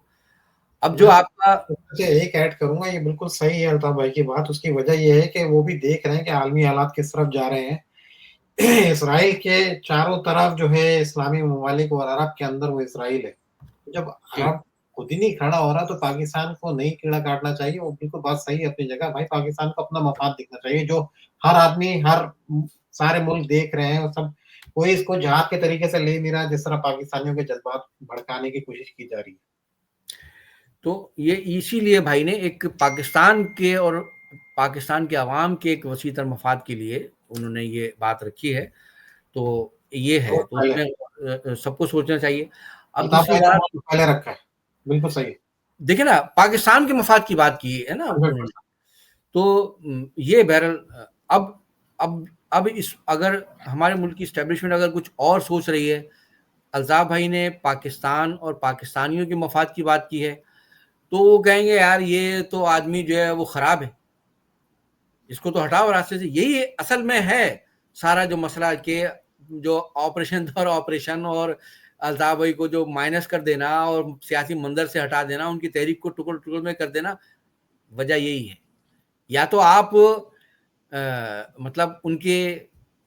اب جو آپ کا ایک ایڈ کروں گا, یہ بالکل صحیح ہے الطاف بھائی کی بات. اس کی وجہ یہ ہے کہ وہ بھی دیکھ رہے ہیں کہ عالمی حالات کس طرف جا رہے ہیں. اسرائیل کے چاروں طرف جو ہے اسلامی ممالک اور عرب کے اندر وہ اسرائیل ہے. جب عرب خود ہی نہیں کھڑا ہو رہا تو پاکستان کو نہیں کیڑا کاٹنا چاہیے. وہ بالکل بات صحیح ہے اپنی جگہ. بھائی پاکستان کو اپنا مفاد دیکھنا چاہیے, جو ہر آدمی ہر سارے ملک دیکھ رہے ہیں. سب کوئی اس کو جہاد کے طریقے سے لے نہیں رہا جس طرح پاکستانیوں کے جذبات بھڑکانے کی کوشش کی جا رہی ہے. تو یہ اسی لیے بھائی نے ایک پاکستان کے اور پاکستان کے عوام کے ایک وسیع تر مفاد کے لیے انہوں نے یہ بات رکھی ہے. تو یہ ہے تو اس میں سب کو سوچنا چاہیے. اب دوسری بات پہلے رکھا ہے, بالکل صحیح ہے. دیکھیں نا پاکستان کے مفاد کی بات کی ہے نا انہوں نے. تو یہ بہرحال اب اس اگر ہمارے ملک کی اسٹیبلشمنٹ اگر کچھ اور سوچ رہی ہے, الطاف بھائی نے پاکستان اور پاکستانیوں کے مفاد کی بات کی ہے, تو وہ کہیں گے یار یہ تو آدمی جو ہے وہ خراب ہے, اس کو تو ہٹاؤ راستے سے. یہی اصل میں ہے سارا جو مسئلہ کہ جو آپریشن اور الطاف بھائی کو جو مائنس کر دینا اور سیاسی منظر سے ہٹا دینا, ان کی تحریک کو ٹکڑ ٹکڑ میں کر دینا, وجہ یہی ہے. یا تو آپ مطلب ان کے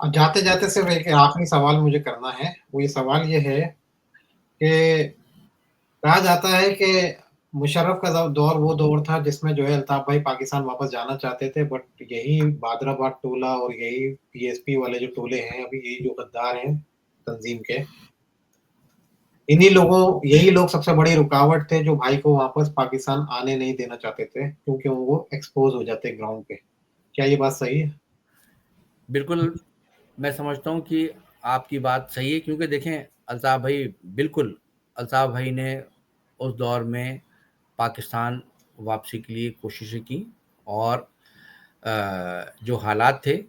اب جاتے جاتے صرف ایک آخری سوال مجھے کرنا ہے، وہ یہ سوال یہ ہے کہ کہا جاتا ہے کہ مشرف کا دور وہ دور تھا جس میں جو ہے الطاف بھائی پاکستان واپس جانا چاہتے تھے، بٹ یہی بادر آباد ٹولہ اور یہی پی ایس پی والے جو ٹولے ہیں ابھی، یہی جو غدار ہیں تنظیم کے، یہی لوگ سب سے بڑی رکاوٹ تھے جو بھائی کو واپس پاکستان آنے نہیں دینا چاہتے تھے، کیونکہ وہ ایکسپوز ہو جاتے گراؤنڈ پہ. کیا یہ بات صحیح ہے؟ بالکل میں سمجھتا ہوں کہ آپ کی بات صحیح ہے، کیونکہ دیکھیں الطاف بھائی، بالکل الطاف بھائی نے اس دور میں پاکستان واپسی کے لیے کوششیں کی، اور جو حالات تھے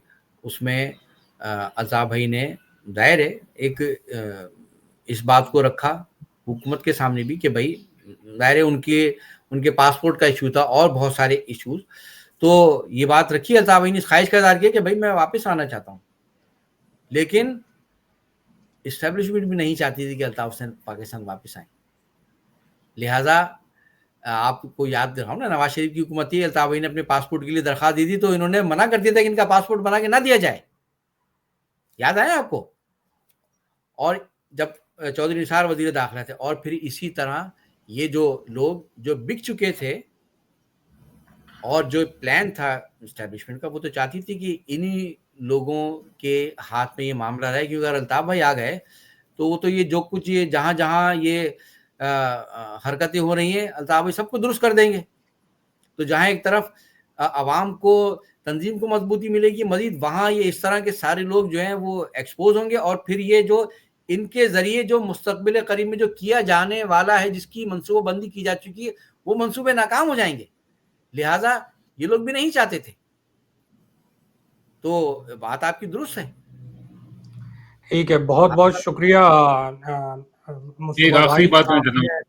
اس میں الطاف بھائی نے ظاہر ہے ایک اس بات کو رکھا حکومت کے سامنے بھی کہ بھائی ظاہر ہے ان کے پاسپورٹ کا ایشو تھا اور بہت سارے ایشوز، تو یہ بات رکھی الطاف بھائی نے، اس خواہش کا اظہار کیا کہ بھائی میں واپس آنا چاہتا ہوں، لیکن اسٹیبلشمنٹ بھی نہیں چاہتی تھی کہ الطاف حسین پاکستان واپس آئیں. لہٰذا آپ کو یاد دکھاؤں نا، نواز شریف کی حکومت تھی، الطاف بھائی نے اپنے پاسپورٹ کے لیے درخواست دی تھی تو انہوں نے منع کر دیا تھا کہ ان کا پاسپورٹ بنا کے نہ دیا جائے، یاد آیا آپ کو؟ اور جب چودھری نثار وزیر داخلہ تھے، اور پھر اسی طرح یہ جو لوگ جو بک چکے تھے، اور جو پلان تھا اسٹیبلشمنٹ کا، وہ تو چاہتی تھی کہ انہی لوگوں کے ہاتھ میں یہ معاملہ رہے، کیونکہ اگر الطاف بھائی آ گئے تو وہ تو یہ جو کچھ یہ جہاں جہاں یہ حرکتیں ہو رہی ہیں الطاف بھائی سب کو درست کر دیں گے. تو جہاں ایک طرف عوام کو، تنظیم کو مضبوطی ملے گی، مزید وہاں یہ اس طرح کے سارے لوگ جو ہیں وہ ایکسپوز ہوں گے، اور پھر یہ جو ان کے ذریعے جو مستقبل قریب میں جو کیا جانے والا ہے، جس کی منصوبہ بندی کی جا چکی ہے، وہ منصوبے ناکام ہو جائیں گے. لہٰذا یہ لوگ بھی نہیں چاہتے تھے. تو بات آپ کی درست ہے. ٹھیک ہے، بہت بہت شکریہ ایک مصطفیٰ آخری بھائی. بات میں جناب،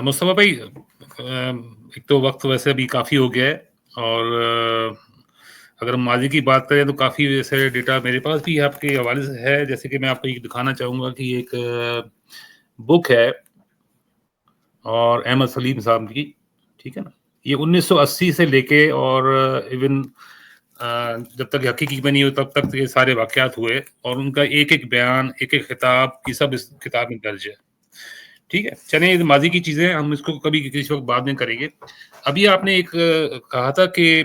مصطفیٰ بھائی، ایک تو وقت ویسے ابھی کافی ہو گیا ہے، اور اگر ہم ماضی کی بات کریں تو کافی ویسے ڈیٹا میرے پاس بھی آپ کے حوالے سے ہے. جیسے کہ میں آپ کو یہ دکھانا چاہوں گا کہ یہ ایک بک ہے اور احمد سلیم صاحب کی، ٹھیک ہے نا. یہ 1980 سے لے کے اور ایون جب تک حقیقی میں نہیں ہوئی تب تک یہ سارے واقعات ہوئے، اور ان کا ایک ایک بیان، ایک ایک خطاب کی سب اس کتاب میں درج ہے. ٹھیک ہے، چلیں ماضی کی چیزیں ہم اس کو کبھی کسی وقت بعد میں کریں گے. ابھی آپ نے ایک کہا تھا کہ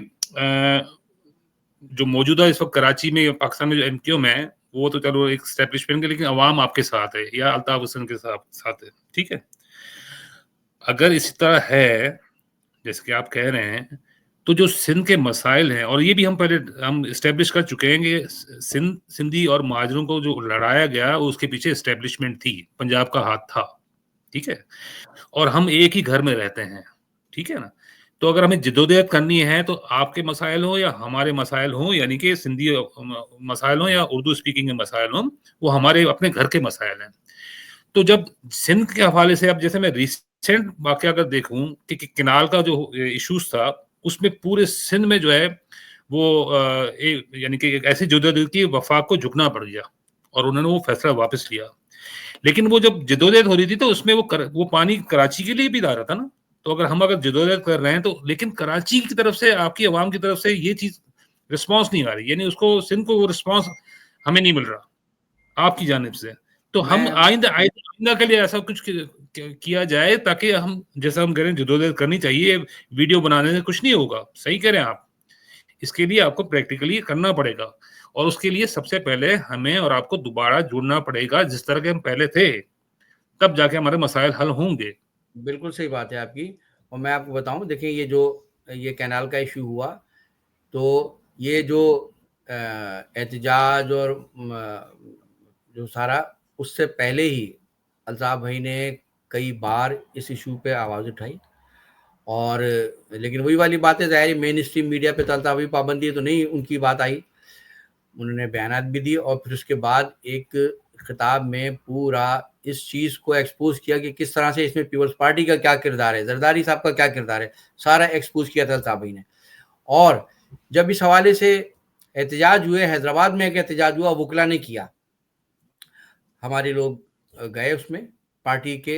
جو موجودہ اس وقت کراچی میں پاکستان میں جو ایم کیو میں ہے، وہ تو چلو ایک اسٹیبلشمنٹ کے، لیکن عوام آپ کے ساتھ ہے یا الطاف حسین کے ساتھ ہے. ٹھیک ہے، اگر اسی طرح ہے جیسے کہ آپ کہہ رہے ہیں، تو جو سندھ کے مسائل ہیں، اور یہ بھی ہم پہلے اسٹیبلش کر چکے ہیں کہ سندھی اور مہاجروں کو جو لڑایا گیا اس کے پیچھے اسٹیبلشمنٹ تھی، پنجاب کا ہاتھ تھا. ٹھیک ہے، اور ہم ایک ہی گھر میں رہتے ہیں. ٹھیک ہے نا. تو اگر ہمیں جدوجہد کرنی ہے تو آپ کے مسائل ہوں یا ہمارے مسائل ہوں، یعنی کہ سندھی مسائل ہوں یا اردو اسپیکنگ کے مسائل ہوں، وہ ہمارے اپنے گھر کے مسائل ہیں. تو جب سندھ کے حوالے سے، اب جیسے میں ریسنٹ واقعہ اگر دیکھوں کہ کنال کا جو ایشوز تھا، اس میں پورے سندھ میں جو ہے وہ یعنی کہ ایک ایسی جدوجہد کی وفاق کو جھکنا پڑ گیا، اور انہوں نے وہ فیصلہ واپس لیا. لیکن وہ جب جدوجہد ہو رہی تھی تو اس میں وہ پانی کراچی کے لیے بھی لا رہا تھا نا. تو اگر جدوجہد کر رہے ہیں تو لیکن کراچی کی طرف سے، آپ کی عوام کی طرف سے یہ چیز رسپانس نہیں آ رہی، یعنی اس کو سندھ کو وہ رسپانس ہمیں نہیں مل رہا آپ کی جانب سے. تو ہم آئندہ کے لیے ایسا کچھ کیا جائے تاکہ ہم، جیسا ہم کہہ رہے ہیں جدوجہد کرنی چاہیے، ویڈیو بنانے سے کچھ نہیں ہوگا. صحیح کہہ رہے ہیں آپ. اس کے لیے آپ کو پریکٹیکلی کرنا پڑے گا، اور اس کے لیے سب سے پہلے ہمیں اور آپ کو دوبارہ جڑنا پڑے گا جس طرح کے ہم پہلے تھے، تب جا کے ہمارے مسائل حل ہوں گے. بالکل صحیح بات ہے آپ کی. اور میں آپ کو بتاؤں، دیکھیں یہ کینال کا ایشو ہوا تو یہ جو احتجاج اور جو سارا، اس سے پہلے ہی الطاف بھائی نے کئی بار اس ایشو پہ آواز اٹھائی، اور لیکن وہی والی بات ہے، ظاہر مین اسٹریم میڈیا پہ تو الطاف بھائی پابندی ہے تو نہیں ان کی بات آئی. انہوں نے بیانات بھی دی، اور پھر اس کے بعد ایک خطاب میں پورا اس چیز کو ایکسپوز کیا کہ کس طرح سے اس میں پیپلز پارٹی کا کیا کردار ہے، زرداری صاحب کا کیا کردار ہے، سارا ایکسپوز کیا تھا الطاف بھائی نے. اور جب اس حوالے سے احتجاج ہوئے، حیدرآباد میں ایک احتجاج ہوا، وکلا نے کیا، ہمارے لوگ گئے اس میں، پارٹی کے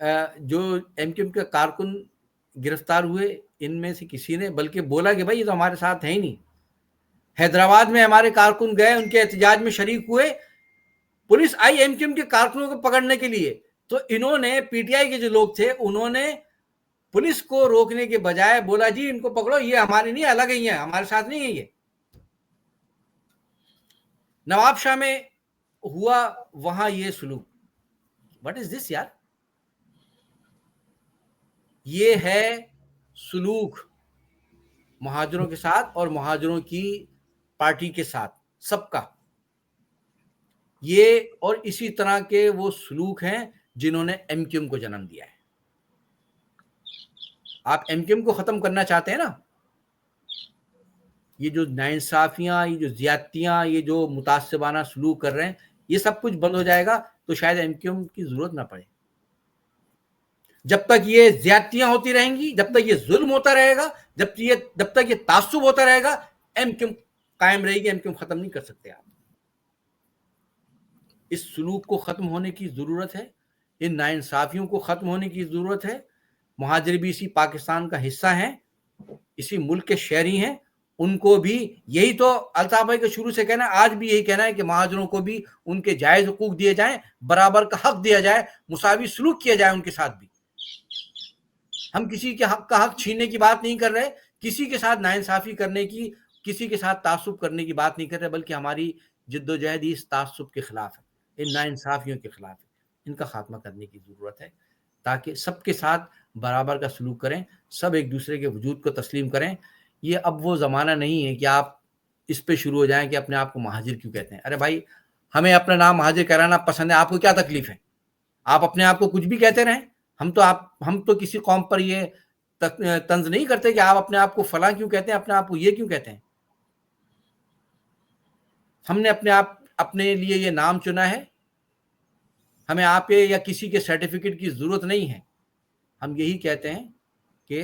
جو MQM کے کارکن گرفتار ہوئے ان میں سے کسی نے بلکہ بولا کہ بھائی یہ تو ہمارے ساتھ ہے ہی نہیں. حیدرآباد میں ہمارے کارکن گئے, ان کے احتجاج میں شریک ہوئے, پولیس آئی MQM کے کارکنوں کو پکڑنے کے لیے, تو انہوں نے PTI کے جو لوگ تھے انہوں نے پولیس کو روکنے کے بجائے بولا جی ان کو پکڑو, یہ ہماری نہیں, الگ ہی ہیں, ہمارے ساتھ نہیں ہے. یہ نواب شاہ میں ہوا وہاں یہ سلوک. واٹ از دس یار؟ یہ ہے سلوک مہاجروں کے ساتھ اور مہاجروں کی پارٹی کے ساتھ سب کا. یہ اور اسی طرح کے وہ سلوک ہیں جنہوں نے MQM کو جنم دیا ہے. آپ MQM کو ختم کرنا چاہتے ہیں نا, یہ جو ناانصافیاں, یہ جو زیادتیاں, یہ جو متعصبانہ سلوک کر رہے ہیں, یہ سب کچھ بند ہو جائے گا تو شاید MQM کی ضرورت نہ پڑے. جب تک یہ زیادتیاں ہوتی رہیں گی, جب تک یہ ظلم ہوتا رہے گا, جب تک یہ تعصب ہوتا رہے گا, MQM قائم رہے گی. MQM ختم نہیں کر سکتے آپ. اس سلوک کو ختم ہونے کی ضرورت ہے, ان ناانصافیوں کو ختم ہونے کی ضرورت ہے. مہاجر بھی اسی پاکستان کا حصہ ہیں, اسی ملک کے شہری ہیں, ان کو بھی یہی تو الطاف بھائی کا شروع سے کہنا ہے, آج بھی یہی کہنا ہے کہ مہاجروں کو بھی ان کے جائز حقوق دیے جائیں, برابر کا حق دیا جائے, مساوی سلوک کیا جائے ان کے ساتھ بھی. ہم کسی کے حق کا حق چھیننے کی بات نہیں کر رہے, کسی کے ساتھ ناانصافی کرنے کی, کسی کے ساتھ تعصب کرنے کی بات نہیں کر رہے, بلکہ ہماری جد و جہد اس تعصب کے خلاف ہے, ان ناانصافیوں کے خلاف ہے. ان کا خاتمہ کرنے کی ضرورت ہے تاکہ سب کے ساتھ برابر کا سلوک کریں, سب ایک دوسرے کے وجود کو تسلیم کریں. یہ اب وہ زمانہ نہیں ہے کہ آپ اس پہ شروع ہو جائیں کہ اپنے آپ کو مہاجر کیوں کہتے ہیں. ارے بھائی, ہمیں اپنا نام مہاجر کہلانا پسند ہے, آپ کو کیا تکلیف ہے؟ آپ اپنے آپ کو کچھ بھی کہتے رہیں. ہم تو کسی قوم پر یہ طنز نہیں کرتے کہ آپ اپنے آپ کو فلاں کیوں کہتے ہیں, اپنے آپ کو یہ کیوں کہتے ہیں. ہم نے اپنے لیے یہ نام چنا ہے, ہمیں آپ یا کسی کے سرٹیفکیٹ کی ضرورت نہیں ہے. ہم یہی کہتے ہیں کہ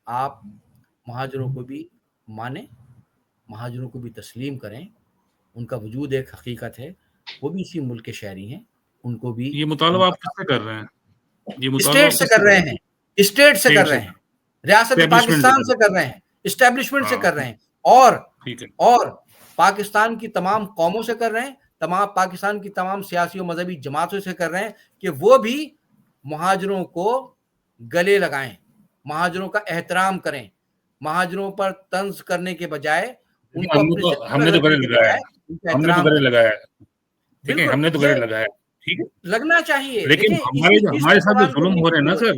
آپ مہاجروں کو بھی مانیں, مہاجروں کو بھی تسلیم کریں. ان کا وجود ایک حقیقت ہے, وہ بھی اسی ملک کے شہری ہیں, ان کو بھی. یہ مطالبہ آپ کس سے کر رہے ہیں؟ یہ مطالبہ اسٹیٹ سے کر رہے ہیں, اسٹیٹ سے کر رہے ہیں, ریاست پاکستان سے کر رہے ہیں, اسٹیبلشمنٹ سے کر رہے ہیں, اور پاکستان کی تمام قوموں سے کر رہے ہیں, پاکستان کی تمام سیاسی و مذہبی جماعتوں سے کر رہے ہیں کہ وہ بھی مہاجروں کو گلے لگائیں, مہاجروں کا احترام کریں, مہاجروں پر طنز کرنے کے بجائے ان کو اپنے سے ہم نے تو گلے لگایا ہے, ہم نے تو گلے لگایا ہے, ٹھیک ہے, ہم نے تو گلے لگایا ہے, ٹھیک ہے, لگنا چاہیے. لیکن ہمارے ساتھ جو ظلم ہو رہے ہیں نا سر,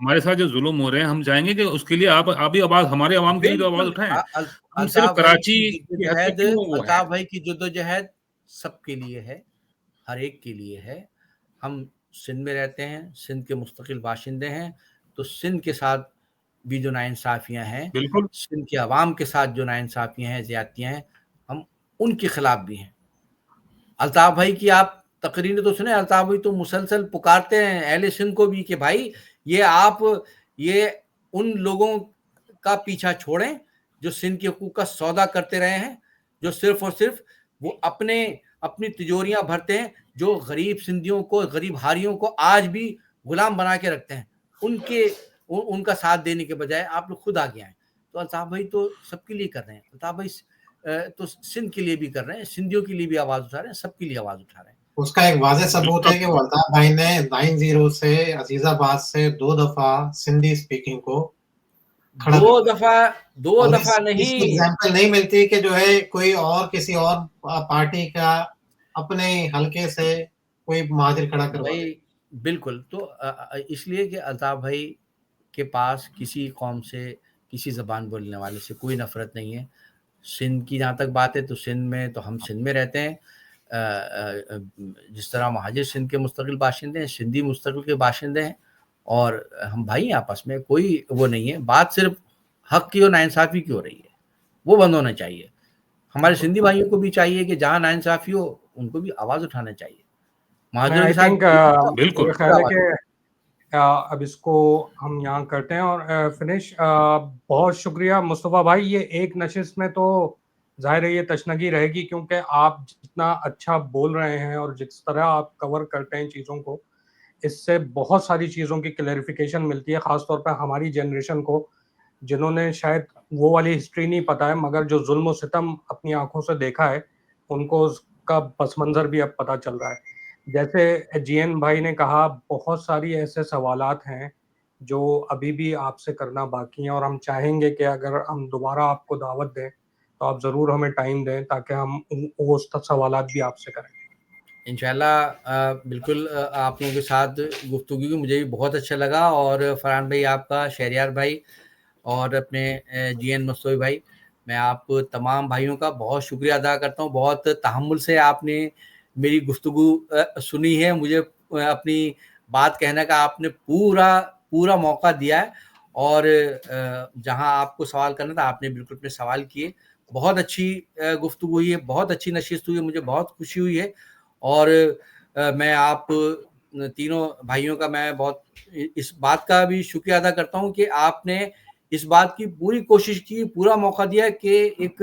ہمارے ساتھ جو ظلم ہو رہے ہیں, ہم چاہیں گے کہ اس کے لیے آپ بھی آواز, ہمارے عوام کے لیے تو آواز اٹھائیں. ہم صرف کراچی کی حد تک کیوں وہ الطاف بھائی کی جدوجہد سب کے لیے ہے, ہر ایک کے لیے ہے. ہم سندھ میں رہتے ہیں, سندھ کے مستقل باشندے ہیں, تو سندھ کے ساتھ بھی جو ناانصافیاں ہیں, بالکل سندھ کے عوام کے ساتھ جو ناانصافیاں ہیں, زیادتیاں ہیں, ہم ان کے خلاف بھی ہیں. الطاف بھائی کی آپ تقریر تو سنیں, الطاف بھائی تو مسلسل پکارتے ہیں اہل سندھ کو بھی کہ بھائی یہ ان لوگوں کا پیچھا چھوڑیں جو سندھ کے حقوق کا سودا کرتے رہے ہیں, جو صرف اور صرف وہ اپنی تجوریاں بھرتے ہیں, جو غریب سندھیوں کو, غریب ہاریوں کو آج بھی غلام بنا کے رکھتے ہیں. ان کا ساتھ دینے کے بجائے آپ لوگ خود آگے آئیں. تو الطاف بھائی تو سب کے لیے کر رہے ہیں, الطاف بھائی تو سندھ کے لیے بھی کر رہے ہیں, سندھیوں کے لیے بھی آواز اٹھا رہے ہیں, سب کے لیے آواز اٹھا رہے ہیں. اس کا ایک واضح ثبوت ہے کہ وہ الطاف بھائی نے 90 سے عزیز آباد سے 2 دفعہ سندھی اسپیکنگ کو کھڑا دو دفعہ نہیں, ایگزامپل نہیں ملتی کہ جو ہے کوئی اور کسی اور پارٹی کا اپنے حلقے سے کوئی مہاجر کھڑا کروا دے. بالکل. تو اس لیے کہ الطاف بھائی کے پاس کسی قوم سے, کسی زبان بولنے والے سے کوئی نفرت نہیں ہے. سندھ کی جہاں تک بات ہے تو سندھ میں تو ہم سندھ میں رہتے ہیں, جس طرح مہاجر سندھ کے مستقل باشندے ہیں, سندھی مستقل کے باشندے ہیں, اور ہم بھائی ہیں آپس میں, کوئی وہ نہیں ہے. بات صرف حق کی اور ناانصافی کی ہو رہی ہے, وہ بند ہونا چاہیے. ہمارے سندھی بھائیوں کو بھی چاہیے کہ جہاں ناانصافی ہو ان کو بھی آواز اٹھانا چاہیے. مہاجروں کے ساتھ بالکل خیال ہے کہ اب اس کو ہم یہاں کرتے ہیں اور فنش. بہت شکریہ مصطفیٰ بھائی. یہ ایک نشست میں تو ظاہر ہے یہ تشنگی رہے گی, کیونکہ آپ جتنا اچھا بول رہے ہیں اور جس طرح آپ کور کرتے ہیں چیزوں کو, اس سے بہت ساری چیزوں کی کلیریفیکیشن ملتی ہے، خاص طور پہ ہماری جنریشن کو، جنہوں نے شاید وہ والی ہسٹری نہیں پتہ ہے، مگر جو ظلم و ستم اپنی آنکھوں سے دیکھا ہے ان کو اس کا پس منظر بھی اب پتہ چل رہا ہے۔ جیسے جی این بھائی نے کہا، بہت ساری ایسے سوالات ہیں جو ابھی بھی آپ سے کرنا باقی ہیں، اور ہم چاہیں گے کہ اگر ہم دوبارہ آپ کو دعوت دیں تو آپ ضرور ہمیں ٹائم دیں تاکہ ہم وہ سوالات بھی آپ سے کریں۔ انشاءاللہ بالکل آپ لوگوں کے ساتھ گفتگو کی مجھے بھی بہت اچھا لگا، اور فرحان بھائی آپ کا، شہریار بھائی اور اپنے جی این مصطفی بھائی، میں آپ تمام بھائیوں کا بہت شکریہ ادا کرتا ہوں۔ بہت تحمل سے آپ نے میری گفتگو سنی ہے، مجھے اپنی بات کہنے کا آپ نے پورا موقع دیا ہے، اور جہاں آپ کو سوال کرنا تھا آپ نے بالکل اپنے سوال کیے۔ بہت اچھی گفتگو ہوئی ہے، بہت اچھی نشست ہوئی ہے، مجھے بہت خوشی ہوئی ہے، اور میں آپ تینوں بھائیوں کا میں بہت اس بات کا بھی شکریہ ادا کرتا ہوں کہ آپ نے اس بات کی پوری کوشش کی، پورا موقع دیا کہ ایک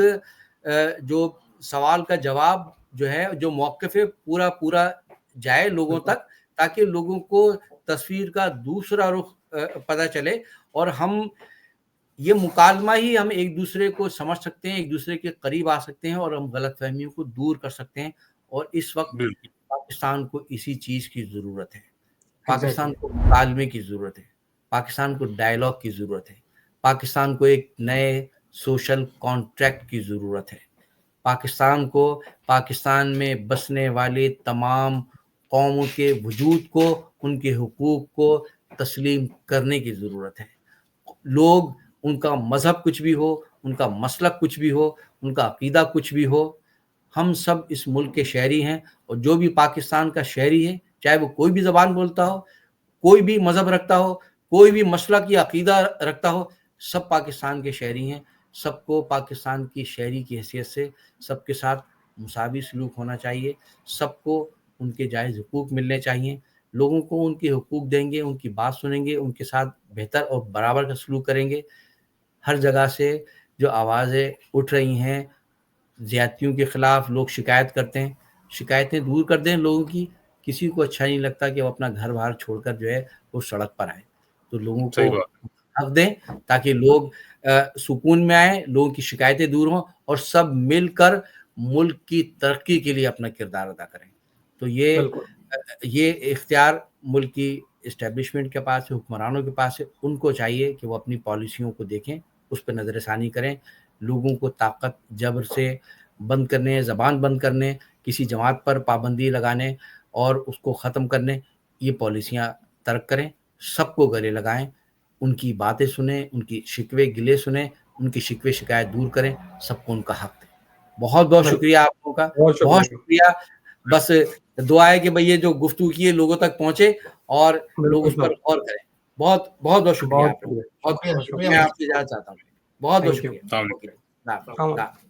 جو سوال کا جواب جو ہے، جو موقف ہے، پورا جائے لوگوں تک، تاکہ لوگوں کو تصویر کا دوسرا رخ پتہ چلے، اور ہم یہ مکالمہ ہی ہم ایک دوسرے کو سمجھ سکتے ہیں، ایک دوسرے کے قریب آ سکتے ہیں، اور ہم غلط فہمیوں کو دور کر سکتے ہیں، اور اس وقت بالکل پاکستان کو اسی چیز کی ضرورت ہے۔ پاکستان کو مکالمے کی ضرورت ہے، پاکستان کو ڈائیلاگ کی ضرورت ہے، پاکستان کو ایک نئے سوشل کانٹریکٹ کی ضرورت ہے، پاکستان کو، پاکستان میں بسنے والے تمام قوموں کے وجود کو، ان کے حقوق کو تسلیم کرنے کی ضرورت ہے۔ لوگ، ان کا مذہب کچھ بھی ہو، ان کا مسلک کچھ بھی ہو، ان کا عقیدہ کچھ بھی ہو، ہم سب اس ملک کے شہری ہیں، اور جو بھی پاکستان کا شہری ہے، چاہے وہ کوئی بھی زبان بولتا ہو، کوئی بھی مذہب رکھتا ہو، کوئی بھی مسلک یا عقیدہ رکھتا ہو، سب پاکستان کے شہری ہیں۔ سب کو پاکستان کی شہری کی حیثیت سے سب کے ساتھ مساوی سلوک ہونا چاہیے، سب کو ان کے جائز حقوق ملنے چاہیے، لوگوں کو ان کے حقوق دیں گے، ان کی بات سنیں گے، ان کے ساتھ بہتر اور برابر کا سلوک کریں گے۔ ہر جگہ سے جو آوازیں اٹھ رہی ہیں زیادتیوں کے خلاف، لوگ شکایت کرتے ہیں، شکایتیں دور کر دیں لوگوں کی۔ کسی کو اچھا نہیں لگتا کہ وہ اپنا گھر باہر چھوڑ کر جو ہے وہ سڑک پر آئے، تو لوگوں صحیح کو بات۔ حق دیں تاکہ لوگ سکون میں آئیں، لوگوں کی شکایتیں دور ہوں، اور سب مل کر ملک کی ترقی کے لیے اپنا کردار ادا کریں۔ تو یہ اختیار ملک کی اسٹیبلشمنٹ کے پاس ہے، حکمرانوں کے پاس ہے۔ ان کو چاہیے کہ وہ اپنی پالیسیوں کو دیکھیں، اس پہ نظر ثانی کریں، لوگوں کو طاقت جبر سے بند کرنے، زبان بند کرنے، کسی جماعت پر پابندی لگانے اور اس کو ختم کرنے، یہ پالیسیاں ترک کریں، سب کو گلے لگائیں، ان کی باتیں سنیں، ان کی شکوے گلے سنیں، ان کی شکوے شکایت دور کریں، سب کو ان کا حق دیں۔ بہت بہت شکریہ آپ لوگوں کا، بہت شکریہ۔ بس دعا ہے کہ بھئی یہ جو گفتگو کی ہے لوگوں تک پہنچے اور لوگ اس پر غور کریں۔ بہت بہت شکریہ آپ لوگوں کا، بہت شکریہ۔ میں آپ سے اجازت چاہتا ہوں، بہت شکریہ۔ السلام علیکم۔ اللہ حافظ۔